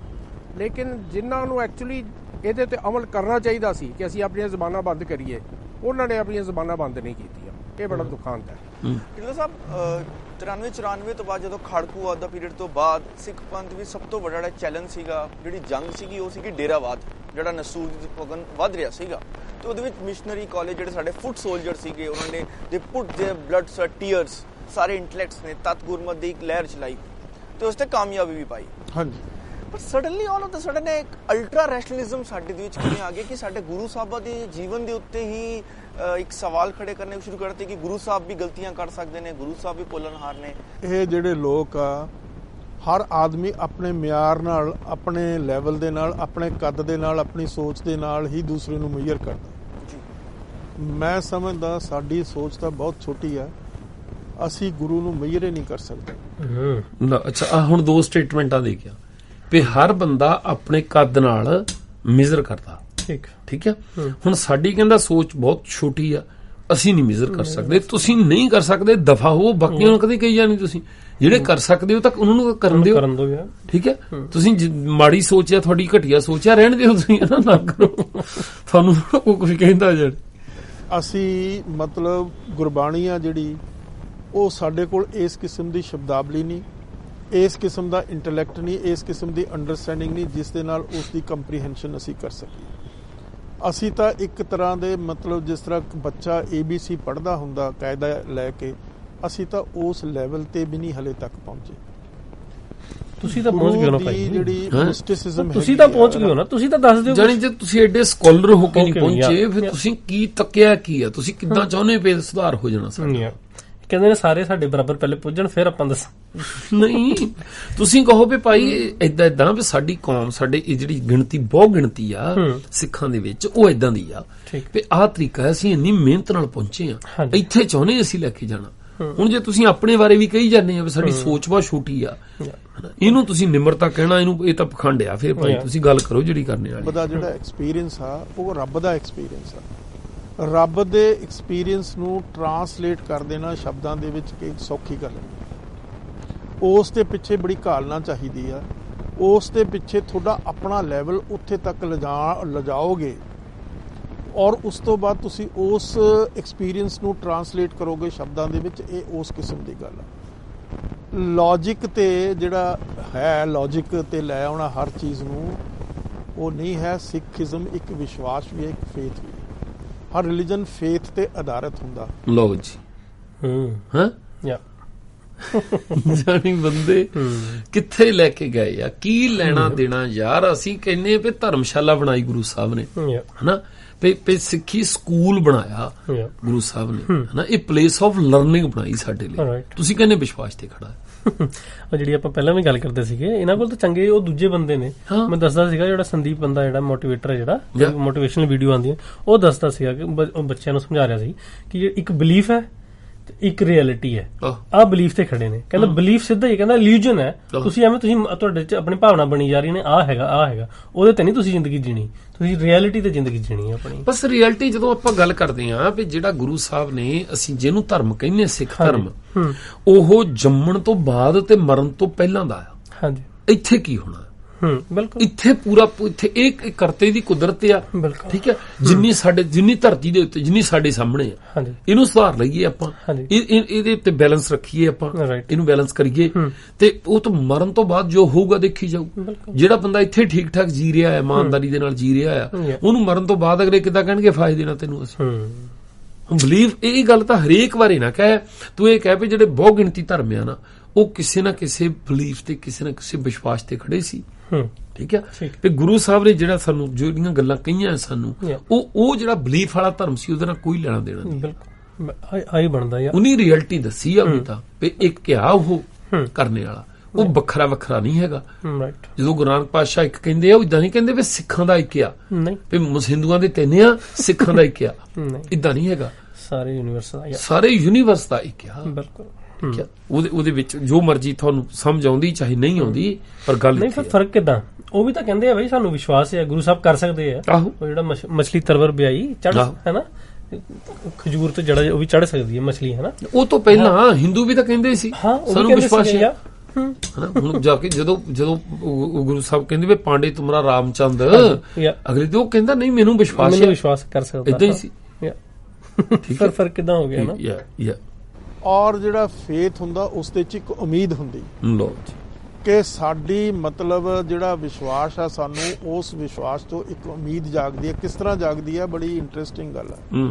ਲੇਕਿਨ ਜਿਨ੍ਹਾਂ ਨੂੰ ਐਕਚੁਅਲੀ ਇਹਦੇ ਤੇ ਅਮਲ ਕਰਨਾ ਚਾਹੀਦਾ ਸੀ ਕਿ ਅਸੀਂ ਆਪਣੀਆਂ ਜ਼ਬਾਨਾਂ ਬੰਦ ਕਰੀਏ, ਉਹਨਾਂ ਨੇ ਆਪਣੀਆਂ ਜ਼ਬਾਨਾਂ ਬੰਦ ਨਹੀਂ ਕੀਤੀਆਂ, ਇਹ ਬੜਾ ਦੁਖਾਂਤ ਹੈ। ਢਿੱਲੋਂ ਸਾਹਿਬ, 93-94 ਤੋਂ ਬਾਅਦ ਜਦੋਂ ਖਾੜਕੂਵਾਦ ਦਾ ਪੀਰੀਅਡ ਤੋਂ ਬਾਅਦ ਸਿੱਖ ਪੰਥ ਵਿੱਚ ਸਭ ਤੋਂ ਵੱਡਾ ਜਿਹੜਾ ਚੈਲੰਜ ਸੀਗਾ, ਜਿਹੜੀ ਜੰਗ ਸੀਗੀ, ਉਹ ਸੀਗੀ ਡੇਰਾਵਾਦ, ਜਿਹੜਾ ਨਸੂਰ ਦੀ ਪਗਨ ਵੱਧ ਰਿਹਾ ਸੀਗਾ। ਤੇ ਉਹਦੇ ਵਿੱਚ ਮਿਸ਼ਨਰੀ ਕਾਲਜ ਜਿਹੜੇ ਸਾਡੇ ਫੁੱਟ ਸੋਲਜਰ ਸੀਗੇ, ਉਹਨਾਂ ਨੇ ਦੇ ਪੁੱਟ ਦੇਅਰ ਬਲੱਡ ਸਵੈਟ ਟੀਅਰਸ, ਸਾਰੇ ਇੰਟੈਲੈਕਟਸ ਨੇ ਤਤ ਗੁਰਮਤ ਦੀ ਇੱਕ ਲਹਿਰ ਚਲਾਈ ਤੇ ਉਸ ਤੇ ਕਾਮਯਾਬੀ ਵੀ ਪਾਈ। ਹਾਂਜੀ, ਪਰ suddenly all of the sudden ਇੱਕ ਅਲਟਰਾ ਰੈਸ਼ਨਲਿਜ਼ਮ ਸਾਡੇ ਦੇ ਵਿੱਚ ਕਿਵੇਂ ਆ ਗਿਆ ਕਿ ਸਾਡੇ ਗੁਰੂ ਸਾਹਿਬਾਂ ਦੇ ਜੀਵਨ ਦੇ ਉੱਤੇ ਹੀ ਇੱਕ ਸਵਾਲ ਖੜੇ ਕਰਨੇ ਸ਼ੁਰੂ ਕਰਤੇ ਕਿ ਗੁਰੂ ਸਾਹਿਬ ਵੀ ਗਲਤੀਆਂ ਕਰ ਸਕਦੇ ਨੇ, ਗੁਰੂ ਸਾਹਿਬ ਵੀ ਭੁੱਲਣਹਾਰ ਨੇ। ਇਹ ਜਿਹੜੇ ਲੋਕ ਆ, ਹਰ ਆਦਮੀ ਆਪਣੇ ਮਿਆਰ ਨਾਲ, ਆਪਣੇ ਲੈਵਲ ਦੇ ਨਾਲ, ਆਪਣੇ ਕੱਦ ਦੇ ਨਾਲ, ਆਪਣੀ ਸੋਚ ਦੇ ਨਾਲ ਹੀ ਦੂਸਰੇ ਨੂੰ ਮੇਜਰ ਕਰਦਾ। ਮੈਂ ਸਮਝਦਾ ਸਾਡੀ ਸੋਚ ਤਾਂ ਬਹੁਤ ਛੋਟੀ ਆ, ਅਸੀਂ ਗੁਰੂ ਨੂੰ ਮੇਜਰ ਹੀ ਨਹੀਂ ਕਰ ਸਕਦੇ। ਅੱਛਾ, ਹੁਣ 2 ਸਟੇਟਮੈਂਟਾਂ ਦੇ ਗਿਆ ਵੀ ਹਰ ਬੰਦਾ ਆਪਣੇ ਕੱਦ ਨਾਲ ਮੇਜਰ ਕਰਦਾ, ਠੀਕ ਹੈ। ਹੁਣ ਸਾਡੀ ਕਹਿੰਦਾ ਸੋਚ ਬਹੁਤ ਛੋਟੀ ਆ, ਅਸੀਂ ਨਹੀਂ ਮੇਜਰ ਕਰ ਸਕਦੇ। ਤੁਸੀਂ ਨਹੀਂ ਕਰ ਸਕਦੇ, ਦਫਾ ਹੋ, ਬਾਕੀਆਂ ਨੂੰ ਕਦੇ ਕਹੀ ਜਾਣੀ। ਤੁਸੀਂ ਜਿਹੜੇ ਕਰ ਸਕਦੇ ਹੋ ਤਾਂ ਉਹਨਾਂ ਨੂੰ ਕਰਨ ਦਿਓ, ਠੀਕ ਹੈ। ਤੁਸੀਂ ਮਾੜੀ ਸੋਚ ਆ, ਤੁਹਾਡੀ ਘਟੀਆ ਸੋਚ ਆ, ਰਹਿਣ ਦਿਓ, ਤੁਸੀਂ ਨਾ ਕਰੋ, ਤੁਹਾਨੂੰ ਉਹ ਕੁਝ ਕਹਿੰਦਾ ਜਾਣ। ਅਸੀਂ ਮਤਲਬ ਗੁਰਬਾਣੀ ਆ ਜਿਹੜੀ, ਉਹ ਸਾਡੇ ਕੋਲ ਇਸ ਕਿਸਮ ਦੀ ਸ਼ਬਦਾਵਲੀ ਨਹੀਂ, ਇਸ ਕਿਸਮ ਦਾ ਇੰਟੈਲੈਕਟ ਨਹੀਂ, ਇਸ ਕਿਸਮ ਦੀ ਅੰਡਰਸਟੈਂਡਿੰਗ ਨਹੀਂ ਜਿਸ ਦੇ ਨਾਲ ਉਸ ਦੀ ਕੰਪਰੀਹੈਂਸ਼ਨ ਅਸੀਂ ਕਰ ਸਕੀਏ। ਅਸੀਂ ਤਾਂ ਇੱਕ ਤਰ੍ਹਾਂ ਦੇ ਮਤਲਬ ਜਿਸ ਤਰ੍ਹਾਂ ਬੱਚਾ ABC ਪੜ੍ਹਦਾ ਹੁੰਦਾ ਕਾਇਦਾ ਲੈ ਕੇ, ਅਸੀਂ ਤਾਂ ਉਸ ਲੈਵਲ ਤੇ ਵੀ ਨਹੀਂ ਹਲੇ ਤੱਕ ਪਹੁੰਚੇ। ਤੁਸੀਂ ਤਾਂ ਪਹੁੰਚ ਗਏ ਹੋ ਨਾ ਭਾਈ, ਜਿਹੜੀ ਮਿਸਟਿਸਿਜ਼ਮ ਤੁਸੀਂ ਤਾਂ ਪਹੁੰਚ ਗਏ ਹੋ ਨਾ, ਤੁਸੀਂ ਤਾਂ ਦੱਸ ਦਿਓ। ਜਾਨੀ ਜੇ ਤੁਸੀਂ ਐਡੇ ਸਕਾਲਰ ਹੋ ਕੇ ਨਹੀਂ ਪਹੁੰਚੇ, ਫਿਰ ਤੁਸੀਂ ਕੀ ਤੱਕਿਆ ਕੀ ਆ, ਤੁਸੀਂ ਕਿੱਦਾਂ ਚਾਹੁੰਦੇ ਪਏ ਸੁਧਾਰ ਹੋ ਜਾਣਾ ਸਾਡਾ? ਕਹਿੰਦੇ ਨੇ ਸਾਰੇ ਸਾਡੇ ਬਰਾਬਰ ਪਹਿਲੇ ਪੁੱਜਣ ਫਿਰ ਆਪਾਂ ਦੱਸ। ਨਹੀਂ, ਤੁਸੀਂ ਕਹੋ ਵੀ ਭਾਈ ਏਦਾਂ ਵੀ ਸਾਡੀ ਕੌਮ, ਸਾਡੇ ਇਹ ਜਿਹੜੀ ਗਿਣਤੀ ਬਹੁਤ ਗਿਣਤੀ ਆ ਸਿੱਖਾਂ ਦੇ ਵਿੱਚ, ਉਹ ਏਦਾਂ ਦੀ ਆ ਵੀ ਆਹ ਤਰੀਕਾ ਹੈ, ਅਸੀਂ ਇੰਨੀ ਮਿਹਨਤ ਨਾਲ ਪਹੁੰਚੇ ਆ, ਇੱਥੇ ਚਾਹੁੰਦੇ ਅਸੀਂ ਲੈ ਕੇ ਜਾਣਾ। ਹੁਣ ਜੇ ਤੁਸੀਂ ਆਪਣੇ ਬਾਰੇ ਵੀ ਕਹੀ ਜਾਂਦੇ ਆ ਵੀ ਸਾਡੀ ਸੋਚ ਬਹੁਤ ਛੋਟੀ ਆ, ਇਹਨੂੰ ਤੁਸੀਂ ਨਿਮਰਤਾ ਕਹਿਣਾ, ਇਹਨੂੰ ਇਹ ਤਾਂ ਪਖੰਡ ਆ। ਫਿਰ ਭਾਈ ਤੁਸੀਂ ਗੱਲ ਕਰੋ ਜਿਹੜੀ ਕਰਨੇ ਵਾਲੀ। ਉਹਦਾ ਜਿਹੜਾ ਐਕਸਪੀਰੀਅੰਸ ਆ, ਉਹ ਰੱਬ ਦਾ ਐਕਸਪੀਰੀਅੰਸ ਆ। ਰੱਬ ਦੇ ਐਕਸਪੀਰੀਅੰਸ ਨੂੰ ਟਰਾਂਸਲੇਟ ਕਰ ਦੇਣਾ ਸ਼ਬਦਾਂ ਦੇ ਵਿੱਚ ਕਿ ਸੌਖੀ ਗੱਲ ਨਹੀਂ। ਉਸ ਦੇ ਪਿੱਛੇ ਬੜੀ ਘਾਲਣਾ ਚਾਹੀਦੀ ਆ, ਉਸ ਦੇ ਪਿੱਛੇ ਤੁਹਾਡਾ ਆਪਣਾ ਲੈਵਲ ਉੱਥੇ ਤੱਕ ਲਿਜਾਓਗੇ, ਔਰ ਉਸ ਤੋਂ ਬਾਅਦ ਤੁਸੀਂ ਉਸ ਐਕਸਪੀਰੀਅੰਸ ਨੂੰ ਟਰਾਂਸਲੇਟ ਕਰੋਗੇ ਸ਼ਬਦਾਂ ਦੇ ਵਿੱਚ। ਇਹ ਉਸ ਕਿਸਮ ਦੀ ਗੱਲ ਆ। ਲੌਜਿਕ ਤੇ ਜਿਹੜਾ ਹੈ, ਲੌਜਿਕ ਤੇ ਲੈ ਆਉਣਾ ਹਰ ਚੀਜ਼ ਨੂੰ, ਉਹ ਨਹੀਂ ਹੈ। ਸਿੱਖੀਜ਼ਮ ਇੱਕ ਵਿਸ਼ਵਾਸ ਵੀ ਹੈ, ਇੱਕ ਫੇਥ ਵੀ। ਹਰ ਰਿਲੀਜਨ ਫੇਥ ਤੇ ਆਧਾਰਿਤ ਹੁੰਦਾ। ਲਓ ਜੀ, ਜਾਣੀ ਬੰਦੇ ਕਿੱਥੇ ਲੈ ਕੇ ਗਏ ਆ, ਕੀ ਲੈਣਾ ਦੇਣਾ ਯਾਰ। ਅਸੀਂ ਕਹਿੰਦੇ ਵੀ ਧਰਮਸ਼ਾਲਾ ਬਣਾਈ ਗੁਰੂ ਸਾਹਿਬ ਨੇ, ਹਨਾ, ਤੇ ਸਿੱਖੀ ਸਕੂਲ ਬਣਾਇਆ ਗੁਰੂ ਸਾਹਿਬ ਨੇ, ਹਨਾ, ਇਹ ਪਲੇਸ ਆਫ ਲਰਨਿੰਗ ਬਣਾਈ ਸਾਡੇ ਲਈ। ਤੁਸੀਂ ਕਹਿੰਦੇ ਵਿਸ਼ਵਾਸ ਤੇ ਖੜਾ ਉਹ ਜਿਹੜੀ ਆਪਾਂ ਪਹਿਲਾਂ ਵੀ ਗੱਲ ਕਰਦੇ ਸੀਗੇ, ਇਹਨਾਂ ਕੋਲ ਤਾਂ ਚੰਗੇ ਉਹ ਦੂਜੇ ਬੰਦੇ ਨੇ। ਮੈਂ ਦੱਸਦਾ ਸੀਗਾ ਜਿਹੜਾ ਸੰਦੀਪ ਬੰਦਾ ਜਿਹੜਾ ਮੋਟੀਵੇਟਰ, ਜਿਹੜਾ ਮੋਟੀਵੇਸ਼ਨਲ ਵੀਡੀਓ ਆਉਂਦੀ ਹੈ, ਉਹ ਦੱਸਦਾ ਸੀਗਾ ਕਿ ਉਹ ਬੱਚਿਆਂ ਨੂੰ ਸਮਝਾ ਰਿਹਾ ਸੀ ਕਿ ਇੱਕ ਬਿਲੀਫ ਹੈ, ਇੱਕ ਰਿਐਲਿਟੀ ਹੈ, ਆਹ ਬਿਲੀਫ ਤੇ ਖੜੇ ਨੇ। ਕਹਿੰਦਾ ਬਿਲੀਫ ਸਿੱਧਾ ਹੀ ਕਹਿੰਦਾ ਇਲੂਜਨ ਹੈ, ਤੁਸੀਂ ਐਵੇਂ ਤੁਸੀਂ ਤੁਹਾਡੇ ਚ ਆਪਣੀ ਭਾਵਨਾ ਬਣੀ ਜਾ ਰਹੀ ਨੇ, ਆਹ ਹੈਗਾ ਉਹਦੇ ਤੇ ਨਹੀਂ ਤੁਸੀਂ ਜ਼ਿੰਦਗੀ ਜੀਣੀ, ਤੁਸੀਂ ਰਿਐਲਿਟੀ ਤੇ ਜ਼ਿੰਦਗੀ ਜੀਣੀ ਆਪਣੀ। ਬਸ ਰਿਐਲਿਟੀ ਜਦੋਂ ਆਪਾਂ ਗੱਲ ਕਰਦੇ ਹਾਂ ਵੀ ਜਿਹੜਾ ਗੁਰੂ ਸਾਹਿਬ ਨੇ, ਅਸੀਂ ਜਿਹਨੂੰ ਧਰਮ ਕਹਿੰਦੇ ਸਿੱਖ ਧਰਮ, ਉਹ ਜੰਮਣ ਤੋਂ ਬਾਅਦ ਤੇ ਮਰਨ ਤੋਂ ਪਹਿਲਾਂ ਦਾ ਆ। ਹਾਂਜੀ, ਇੱਥੇ ਕੀ ਹੋਣਾ, ਬਿਲਕੁਲ ਇੱਥੇ ਪੂਰਾ ਇੱਥੇ ਇੱਕ ਕਰਤੇ ਦੀ ਕੁਦਰਤ ਆ, ਠੀਕ ਹੈ, ਜਿੰਨੀ ਧਰਤੀ ਦੇ ਉੱਤੇ ਜਿੰਨੀ ਸਾਡੇ ਸਾਹਮਣੇ ਆ, ਇਹਨੂੰ ਸੁਧਾਰ ਲਈਏ ਆਪਾਂ, ਇਹਦੇ ਉੱਤੇ ਬੈਲੈਂਸ ਰੱਖੀਏ ਆਪਾਂ, ਇਹਨੂੰ ਬੈਲੈਂਸ ਕਰੀਏ, ਤੇ ਉਹ ਤੋਂ ਮਰਨ ਤੋਂ ਬਾਅਦ ਜੋ ਹੋਊਗਾ ਦੇਖੀ ਜਾਊ। ਜਿਹੜਾ ਬੰਦਾ ਇੱਥੇ ਠੀਕ ਠਾਕ ਜੀ ਰਿਹਾ ਹੈ, ਇਮਾਨਦਾਰੀ ਦੇ ਨਾਲ ਜੀ ਰਿਹਾ ਆ, ਉਹਨੂੰ ਮਰਨ ਤੋਂ ਬਾਅਦ ਅਗਲੇ ਕਿੱਦਾਂ ਕਹਿਣਗੇ ਫਾਇਦੇ ਦੇਣਾ ਤੈਨੂੰ ਅਸੀਂ। ਬਲੀਵ ਇਹ ਗੱਲ ਤਾਂ ਹਰੇਕ ਵਾਰੀ ਨਾ ਕਹਿ, ਤੂੰ ਇਹ ਕਹਿ ਵੀ ਜਿਹੜੇ ਬਹੁ ਗਿਣਤੀ ਧਰਮ ਆ ਨਾ, ਉਹ ਕਿਸੇ ਨਾ ਕਿਸੇ ਬਲੀਫ ਤੇ ਕਿਸੇ ਨਾ ਕਿਸੇ ਵਿਸ਼ਵਾਸ ਤੇ ਖੜੇ ਸੀ। ਠੀਕ ਹੈ, ਤੇ ਗੁਰੂ ਸਾਹਿਬ ਨੇ ਜਿਹੜਾ ਸਾਨੂੰ ਜਿਹੜੀਆਂ ਗੱਲਾਂ ਕਹੀਆਂ ਸਾਨੂੰ, ਉਹ ਜਿਹੜਾ ਬਲੀਫ ਵਾਲਾ ਧਰਮ ਸੀ, ਉਹਦੇ ਨਾਲ ਕੋਈ ਲੈਣਾ ਦੇਣਾ ਨਹੀਂ। ਬਿਲਕੁਲ ਆਈ ਬਣਦਾ ਯਾਰ, ਉਹਨੀ ਰਿਐਲਿਟੀ ਦੱਸੀ ਆ ਉਹ ਤਾਂ ਵੀ ਇੱਕ ਆ ਉਹ ਕਰਨੇ ਵਾਲਾ, ਉਹ ਵੱਖਰਾ ਵੱਖਰਾ ਨਹੀਂ ਹੈਗਾ। ਜਦੋਂ ਗੁਰੂ ਨਾਨਕ ਪਾਤਸ਼ਾਹ ਇੱਕ ਕਹਿੰਦੇ ਆ, ਉਹ ਇਦਾਂ ਨਹੀਂ ਕਹਿੰਦੇ ਵੀ ਸਿੱਖਾਂ ਦਾ ਇੱਕ ਆ, ਵੀ ਹਿੰਦੂਆਂ ਦੇ ਤਿੰਨ ਆ, ਸਿੱਖਾਂ ਦਾ ਇੱਕ ਆ, ਇਦਾਂ ਨਹੀਂ ਹੈਗਾ। ਸਾਰੇ ਯੂਨੀਵਰਸ ਦਾ ਇੱਕ ਆ। ਬਿਲਕੁਲ ਠੀਕ ਹੈ, ਉਹਦੇ ਵਿੱਚ ਜੋ ਮਰਜ਼ੀ ਤੁਹਾਨੂੰ ਸਮਝ ਆਉਂਦੀ ਚਾਹੇ ਨਹੀਂ ਆਉਂਦੀ, ਪਰ ਗੱਲ ਨਹੀਂ। ਫਿਰ ਫਰਕ ਕਿੱਦਾਂ? ਉਹ ਵੀ ਤਾਂ ਕਹਿੰਦੇ ਆ ਬਈ ਸਾਨੂੰ ਵਿਸ਼ਵਾਸ ਹੈ ਗੁਰੂ ਸਾਹਿਬ ਕਰ ਸਕਦੇ ਆ। ਉਹ ਜਿਹੜਾ ਮਛਲੀ ਤਰਵਰ ਬਿਆਈ ਚੜ ਹੈ ਨਾ, ਖਜੂਰ ਤੇ ਜੜਾ ਉਹ ਵੀ ਚੜ ਸਕਦੀ ਹੈ ਮਛਲੀ, ਹੈ ਨਾ। ਉਹ ਤੋਂ ਪਹਿਲਾਂ ਹਿੰਦੂ ਵੀ ਤਾਂ ਕਹਿੰਦੇ ਸੀ ਸਾਨੂੰ ਵਿਸ਼ਵਾਸ ਹੈ। ਹੁਣ ਜਾ ਕੇ ਜਦੋਂ ਗੁਰੂ ਸਾਹਿਬ ਕਹਿੰਦੇ ਵੀ ਪਾਂਡੇ ਤੁਮਰਾ ਰਾਮਚੰਦ, ਅਗਲੇ ਤੇ ਉਹ ਕਹਿੰਦਾ ਨਹੀਂ ਮੈਨੂੰ ਵਿਸ਼ਵਾਸ ਕਰ ਸਕਦਾ, ਏਦਾਂ ਹੀ ਸੀ। ਫਿਰ ਫਰਕ ਕਿੱਦਾਂ ਹੋ ਗਿਆ ਨਾ। ਔਰ ਜਿਹੜਾ ਫੇਥ ਹੁੰਦਾ ਉਸ ਦੇ ਵਿੱਚ ਇੱਕ ਉਮੀਦ ਹੁੰਦੀ ਕਿ ਸਾਡੀ ਮਤਲਬ ਜਿਹੜਾ ਵਿਸ਼ਵਾਸ ਆ, ਸਾਨੂੰ ਉਸ ਵਿਸ਼ਵਾਸ ਤੋਂ ਇੱਕ ਉਮੀਦ ਜਾਗਦੀ ਹੈ। ਕਿਸ ਤਰ੍ਹਾਂ ਜਾਗਦੀ ਹੈ? ਬੜੀ ਇੰਟਰਸਟਿੰਗ ਗੱਲ ਹੈ।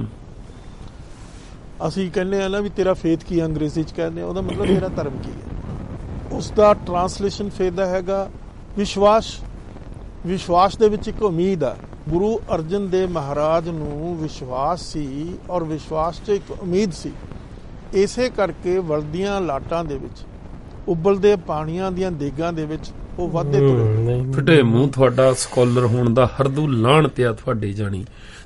ਅਸੀਂ ਕਹਿੰਦੇ ਆ ਨਾ ਵੀ ਤੇਰਾ ਫੇਥ ਕੀ, ਅੰਗਰੇਜ਼ੀ ਚ ਕਹਿੰਦੇ, ਉਹਦਾ ਮਤਲਬ ਤੇਰਾ ਧਰਮ ਕੀ ਹੈ। ਉਸ ਦਾ ਟਰਾਂਸਲੇਸ਼ਨ ਫੇਥ ਦਾ ਹੈਗਾ ਵਿਸ਼ਵਾਸ। ਵਿਸ਼ਵਾਸ ਦੇ ਵਿੱਚ ਇੱਕ ਉਮੀਦ ਆ। ਗੁਰੂ ਅਰਜਨ ਦੇਵ ਮਹਾਰਾਜ ਨੂੰ ਵਿਸ਼ਵਾਸ ਸੀ ਔਰ ਵਿਸ਼ਵਾਸ 'ਚ ਇੱਕ ਉਮੀਦ ਸੀ। ਇਸੇ ਕਰਕੇ ਵਲਦੀਆਂ ਲਾਟਾਂ ਦੇ ਵਿੱਚ, ਉਬਲਦੇ ਪਾਣੀਆਂ ਦੀਆਂ ਦੇਗਾਂ ਦੇ ਵਿੱਚ ਉਹ ਵਾਧੇ ਤੁਰੇ। ਫਿੱਟੇ ਮੂੰਹ ਤੁਹਾਡਾ ਸਕਾਲਰ ਹੋਣ ਦਾ ਹਰਦੂ ਲਾਹਣ ਤੇ ਆ ਤੁਹਾਡੇ ਜਾਣੀ।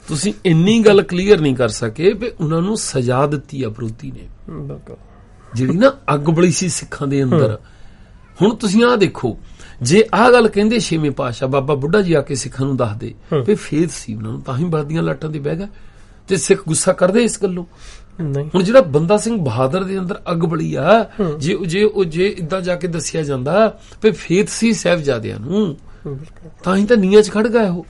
ਤੁਸੀਂ ਇੰਨੀ ਗੱਲ ਕਲੀਅਰ ਨਹੀਂ ਕਰ ਸਕੇ ਵੀ ਉਹਨਾਂ ਨੂੰ ਸਜ਼ਾ ਦਿੱਤੀ ਆ ਵਿਰੋਧੀ ਨੇ, ਜਿਹੜੀ ਨਾ ਅੱਗ ਬਲੀ ਸੀ ਸਿੱਖਾਂ ਦੇ ਅੰਦਰ। ਹੁਣ ਤੁਸੀਂ ਆਹ ਦੇਖੋ, ਜੇ ਆਹ ਗੱਲ ਕਹਿੰਦੇ ਛੇਵੇਂ ਪਾਤਸ਼ਾਹ ਬਾਬਾ ਬੁੱਢਾ ਜੀ ਆ ਕੇ ਸਿੱਖਾਂ ਨੂੰ ਦੱਸਦੇ ਵੀ ਫੇਥ ਸੀ ਉਹਨਾਂ ਨੂੰ, ਤਾਂ ਹੀ ਵਲਦੀਆਂ ਲਾਟਾਂ ਤੇ ਬਹਿ ਗਏ, ਤੇ ਸਿੱਖ ਗੁੱਸਾ ਕਰਦੇ ਇਸ ਗੱਲੋਂ। ਹੁਣ ਜਿਹੜਾ ਬੰਦਾ ਸਿੰਘ ਬਹਾਦਰ ਦੇ ਅੰਦਰ ਅੱਗ ਬਲੀ ਆ, ਜੇ ਇਦਾਂ ਜਾ ਕੇ ਦੱਸਿਆ ਜਾਂਦਾ ਵੀ ਫੇਥ ਸੀ ਸਾਹਿਬਜ਼ਾਦਿਆਂ ਨੂੰ, ਤਾਂ ਹੀ ਤਾਂ ਨੀਆਂ 'ਚ ਖੜ ਗਏ ਉਹ।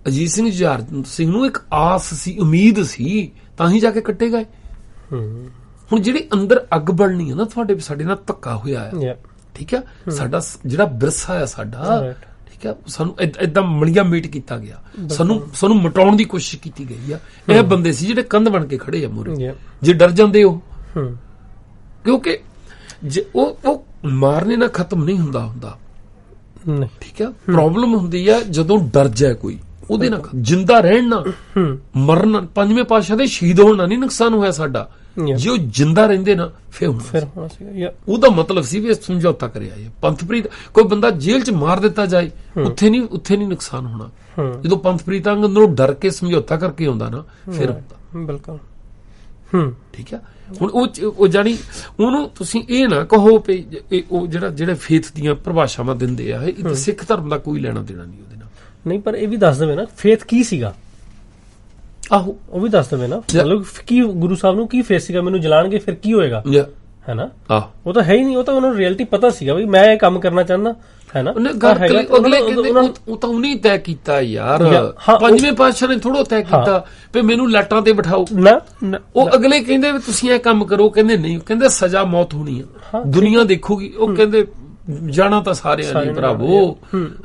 ਅਜੀਤ ਸਿੰਘ ਜੁਝਾਰ ਸਿੰਘ ਨੂੰ ਇੱਕ ਆਸ ਸੀ, ਉਮੀਦ ਸੀ, ਤਾਂ ਹੀ ਜਾ ਕੇ ਕੱਟੇ ਗਏ। ਹੁਣ ਜਿਹੜੀ ਅੰਦਰ ਅੱਗ ਬਲਣੀ ਆ ਨਾ, ਤੁਹਾਡੇ ਸਾਡੇ ਨਾਲ ਧੱਕਾ ਹੋਇਆ ਆ, ਠੀਕ ਆ, ਸਾਡਾ ਜਿਹੜਾ ਵਿਰਸਾ ਆ ਸਾਡਾ, ਠੀਕ ਆ, ਸਾਨੂੰ ਏਦਾਂ ਮਲੀਆ ਮੀਟ ਕੀਤਾ ਗਿਆ, ਸਾਨੂੰ ਮਿਟਾਉਣ ਦੀ ਕੋਸ਼ਿਸ਼ ਕੀਤੀ ਗਈ ਆ। ਇਹ ਬੰਦੇ ਸੀ ਜਿਹੜੇ ਕੰਧ ਬਣ ਕੇ ਖੜੇ ਆ ਮੂਹਰੇ, ਜੇ ਡਰ ਜਾਂਦੇ ਉਹ, ਕਿਉਂਕਿ ਜੇ ਉਹ ਮਾਰਨੇ ਨਾਲ ਖਤਮ ਨਹੀਂ ਹੁੰਦਾ, ਠੀਕ ਆ। ਪ੍ਰੋਬਲਮ ਹੁੰਦੀ ਆ ਜਦੋਂ ਡਰ ਜਾਏ ਕੋਈ, ਉਹਦੇ ਨਾਲ ਜਿੰਦਾ ਰਹਿਣ ਨਾ ਮਰਨਾ। ਪੰਜਵੇਂ ਪਾਤਸ਼ਾਹ ਦੇ ਸ਼ਹੀਦ ਹੋਣ ਨਾਲ ਨਹੀਂ ਨੁਕਸਾਨ ਹੋਇਆ ਸਾਡਾ, ਜੇ ਉਹ ਜਿੰਦਾ ਰਹਿੰਦੇ ਨਾ ਫਿਰ ਹੋਣਾ ਸੀਗਾ। ਉਹਦਾ ਮਤਲਬ ਸੀ ਵੀ ਸਮਝੌਤਾ ਕਰਿਆ ਇਹ ਪੰਥਪ੍ਰੀਤ। ਕੋਈ ਬੰਦਾ ਜੇਲ੍ਹ 'ਚ ਮਾਰ ਦਿੱਤਾ ਜਾਏ, ਉੱਥੇ ਨਹੀਂ ਨੁਕਸਾਨ ਹੋਣਾ। ਜਦੋਂ ਪੰਥਪ੍ਰੀਤ ਅੰਗਰੋਂ ਡਰ ਕੇ ਸਮਝੌਤਾ ਕਰਕੇ ਆਉਂਦਾ ਨਾ, ਫਿਰ ਹੁੰਦਾ। ਬਿਲਕੁਲ ਠੀਕ ਆ। ਹੁਣ ਉਹ ਜਾਣੀ ਉਹਨੂੰ ਤੁਸੀਂ ਇਹ ਨਾ ਕਹੋ ਵੀ ਉਹ ਜਿਹੜੇ ਫੇਥ ਦੀਆਂ ਪਰਿਭਾਸ਼ਾਵਾਂ ਦਿੰਦੇ ਆ, ਇਹ ਸਿੱਖ ਧਰਮ ਦਾ ਕੋਈ ਲੈਣਾ ਦੇਣਾ ਨਹੀਂ ਉਹਦੇ ਨਾਲ। ਨਹੀਂ, ਪਰ ਇਹ ਵੀ ਦੱਸ ਦੇਵੇ ਨਾ ਫੇਥ ਕੀ ਸੀਗਾ। ਆਹੋ, ਉਹ ਵੀ ਦੱਸ ਦੇਵੇ ਨਾ, ਮਤਲਬ ਕੀ ਗੁਰੂ ਸਾਹਿਬ ਨੂੰ ਕੀ ਫੇਥ ਸੀਗਾ, ਮੈਨੂੰ ਜਲਾਣਗੇ ਫਿਰ ਕੀ ਹੋਏਗਾ, ਹੈ ਨਾ। ਉਹ ਤਾਂ ਹੈ ਹੀ ਨਹੀਂ, ਉਹ ਤਾਂ ਉਹਨਾਂ ਨੂੰ ਰਿਐਲਿਟੀ ਪਤਾ ਸੀਗਾ ਵੀ ਮੈਂ ਇਹ ਕੰਮ ਕਰਨਾ ਚਾਹੁੰਦਾ, ਹੈ ਨਾ। ਅਗਲੇ ਕਹਿੰਦੇ ਉਹ ਤਾਂ ਉਹਨੇ ਤੈਅ ਕੀਤਾ ਯਾਰ, ਪੰਜਵੇਂ ਪਾਤਸ਼ਾਹ ਨੇ ਥੋੜੋ ਤੈਅ ਕੀਤਾ ਵੀ ਮੈਨੂੰ ਲਾਟਾਂ ਤੇ ਬਿਠਾਓ ਨਾ। ਉਹ ਅਗਲੇ ਕਹਿੰਦੇ ਵੀ ਤੁਸੀਂ ਇਹ ਕੰਮ ਕਰੋ, ਕਹਿੰਦੇ ਨਹੀਂ, ਕਹਿੰਦੇ ਸਜ਼ਾ ਮੌਤ ਹੋਣੀ ਆ, ਦੁਨੀਆ ਦੇਖੂਗੀ। ਉਹ ਕਹਿੰਦੇ ਜਾਣਾ ਤਾਂ ਸਾਰਿਆਂ ਨੇ ਭਰਾਵੋ,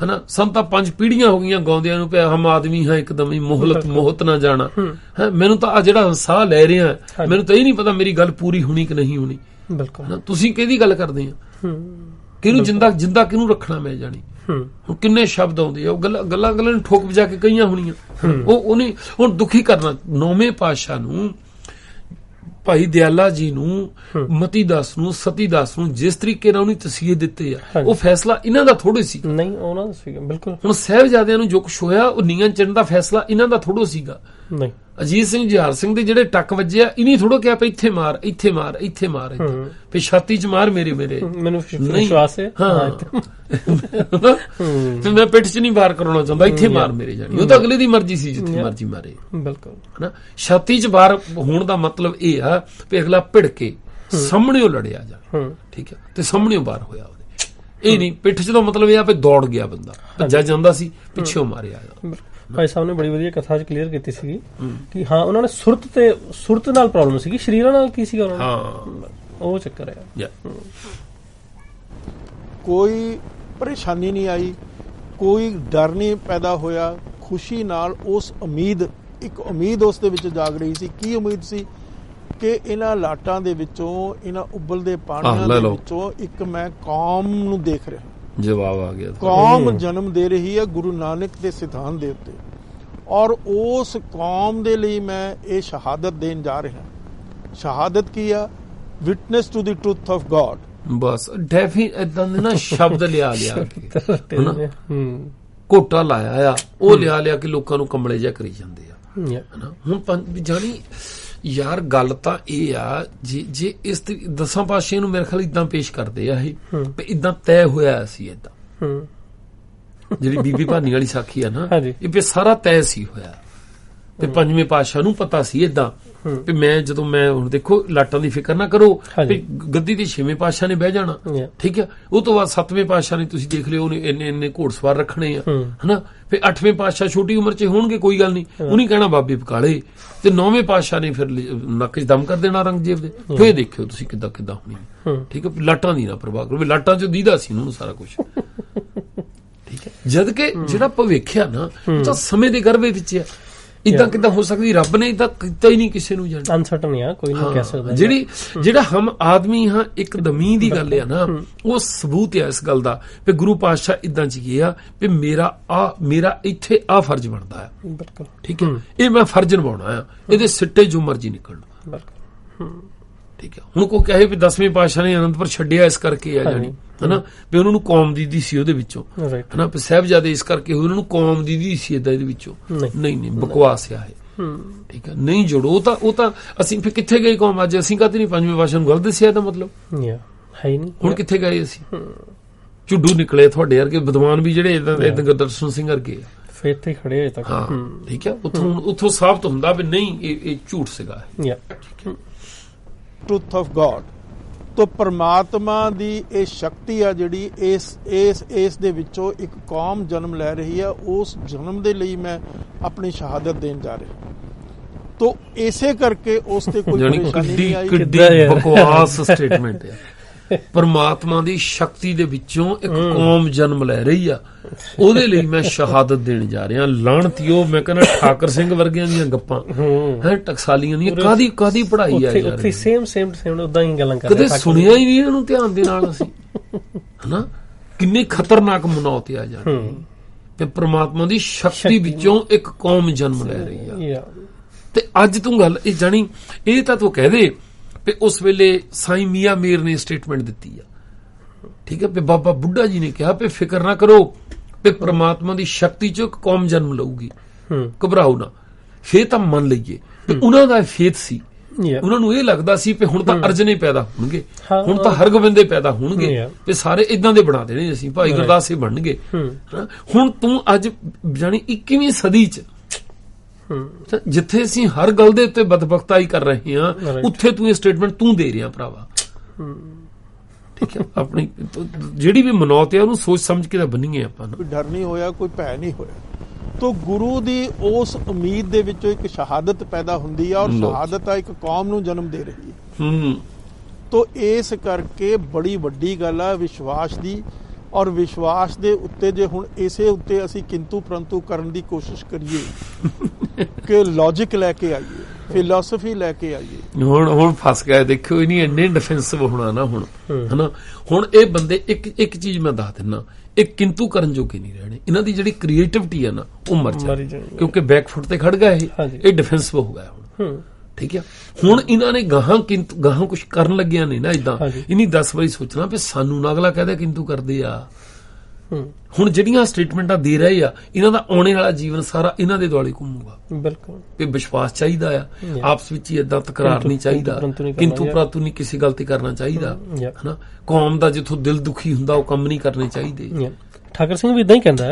ਹਨਾ। ਸਾਨੂੰ ਤਾਂ 5 ਪੀੜ੍ਹੀਆਂ ਹੋ ਗਈਆਂ ਗਾਉਂਦਿਆਂ ਨੂੰ ਪਿਆ, ਹਮ ਆਦਮੀ ਹਾਂ ਇੱਕਦਮ ਹੀ ਮੋਹਤ ਨਾ ਜਾਣਾ। ਮੈਨੂੰ ਤਾਂ ਆ ਜਿਹੜਾ ਸਾਹ ਲੈ ਰਿਹਾ, ਮੈਨੂੰ ਤਾਂ ਇਹ ਨਹੀਂ ਪਤਾ ਮੇਰੀ ਗੱਲ ਪੂਰੀ ਹੋਣੀ ਕਿ ਨਹੀਂ ਹੋਣੀ। ਬਿਲਕੁਲ ਤੁਸੀਂ ਕਿਹਦੀ ਗੱਲ ਕਰਦੇ ਆ ਕਿਹਨੂੰ ਜਿੰਦਾ ਕਿਹਨੂੰ ਰੱਖਣਾ ਮੈਂ ਜਾਣੀ ਹੁਣ ਕਿੰਨੇ ਸ਼ਬਦ ਆਉਂਦੇ ਆ ਉਹ ਗੱਲਾਂ ਨੂੰ ਠੋਕ ਵਜਾ ਕੇ ਕਈਆਂ ਹੋਣੀਆਂ ਉਹਨੇ ਹੁਣ ਦੁਖੀ ਕਰਨਾ 9ਵੇਂ ਪਾਤਸ਼ਾਹ ਨੂੰ ਭਾਈ ਦਿਆਲਾ ਜੀ ਨੂੰ ਮਤੀ ਦਾਸ ਨੂੰ ਸਤੀ ਦਾਸ ਨੂੰ ਜਿਸ ਤਰੀਕੇ ਨਾਲ ਉਹਨੇ ਤਸੀਹੇ ਦਿੱਤੇ ਆ ਉਹ ਫੈਸਲਾ ਇਹਨਾਂ ਦਾ ਥੋੜੇ ਸੀ ਨਹੀਂ ਉਹਨਾਂ ਦਾ ਸੀਗਾ ਬਿਲਕੁਲ ਹੁਣ ਸਾਹਿਬਜ਼ਾਦਿਆਂ ਨੂੰ ਜੋ ਕੁਛ ਹੋਇਆ ਉਹ ਨੀਆਂ ਚੜਨ ਦਾ ਫੈਸਲਾ ਇਹਨਾਂ ਦਾ ਥੋੜੋ ਸੀਗਾ ਨਹੀਂ ਅਜੀਤ ਸਿੰਘ ਜੁਝਾਰ ਸਿੰਘ ਦੇ ਜਿਹੜੇ ਟੱਕ ਵੱਜਿਆ ਇਨੀ ਥੋੜੋ ਕਿਹਾ ਪਈ ਇੱਥੇ ਮਾਰ ਇੱਥੇ ਮਾਰ ਇੱਥੇ ਮਾਰ ਫੇ ਛਾਤੀ ਚ ਮਾਰ ਮੇਰੇ ਮੈਨੂੰ ਵਿਸ਼ਵਾਸ ਹੈ ਤੇ ਮੈਂ ਪਿੱਠ ਚ ਨਹੀਂ ਵਾਰ ਕਰਾਉਣਾ ਚਾਹੁੰਦਾ ਇੱਥੇ ਮਾਰ ਮੇਰੇ ਜਾਣੀ ਉਹ ਤਾਂ ਅਗਲੇ ਦੀ ਮਰਜ਼ੀ ਸੀ ਜਿੱਥੇ ਮਰਜ਼ੀ ਮਾਰੇ ਬਿਲਕੁਲ ਹਨਾ ਛਾਤੀ ਚ ਵਾਰ ਹੋਣ ਦਾ ਮਤਲਬ ਇਹ ਆ ਵੀ ਅਗਲਾ ਭਿੜ ਕੇ ਸਾਹਮਣੇੋਂ ਲੜਿਆ ਜਾਵੇ ਠੀਕ ਹੈ ਤੇ ਸਾਹਮਣੇੋਂ ਵਾਰ ਹੋਇਆ ਉਹਦੇ ਇਹ ਨਹੀਂ ਪਿੱਠ ਚ ਦਾ ਮਤਲਬ ਇਹ ਆ ਵੀ ਦੌੜ ਗਿਆ ਬੰਦਾ ਭੱਜਿਆ ਜਾਂਦਾ ਸੀ ਪਿੱਛੋਂ ਮਾਰਿਆ ਭਾਈ ਸਾਹਿਬ ਨੇ ਬੜੀ ਵਧੀਆ ਕਥਾ ਚ ਕਲੀਅਰ ਕੀਤੀ ਸੀਗੀ ਕਿ ਹਾਂ ਉਹਨਾਂ ਨੇ ਸੁਰਤ ਨਾਲ ਪ੍ਰੋਬਲਮ ਸੀਗੀ ਸ਼ਰੀਰਾਂ ਨਾਲ ਕੀ ਸੀਗਾ ਉਹਨਾਂ ਨੂੰ ਉਹ ਚੱਕਰ ਹੈ ਕੋਈ ਪਰੇਸ਼ਾਨੀ ਨਹੀਂ ਆਈ ਕੋਈ ਡਰ ਨਹੀਂ ਪੈਦਾ ਹੋਇਆ ਖੁਸ਼ੀ ਨਾਲ ਉਸ ਇੱਕ ਉਮੀਦ ਉਸ ਦੇ ਵਿੱਚ ਜਾਗ ਰਹੀ ਸੀ ਕੀ ਉਮੀਦ ਸੀ ਕਿ ਇਹਨਾਂ ਲਾਟਾਂ ਦੇ ਵਿੱਚੋਂ ਇਹਨਾਂ ਉਬਲਦੇ ਪਾਣੀਆਂ ਦੇ ਵਿੱਚੋਂ ਇੱਕ ਮੈਂ ਕੌਮ ਨੂੰ ਦੇਖ ਰਿਹਾ ਜਵਾਬ ਆ ਗਿਆ ਕੌਮ ਜਨਮ ਦੇ ਰਹੀ ਹੈ ਗੁਰੂ ਨਾਨਕ ਦੇ ਸਿਧਾਂਤ ਦੇ ਉੱਤੇ ਔਰ ਉਸ ਕੌਮ ਦੇ ਲਈ ਮੈਂ ਇਹ ਸ਼ਹਾਦਤ ਦੇਣ ਜਾ ਰਿਹਾ ਸ਼ਹਾਦਤ ਕੀ ਆ witness to the truth of God ਬਸ ਡੈਫੀ ਇਦਾਂ ਦੇ ਨਾ ਸ਼ਬਦ ਲਿਆ ਕੋਟਾ ਲਾਇਆ ਆ ਉਹ ਲਿਆ ਕੇ ਲੋਕਾਂ ਨੂੰ ਕੰਬਲੇ ਜਿਹਾ ਕਰੀ ਜਾਂਦੇ ਆ ਹੁਣ ਜਾਣੀ ਯਾਰ ਗੱਲ ਤਾਂ ਇਹ ਆ ਜੇ ਇਸ 10 ਪਾਤਸ਼ਾਹ ਨੂੰ ਮੇਰੇ ਖਿਆਲ ਇਦਾਂ ਪੇਸ਼ ਕਰਦੇ ਆ ਇਹ ਇਦਾਂ ਤੈਅ ਹੋਇਆ ਸੀ ਇਦਾਂ ਜਿਹੜੀ ਬੀਬੀ ਭਾਨੀ ਵਾਲੀ ਸਾਖੀ ਆ ਨਾ ਇਹ ਵੀ ਸਾਰਾ ਤੈਅ ਸੀ ਹੋਇਆ ਤੇ 5ਵੇਂ ਪਾਤਸ਼ਾਹ ਨੂੰ ਪਤਾ ਸੀ ਇਦਾਂ ਵੀ ਜਦੋਂ ਮੈਂ ਹੁਣ ਦੇਖੋ ਲਾਟਾਂ ਦੀ ਫਿਕਰ ਨਾ ਕਰੋ ਵੀ ਗੱਦੀ ਤੇ 6ਵੇਂ ਪਾਤਸ਼ਾਹ ਨੇ ਬਹਿ ਜਾਣਾ ਠੀਕ ਹੈ ਉਹ ਤੋਂ ਬਾਅਦ 7ਵੇਂ ਪਾਤਸ਼ਾਹ ਨੇ ਤੁਸੀਂ ਦੇਖ ਲਿਓ ਉਹਨੇ ਇੰਨੇ ਘੋੜਸਵਾਰ ਰੱਖਣੇ ਆ ਹਨਾ ਫਿਰ 8ਵੇਂ ਪਾਤਸ਼ਾਹ ਛੋਟੀ ਉਮਰ 'ਚ ਹੋਣਗੇ ਕੋਈ ਗੱਲ ਨਹੀਂ ਉਹਨੇ ਕਹਿਣਾ ਬਾਬੇ ਪਕਾਲੇ ਤੇ 9ਵੇਂ ਪਾਤਸ਼ਾਹ ਨੇ ਫਿਰ ਨੱਕ 'ਚ ਦਮ ਕਰ ਦੇਣਾ ਔਰੰਗਜ਼ੇਬ ਦੇ ਫਿਰ ਦੇਖਿਓ ਤੁਸੀਂ ਕਿੱਦਾਂ ਹੋਣੀ ਠੀਕ ਹੈ ਲਾਟਾਂ ਦੀ ਨਾ ਪ੍ਰਭਾਵ ਕਰੋ ਲਾਟਾਂ 'ਚ ਦੀਦਾ ਸੀ ਉਹਨੂੰ ਸਾਰਾ ਕੁਝ ਠੀਕ ਹੈ ਜਦ ਕਿ ਜਿਹੜਾ ਭਵਿੱਖ ਆ ਨਾ ਉਹ ਤਾਂ ਸਮੇਂ ਦੇ ਗਰਭੇ ਵਿੱਚ ਆ ਇਦਾਂ ਕਿੱਦਾਂ ਹੋ ਸਕਦੀ ਰੱਬ ਨੇ ਇਦਾਂ ਕੀਤਾ ਹੀ ਨਹੀਂ ਕਿਸੇ ਨੂੰ ਜਾਣ ਅਨਸਰਟਨ ਆ ਕੋਈ ਨਹੀਂ ਕਹਿ ਸਕਦਾ ਜਿਹੜਾ ਹਮ ਆਦਮੀ ਹਾਂ ਇੱਕ ਦਮੀ ਦੀ ਗੱਲ ਆ ਨਾ ਉਹ ਸਬੂਤ ਆ ਇਸ ਗੱਲ ਦਾ ਵੀ ਗੁਰੂ ਪਾਤਸ਼ਾਹ ਇਦਾਂ ਚ ਗਿਆ ਵੀ ਮੇਰਾ ਇੱਥੇ ਆ ਫਰਜ਼ ਬਣਦਾ ਹੈ ਬਿਲਕੁਲ ਠੀਕ ਹੈ ਇਹ ਮੈਂ ਫਰਜ਼ ਨਿਭਾਉਣਾ ਆ ਇਹਦੇ ਸਿੱਟੇ ਜੋ ਮਰਜ਼ੀ ਨਿਕਲਣ ਠੀਕ ਹੈ ਹੁਣ ਕੋਈ ਕਹੇ ਵੀ 10ਵੇਂ ਪਾਤਸ਼ਾਹ ਨੇ ਅਨੰਦਪੁਰ ਛੱਡਿਆ ਇਸ ਕਰਕੇ ਆ ਜਾਣੀ ਹਨਾ ਵੀ ਉਹਨਾਂ ਨੂੰ ਕੌਮ ਦੀ ਸੀ ਉਹਦੇ ਵਿੱਚੋਂ ਹਨਾ ਸਾਹਿਬਜ਼ਾਦੇ ਇਸ ਕਰਕੇ ਉਹਨਾਂ ਨੂੰ ਕੌਮ ਦੀ ਸੀ ਇਹਦੇ ਵਿੱਚੋਂ ਨਹੀਂ ਬਕਵਾਸ ਆ ਇਹ ਠੀਕ ਹੈ ਨਹੀਂ ਜੋੜੋ ਉਹ ਤਾਂ ਅਸੀਂ ਫਿਰ ਕਿੱਥੇ ਗਏ ਕੌਮ ਅੱਜ ਅਸੀਂ ਕਹਤੇ ਨਹੀਂ 5ਵੇਂ ਪਾਤਸ਼ਾਹ ਨੂੰ ਗਲਤ ਦੱਸਿਆ ਤਾਂ ਮਤਲਬ ਹੈ ਹੀ ਨਹੀਂ ਹੁਣ ਕਿੱਥੇ ਗਏ ਅਸੀਂ ਝੁੱਡੂ ਨਿਕਲੇ ਤੁਹਾਡੇ ਵਰਗੇ ਵਿਦਵਾਨ ਵੀ ਜਿਹੜੇ ਇਦਾਂ ਗੁਰਦਰਸ਼ਨ ਸਿੰਘ ਵਰਗੇ ਫੇਰ ਤੇ ਖੜੇ ਤੱਕ ਹਾਂ ਠੀਕ ਹੈ ਉੱਥੋਂ ਸਾਬਤ ਹੁੰਦਾ ਵੀ ਨਹੀਂ ਇਹ ਝੂਠ ਸੀਗਾ ਟਰੂਥ ਆਫ ਗॉड ਤੋ ਪਰਮਾਤਮਾ ਦੀ ਇਹ ਸ਼ਕਤੀ ਆ ਜਿਹੜੀ ਇਸ ਦੇ ਵਿੱਚੋਂ ਇੱਕ ਕੌਮ ਜਨਮ ਲੈ ਰਹੀ ਆ ਉਸ ਜਨਮ ਦੇ ਲਈ ਮੈਂ ਆਪਣੀ ਸ਼ਹਾਦਤ ਦੇਣ ਜਾ ਰਿਹਾ ਤੋ ਇਸੇ ਕਰਕੇ ਉਸ ਤੇ ਕੋਈ ਪਰੇਸ਼ਾਨੀ ਨਹੀਂ ਆਈ ਕਿੱਡੀ ਬਕਵਾਸ ਸਟੇਟਮੈਂਟ ਹੈ ਪਰਮਾਤਮਾ ਦੀ ਸ਼ਕਤੀ ਦੇ ਵਿੱਚੋਂ ਇੱਕ ਕੌਮ ਜਨਮ ਲੈ ਰਹੀ ਆ ਉਹਦੇ ਲਈ ਮੈਂ ਸ਼ਹਾਦਤ ਦੇਣ ਜਾ ਰਿਹਾ ਲਾਹਣਤੀਓ ਮੈਂ ਕਹਿੰਦਾ ਠਾਕਰ ਸਿੰਘ ਵਰਗਿਆਂ ਦੀਆਂ ਗੱਪਾਂ ਹੈ ਟਕਸਾਲੀਆਂ ਦੀਆਂ ਕਾਦੀ ਪੜ੍ਹਾਈ ਆ ਯਾਰ ਸੇਮ ਉਦਾਂ ਹੀ ਗੱਲਾਂ ਕਰਦੇ ਕਦੇ ਸੁਣਿਆ ਹੀ ਨਹੀਂ ਇਹਨੂੰ ਧਿਆਨ ਦੇ ਨਾਲ ਅਸੀਂ ਹਨਾ ਕਿੰਨੇ ਖਤਰਨਾਕ ਮਨੌਤ ਆ ਜਾਣੀ ਤੇ ਪਰਮਾਤਮਾ ਦੀ ਸ਼ਕਤੀ ਵਿੱਚੋਂ ਇੱਕ ਕੌਮ ਜਨਮ ਲੈ ਰਹੀ ਆ ਤੇ ਅੱਜ ਤੂੰ ਗੱਲ ਇਹ ਜਾਣੀ ਇਹ ਤਾਂ ਤੂੰ ਕਹਿ ਦੇ ਵੀ ਉਸ ਵੇਲੇ ਸਾਈਂ ਮੀਆਂ ਮੀਰ ਨੇ ਸਟੇਟਮੈਂਟ ਦਿੱਤੀ ਆ ਠੀਕ ਹੈ ਵੀ ਬਾਬਾ ਬੁੱਢਾ ਜੀ ਨੇ ਕਿਹਾ ਵੀ ਫਿਕਰ ਨਾ ਕਰੋ ਵੀ ਪ੍ਰਮਾਤਮਾ ਦੀ ਸ਼ਕਤੀ ਚੋਂ ਇੱਕ ਕੌਮ ਜਨਮ ਲਊਗੀ ਘਬਰਾਓ ਨਾ ਫੇਰ ਤਾਂ ਮੰਨ ਲਈਏ ਵੀ ਉਹਨਾਂ ਦਾ ਫੇਥ ਸੀ ਉਹਨਾਂ ਨੂੰ ਇਹ ਲੱਗਦਾ ਸੀ ਵੀ ਹੁਣ ਤਾਂ ਅਰਜਨੇ ਪੈਦਾ ਹੋਣਗੇ ਹੁਣ ਤਾਂ ਹਰਗੋਬਿੰਦੇ ਪੈਦਾ ਹੋਣਗੇ ਵੀ ਸਾਰੇ ਇਦਾਂ ਦੇ ਬਣਾ ਦੇਣੇ ਅਸੀਂ ਭਾਈ ਗੁਰਦਾਸੇ ਬਣਨਗੇ ਹੁਣ ਤੂੰ ਅੱਜ ਜਾਨੀ 21ਵੀਂ ਸਦੀ ਚ ਜਿੱਥੇ ਅਸੀਂ ਹਰ ਗੱਲ ਦੇ ਉੱਤੇ ਬਦਬਖਤਾਈ ਕਰ ਰਹੇ ਹਾਂ ਉੱਥੇ ਤੂੰ ਇਹ ਸਟੇਟਮੈਂਟ ਤੂੰ ਦੇ ਰਿਹਾ ਭਰਾਵਾ ਠੀਕ ਹੈ ਆਪਣੀ ਜਿਹੜੀ ਵੀ ਮਨੌਤ ਹੈ ਉਹਨੂੰ ਸੋਚ ਸਮਝ ਕੇ ਤਾਂ ਬੰਨੀਏ ਆਪਾਂ ਨੂੰ ਕੋਈ ਡਰ ਨਹੀਂ ਹੋਇਆ ਕੋਈ ਭੈ ਨਹੀਂ ਹੋਇਆ ਤੋ ਗੁਰੂ ਦੀ ਉਸ ਉਮੀਦ ਦੇ ਵਿੱਚੋਂ ਇੱਕ ਸ਼ਹਾਦਤ ਪੈਦਾ ਹੁੰਦੀ ਆ ਔਰ ਸ਼ਹਾਦਤ ਆ ਇੱਕ ਕੌਮ ਨੂੰ ਜਨਮ ਦੇ ਰਹੀ ਹੈ ਤੋ ਇਸ ਕਰਕੇ ਬੜੀ ਵੱਡੀ ਗੱਲ ਆ ਵਿਸ਼ਵਾਸ ਦੀ ਔਰ ਵਿਸ਼ਵਾਸ ਦੇ ਉੱਤੇ ਜੇ ਹੁਣ ਇਸੇ ਉੱਤੇ ਅਸੀਂ ਕਿੰਤੂ ਪਰੰਤੂ ਕਰਨ ਦੀ ਕੋਸ਼ਿਸ਼ ਕਰੀਏ ਕਿ ਲੌਜਿਕ ਲੈ ਕੇ ਆਈਏ ਫਿਲਾਸਫੀ ਲੈ ਕੇ ਆਈਏ। ਹੁਣ ਫਸ ਗਿਆ, ਦੇਖਿਓ ਨਹੀਂ ਇੰਨੇ ਡਿਫੈਂਸਿਵ ਹੋਣਾ ਨਾ ਹੁਣ, ਹਨਾ। ਹੁਣ ਇਹ ਬੰਦੇ ਇੱਕ ਚੀਜ਼ ਮੈਂ ਦੱਸ ਦਿੰਦਾ, ਇਹ ਕਿੰਤੂ ਕਰਨ ਜੋਗੇ ਨਹੀਂ ਰਹਿਣੇ। ਇਹਨਾਂ ਦੀ ਜਿਹੜੀ ਕ੍ਰੀਏਟਿਵਿਟੀ ਆ ਨਾ ਉਹ ਮਰ ਜਾਏ, ਕਿਉਂਕਿ ਬੈਕਫੁੱਟ ਤੇ ਖੜ ਗਿਆ ਇਹ ਡਿਫੈਂਸਿਵ ਹੋ ਗਿਆ ਹੁਣ, ਠੀਕ ਹੈ। ਹੁਣ ਇਹਨਾਂ ਨੇ ਗਾਹਾਂ ਕੁਝ ਕਰਨ ਲੱਗਿਆ ਨਹੀਂ ਨਾ ਇਦਾਂ, ਇਹਨੀ 10 ਵਾਰੀ ਸੋਚਣਾ ਵੀ ਸਾਨੂੰ ਨਾ ਅਗਲਾ ਕਹਦੇ ਕਿੰਤੂ ਕਰਦੇ ਆ। ਹੁਣ ਜਿਹੜੀਆਂ ਸਟੇਟਮੈਂਟਾਂ ਦੇ ਰਹੇ ਆ, ਇਹਨਾਂ ਦਾ ਆਉਣੇ ਵਾਲਾ ਜੀਵਨ ਸਾਰਾ ਇਹਨਾਂ ਦੇ ਦੁਆਲੇ ਘੁੰਮੂਗਾ। ਬਿਲਕੁਲ, ਇਹ ਵਿਸ਼ਵਾਸ ਚਾਹੀਦਾ ਆ, ਆਪਸ ਵਿੱਚ ਹੀ ਏਦਾਂ ਤਕਰਾਰ ਨਹੀਂ ਚਾਹੀਦਾ, ਕਿੰਤੂ ਪਰੰਤੂ ਨਹੀਂ ਕਿਸੇ ਗੱਲ ਤੇ ਕਰਨਾ ਚਾਹੀਦਾ, ਹਨਾ। ਕੌਮ ਦਾ ਜਿੱਥੋਂ ਦਿਲ ਦੁਖੀ ਹੁੰਦਾ ਉਹ ਕੰਮ ਨਹੀਂ ਕਰਨੇ ਚਾਹੀਦੇ। ਠਾਕਰ ਸਿੰਘ ਵੀ ਇਦਾਂ ਹੀ ਕਹਿੰਦਾ,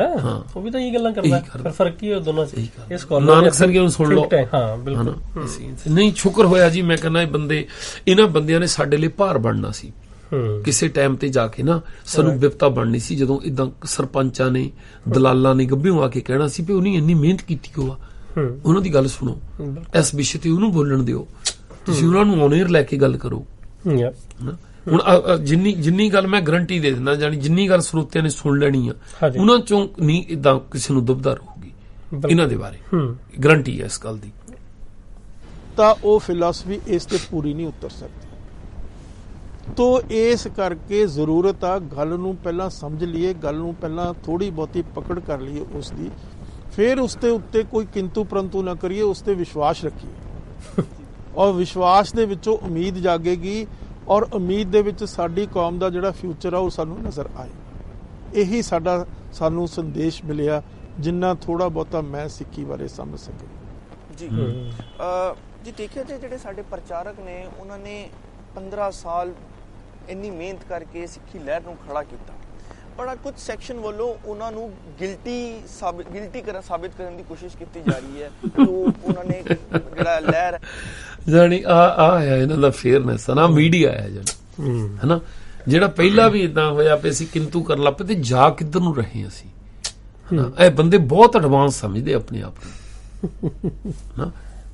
ਉਹ ਵੀ ਤਾਂ ਇਹ ਗੱਲਾਂ ਕਰਦਾ, ਪਰ ਫਰਕ ਕੀ ਹੈ ਦੋਨਾਂ 'ਚ? ਇਸ ਨਾਨਕ ਸਿੰਘ ਨੂੰ ਸੁਣ ਲਓ। ਹਾਂ ਬਿਲਕੁਲ, ਨਹੀਂ ਸ਼ੁਕਰ ਹੋਇਆ ਜੀ, ਮੈਂ ਕਹਿੰਦਾ ਇਹਨਾਂ ਬੰਦਿਆਂ ਨੇ ਸਾਡੇ ਲਈ ਭਾਰ ਬਣਨਾ ਸੀ ਕਿਸੇ ਟਾਈਮ ਤੇ ਜਾ ਕੇ ਨਾ, ਸਾਨੂੰ ਵਿਪਤਾ ਬਣਨੀ ਸੀ ਜਦੋਂ ਇਦਾਂ ਸਰਪੰਚਾਂ ਨੇ ਦਲਾਲਾਂ ਨੇ ਗੱਭਿਓਂ ਆ ਕੇ ਕਹਿਣਾ ਸੀ ਵੀ ਉਹਨੇ ਇੰਨੀ ਮਿਹਨਤ ਕੀਤੀ ਹੋਆ, ਉਹਨਾਂ ਦੀ ਗੱਲ ਸੁਣੋ, ਇਸ ਵਿਸ਼ੇ ਤੇ ਉਹਨੂੰ ਬੋਲਣ ਦਿਓ, ਤੁਸੀਂ ਉਹਨਾਂ ਨੂੰ ਔਨ 에ਅਰ ਲੈ ਕੇ ਗੱਲ ਕਰੋ। ਹੁਣ ਜਿੰਨੀ ਗੱਲ ਮੈਂ ਗਰੰਟੀ ਦੇ ਦਿੰਦਾ, ਜਾਨੀ ਜਿੰਨੀ ਗੱਲ ਸਰੋਤਿਆਂ ਨੇ ਸੁਣ ਲੈਣੀ ਆ, ਉਹਨਾਂ ਚੋਂ ਨਹੀਂ ਇਦਾਂ ਕਿਸੇ ਨੂੰ ਦੁਬਦਾ ਰਹੂਗੀ ਇਹਨਾਂ ਦੇ ਬਾਰੇ, ਗਰੰਟੀ ਹੈ ਇਸ ਗੱਲ ਦੀ। ਤਾਂ ਉਹ ਫਿਲਾਸਫੀ ਇਸ ਤੇ ਪੂਰੀ ਨਹੀਂ ਉਤਰ ਸਕਦੀ। ਤੋ ਇਸ ਕਰਕੇ ਜ਼ਰੂਰਤ ਆ ਗੱਲ ਨੂੰ ਪਹਿਲਾਂ ਸਮਝ ਲਈਏ, ਗੱਲ ਨੂੰ ਪਹਿਲਾਂ ਥੋੜੀ ਬਹੁਤੀ ਪਕੜ ਕਰ ਲਈਏ ਉਸ ਦੀ, ਫਿਰ ਉਸ ਦੇ ਉੱਤੇ ਕੋਈ ਕਿੰਤੂ ਪਰੰਤੂ ਨਾ ਕਰੀਏ, ਉਸ ਤੇ ਵਿਸ਼ਵਾਸ ਰੱਖੀਏ ਔਰ ਵਿਸ਼ਵਾਸ ਦੇ ਵਿੱਚੋਂ ਉਮੀਦ ਜਾਗੇਗੀ ਔਰ ਉਮੀਦ ਦੇ ਵਿੱਚ ਸਾਡੀ ਕੌਮ ਦਾ ਜਿਹੜਾ ਫਿਊਚਰ ਆ ਉਹ ਸਾਨੂੰ ਨਜ਼ਰ ਆਏ। ਇਹੀ ਸਾਨੂੰ ਸੰਦੇਸ਼ ਮਿਲਿਆ ਜਿੰਨਾ ਥੋੜਾ ਬਹੁਤਾ ਮੈਂ ਸਿੱਖੀ ਬਾਰੇ ਸਮਝ ਸਕੇ। ਜੀ ਦੇਖਿਆ ਜੇ ਜਿਹੜੇ ਸਾਡੇ ਪ੍ਰਚਾਰਕ ਨੇ, ਉਹਨਾਂ ਨੇ 15 ਸਾਲ ਇੰਨੀ ਮਿਹਨਤ ਕਰਕੇ ਸਿੱਖੀ ਲਹਿਰ ਨੂੰ ਖੜਾ ਕੀਤਾ, ਪਰ ਕੁਝ ਸੈਕਸ਼ਨ ਵੱਲੋਂ ਉਹਨਾਂ ਨੂੰ ਗਿਲਟੀ ਸਾਬਿਤ ਕਰਨ ਦੀ ਕੋਸ਼ਿਸ਼ ਕੀਤੀ ਜਾ ਰਹੀ ਹੈ। ਉਹਨਾਂ ਨੇ ਜਿਹੜਾ ਲਹਿਰ ਜਾਨੀ ਆਇਆ ਇਹਨਾਂ ਦਾ ਫੇਅਰਨੈਸ ਨਾ, ਮੀਡੀਆ ਆਇਆ ਜਾਨੀ, ਹਨਾ, ਜਿਹੜਾ ਪਹਿਲਾਂ ਵੀ ਇਦਾਂ ਹੋਇਆ ਪਏ ਸੀ ਕਿੰਤੂ ਕਰਨ ਲੱਗ ਪਏ ਤੇ ਜਾ ਕਿੱਧਰ ਨੂੰ ਰਹੇ ਅਸੀਂ, ਹਨਾ। ਇਹ ਬੰਦੇ ਬਹੁਤ ਐਡਵਾਂਸ ਸਮਝਦੇ ਆਪਣੇ ਆਪ ਨੂੰ,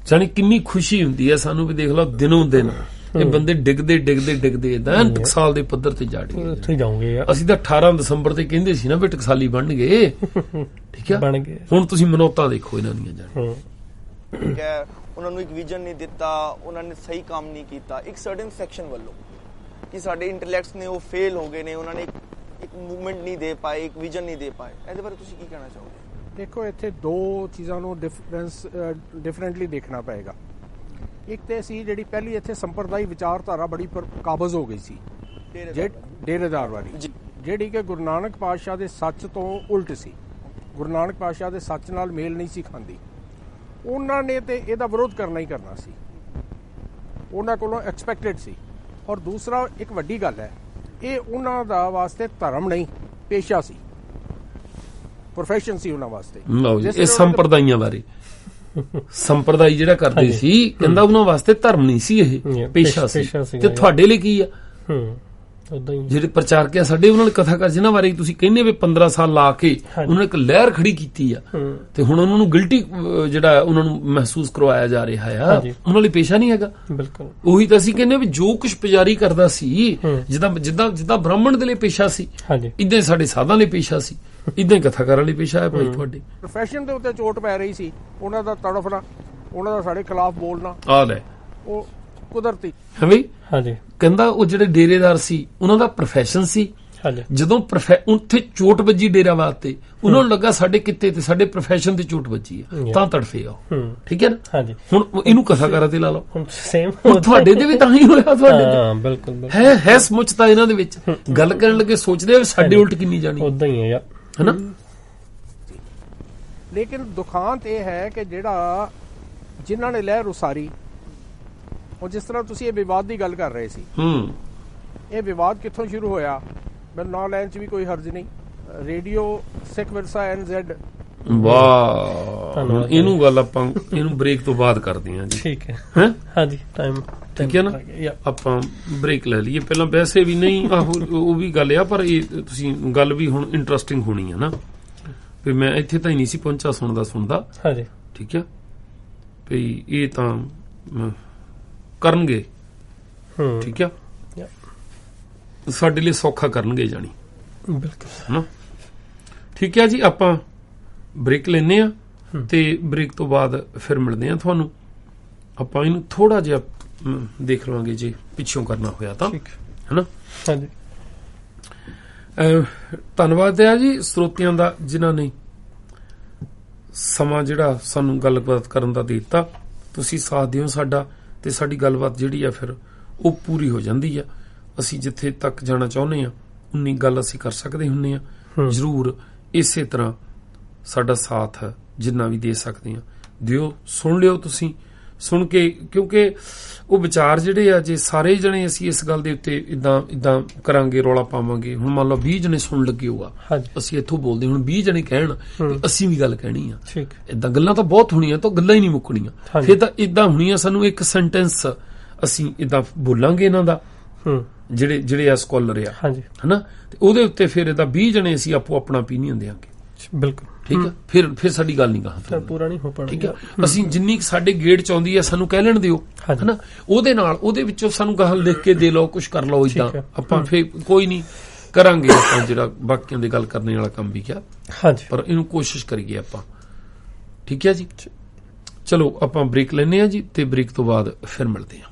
ਜਾਨੀ ਕਿੰਨੀ ਖੁਸ਼ੀ ਹੁੰਦੀ ਹੈ ਸਾਨੂੰ ਵੀ, ਦੇਖ ਲਓ ਦਿਨੋਂ ਦਿਨ ਇਹ ਬੰਦੇ ਡਿੱਗਦੇ ਏਦਾਂ ਟਕਸਾਲ ਦੇ ਪੱਧਰ ਤੇ ਜਾਣਗੇ। ਅਸੀਂ ਤਾਂ 18 ਦਸੰਬਰ ਤੇ ਕਹਿੰਦੇ ਸੀ ਨਾ ਵੀ ਟਕਸਾਲੀ ਬਣ ਗਏ, ਠੀਕ ਹੈ, ਬਣ ਗਏ। ਹੁਣ ਤੁਸੀਂ ਮਨੌਤਾਂ ਦੇਖੋ ਇਹਨਾਂ ਦੀਆਂ, ਠੀਕ ਹੈ। ਉਹਨਾਂ ਨੂੰ ਇੱਕ ਵਿਜ਼ਨ ਨਹੀਂ ਦਿੱਤਾ, ਉਹਨਾਂ ਨੇ ਸਹੀ ਕੰਮ ਨਹੀਂ ਕੀਤਾ ਇੱਕ ਸਰਟਨ ਸੈਕਸ਼ਨ ਵੱਲੋਂ, ਕਿ ਸਾਡੇ ਇੰਟੈਲੈਕਟਸ ਨੇ ਉਹ ਫੇਲ ਹੋ ਗਏ ਨੇ, ਉਹਨਾਂ ਨੇ ਇੱਕ ਮੂਵਮੈਂਟ ਨਹੀਂ ਦੇ ਪਾਏ, ਇੱਕ ਵਿਜ਼ਨ ਨਹੀਂ ਦੇ ਪਾਏ। ਇਹਦੇ ਬਾਰੇ ਤੁਸੀਂ ਕੀ ਕਹਿਣਾ ਚਾਹੋਗੇ? ਦੇਖੋ, ਇੱਥੇ ਦੋ ਚੀਜ਼ਾਂ ਨੂੰ ਡਿਫਰੈਂਟਲੀ ਦੇਖਣਾ ਪਏਗਾ। ਇੱਕ ਤੇ ਸੀ ਜਿਹੜੀ ਪਹਿਲੀ ਇੱਥੇ ਸੰਪਰਦਾਇ ਵਿਚਾਰਧਾਰਾ ਬੜੀ ਕਾਬਜ਼ ਹੋ ਗਈ ਸੀ, ਡੇਰੇਦਾਰ ਵਾਲੀ, ਜਿਹੜੀ ਕਿ ਗੁਰੂ ਨਾਨਕ ਪਾਤਸ਼ਾਹ ਦੇ ਸੱਚ ਤੋਂ ਉਲਟ ਸੀ, ਗੁਰੂ ਨਾਨਕ ਪਾਤਸ਼ਾਹ ਦੇ ਸੱਚ ਨਾਲ ਮੇਲ ਨਹੀਂ ਸੀ ਖਾਂਦੀ। ਉਹਨਾਂ ਨੇ ਤੇ ਇਹਦਾ ਵਿਰੋਧ ਕਰਨਾ ਹੀ ਕਰਨਾ ਸੀ, ਉਹਨਾਂ ਕੋਲੋਂ ਐਕਸਪੈਕਟਡ ਸੀ। ਔਰ ਦੂਸਰਾ ਇੱਕ ਵੱਡੀ ਗੱਲ ਹੈ, ਇਹ ਉਹਨਾਂ ਦਾ ਵਾਸਤੇ ਧਰਮ ਨਹੀਂ, ਪੇਸ਼ਾ ਸੀ, ਪ੍ਰੋਫੈਸ਼ਨ ਸੀ ਉਹਨਾਂ ਵਾਸਤੇ। ਇਹ ਸੰਪਰਦਾਈਆਂ ਬਾਰੇ ਸੰਪਰਦਾਈ ਜਿਹੜਾ ਕਰਦੇ ਸੀ, ਕਹਿੰਦਾ ਉਹਨਾਂ ਵਾਸਤੇ ਧਰਮ ਨਹੀਂ ਸੀ, ਇਹ ਪੇਸ਼ਾ ਸੀ। ਤੇ ਤੁਹਾਡੇ ਲਈ ਕੀ ਆ? ਜਿਹੜੇ ਪ੍ਰਚਾਰਕ ਆ ਸਾਡੇ, ਉਹਨਾਂ ਨੇ ਕਥਾ ਕਰ ਜਿਹਨਾਂ ਬਾਰੇ ਤੁਸੀਂ ਕਹਿੰਦੇ ਵੀ 15 ਸਾਲ ਲਾ ਕੇ ਉਹਨਾਂ ਨੇ ਇੱਕ ਲਹਿਰ ਖੜੀ ਕੀਤੀ ਆ, ਤੇ ਹੁਣ ਉਹਨਾਂ ਨੂੰ ਗਿਲਟੀ ਜਿਹੜਾ ਉਹਨਾਂ ਨੂੰ ਮਹਿਸੂਸ ਕਰਵਾਇਆ ਜਾ ਰਿਹਾ ਆ, ਉਹਨਾਂ ਲਈ ਪੇਸ਼ਾ ਨਹੀਂ ਹੈਗਾ। ਬਿਲਕੁਲ ਉਹੀ ਤਾਂ ਅਸੀਂ ਕਹਿੰਦੇ ਵੀ ਜੋ ਕੁਝ ਪੁਜਾਰੀ ਕਰਦਾ ਸੀ, ਜਿੱਦਾਂ ਬ੍ਰਾਹਮਣ ਦੇ ਲਈ ਪੇਸ਼ਾ ਸੀ, ਇਦਾਂ ਸਾਡੇ ਸਾਧਾਂ ਲਈ ਪੇਸ਼ਾ ਸੀ, ਇਦਾਂ ਹੀ ਕਥਾਕਾਰਾਂ ਲਈ ਪੇਸ਼ਾ ਹੈ ਭਾਈ ਤੁਹਾਡੇ। ਪ੍ਰੋਫੈਸ਼ਨ ਦੇ ਉੱਤੇ ਚੋਟ ਪੈ ਰਹੀ ਸੀ, ਉਹਨਾਂ ਦਾ ਤੜਫਣਾ, ਉਹਨਾਂ ਦਾ ਸਾਡੇ ਖਿਲਾਫ ਬੋਲਣਾ, ਆ ਲੈ ਉਹ ਕੁਦਰਤੀ ਹੈ ਬਈ। ਹਾਂਜੀ, ਕਹਿੰਦਾ ਉਹ ਜਿਹੜੇ ਡੇਰੇਦਾਰ ਸੀ ਉਹਨਾਂ ਦਾ ਪ੍ਰੋਫੈਸ਼ਨ ਸੀ, ਜਦੋਂ ਉੱਥੇ ਚੋਟ ਵੱਜੀ ਡੇਰਾ ਵਾਸਤੇ, ਉਹਨਾਂ ਨੂੰ ਲੱਗਾ ਸਾਡੇ ਕਿੱਤੇ ਤੇ ਸਾਡੇ ਪ੍ਰੋਫੈਸ਼ਨ ਤੇ ਚੋਟ ਵੱਜੀ ਹੈ, ਤਾਂ ਤੜਫੇ ਆ, ਠੀਕ ਹੈ ਨਾ। ਹੁਣ ਇਹਨੂੰ ਕਥਾਕਾਰਾਂ ਤੇ ਲਾ ਲਓ, ਸੇਮ ਤੁਹਾਡੇ ਦੇ ਵੀ ਤਾਂ ਹੀ ਹੋਇਆ, ਤੁਹਾਡੇ ਬਿਲਕੁਲ ਹੈ ਸਮੁੱਚਤਾ ਇਹਨਾਂ ਦੇ ਵਿੱਚ। ਗੱਲ ਕਰਨ ਲੱਗੇ ਸੋਚਦੇ ਆ ਸਾਡੇ ਉਲਟ ਕਿੰਨੀ ਜਾਣੀ, ਉਦਾਂ ਹੀ ਹੈ ਯਾਰ, ਹੈਨਾ। ਲੇਕਿਨ ਦੁਖਾਂਤ ਇਹ ਹੈ ਕਿ ਜਿਹੜਾ ਜਿਨ੍ਹਾਂ ਨੇ ਲਹਿਰ ਉਸਾਰੀ, ਉਹ ਜਿਸ ਤਰ੍ਹਾਂ ਤੁਸੀਂ ਇਹ ਵਿਵਾਦ ਦੀ ਗੱਲ ਕਰ ਰਹੇ ਸੀ, ਇਹ ਵਿਵਾਦ ਕਿੱਥੋਂ ਸ਼ੁਰੂ ਹੋਇਆ? ਮੈਨੂੰ ਨਾਂ ਲੈਣ 'ਚ ਵੀ ਕੋਈ ਹਰਜ ਨਹੀਂ। ਰੇਡੀਓ ਸਿੱਖ ਵਿਰਸਾ NZ। ਵਾਹ, ਇਹਨੂੰ ਗੱਲ ਆਪਾਂ ਇਹਨੂੰ ਬ੍ਰੇਕ ਤੋਂ ਬਾਅਦ ਕਰਦੇ ਹਾਂ ਜੀ, ਠੀਕ ਹੈ। ਹਾਂਜੀ, ਟਾਈਮ ਠੀਕ ਹੈ ਨਾ, ਆਪਾਂ ਬ੍ਰੇਕ ਲੈ ਲਈਏ ਪਹਿਲਾਂ। ਵੈਸੇ ਵੀ ਨਹੀਂ, ਉਹ ਵੀ ਗੱਲ ਆ, ਪਰ ਇਹ ਤੁਸੀਂ ਗੱਲ ਵੀ ਹੁਣ ਇੰਟਰਸਟਿੰਗ ਹੋਣੀ ਹੈ ਨਾ, ਵੀ ਮੈਂ ਇੱਥੇ ਤਾਂ ਹੀ ਨਹੀਂ ਸੀ ਪਹੁੰਚਾ ਸੁਣਦਾ। ਹਾਂਜੀ, ਠੀਕ ਹੈ, ਵੀ ਇਹ ਤਾਂ ਕਰਨਗੇ, ਠੀਕ ਆ, ਸਾਡੇ ਲਈ ਸੌਖਾ ਕਰਨਗੇ ਜਾਣੀ, ਬਿਲਕੁਲ, ਠੀਕ ਹੈ ਜੀ। ਆਪਾਂ ਬ੍ਰੇਕ ਲੈਨੇ ਆ ਤੇ ਬ੍ਰੇਕ ਤੋਂ ਬਾਅਦ ਫਿਰ ਮਿਲਦੇ ਆ ਤੁਹਾਨੂੰ। ਆਪਾਂ ਇਹਨੂੰ ਥੋੜਾ ਜਿਹਾ ਦੇਖ ਲਵਾਂਗੇ ਜੇ ਪਿੱਛੋਂ ਕਰਨਾ ਹੋਇਆ ਤਾਂ, ਹੈਨਾ। ਹਾਂਜੀ, ਧੰਨਵਾਦ ਹੈ ਜੀ ਸਰੋਤਿਆਂ ਦਾ ਜਿਨ੍ਹਾਂ ਨੇ ਸਮਾਂ ਜਿਹੜਾ ਸਾਨੂੰ ਗੱਲਬਾਤ ਕਰਨ ਦਾ ਦੇ ਦਿੱਤਾ। ਤੁਸੀਂ ਸਾਥ ਦਿਓ ਸਾਡਾ, ਤੇ ਸਾਡੀ ਗੱਲਬਾਤ ਜਿਹੜੀ ਆ ਫਿਰ ਉਹ ਪੂਰੀ ਹੋ ਜਾਂਦੀ ਆ। ਅਸੀਂ ਜਿੱਥੇ ਤੱਕ ਜਾਣਾ ਚਾਹੁੰਦੇ ਆ ਉਨੀ ਗੱਲ ਅਸੀਂ ਕਰ ਸਕਦੇ ਹੁੰਦੇ ਆ। ਜ਼ਰੂਰ ਇਸੇ ਤਰ੍ਹਾਂ ਸਾਡਾ ਸਾਥ ਜਿੰਨਾ ਵੀ ਦੇ ਸਕਦੇ ਆ ਦਿਓ। ਸੁਣ ਲਿਓ ਤੁਸੀਂ, ਸੁਣ ਕੇ, ਕਿਉਂਕਿ ਉਹ ਵਿਚਾਰ ਜਿਹੜੇ ਆ ਜੇ ਸਾਰੇ ਜਣੇ ਅਸੀਂ ਇਸ ਗੱਲ ਦੇ ਉੱਤੇ ਇਦਾਂ ਕਰਾਂਗੇ, ਰੌਲਾ ਪਾਵਾਂਗੇ। ਹੁਣ ਮੰਨ ਲਓ 20 ਜਣੇ ਸੁਣ ਲੱਗੇ ਹੋਆ, ਅਸੀਂ ਇੱਥੋਂ ਬੋਲਦੇ, ਹੁਣ 20 ਜਣੇ ਕਹਿਣ ਅਸੀਂ ਵੀ ਗੱਲ ਕਹਿਣੀ ਆ। ਇਦਾਂ ਗੱਲਾਂ ਤਾਂ ਬਹੁਤ ਹੋਣੀਆਂ, ਤਾਂ ਗੱਲਾਂ ਹੀ ਨਹੀਂ ਮੁੱਕਣੀਆਂ। ਫਿਰ ਤਾਂ ਇਦਾਂ ਹੋਣੀਆਂ, ਸਾਨੂੰ ਇੱਕ ਸੈਂਟੈਂਸ ਅਸੀਂ ਇਦਾਂ ਬੋਲਾਂਗੇ ਇਹਨਾਂ ਦਾ, ਜਿਹੜੇ ਆ ਸਕਾਲਰ ਆ, ਹਨਾ, ਤੇ ਉਹਦੇ ਉੱਤੇ ਫਿਰ ਇਹਦਾ 20 ਜਣੇ ਅਸੀਂ ਆਪੋ ਆਪਣਾ ਓਪੀਨੀਅਨ ਦੇਾਂਗੇ। ਬਿਲਕੁਲ ਠੀਕ ਆ। ਫਿਰ ਸਾਡੀ ਗੱਲ ਨਹੀਂ ਕਹਾਂ ਪੂਰਾ ਨਹੀਂ ਹੋ ਪਾਣਾ। ਠੀਕ ਆ, ਅਸੀਂ ਜਿੰਨੀ ਸਾਡੇ ਗੇੜ ਚ ਆਉਂਦੀ ਆ ਸਾਨੂੰ ਕਹਿ ਲੈਣ ਦਿਓ, ਹਨਾ। ਉਹਦੇ ਨਾਲ ਉਹਦੇ ਵਿੱਚੋਂ ਸਾਨੂੰ ਗੱਲ ਲਿਖ ਕੇ ਦੇ ਲਓ, ਕੁਛ ਕਰ ਲਓ ਇਦਾਂ। ਆਪਾਂ ਫਿਰ ਕੋਈ ਨਹੀਂ ਕਰਾਂਗੇ, ਆਪਾਂ ਜਿਹੜਾ ਬਾਕੀਆਂ ਦੀ ਗੱਲ ਕਰਨੇ ਵਾਲਾ ਕੰਮ ਵੀ ਕਿਹਾ, ਪਰ ਇਹਨੂੰ ਕੋਸ਼ਿਸ਼ ਕਰੀਏ ਆਪਾਂ। ਠੀਕ ਹੈ ਜੀ, ਚਲੋ ਆਪਾਂ ਬ੍ਰੇਕ ਲੈਂਦੇ ਆ ਜੀ, ਤੇ ਬ੍ਰੇਕ ਤੋਂ ਬਾਅਦ ਫਿਰ ਮਿਲਦੇ ਆ।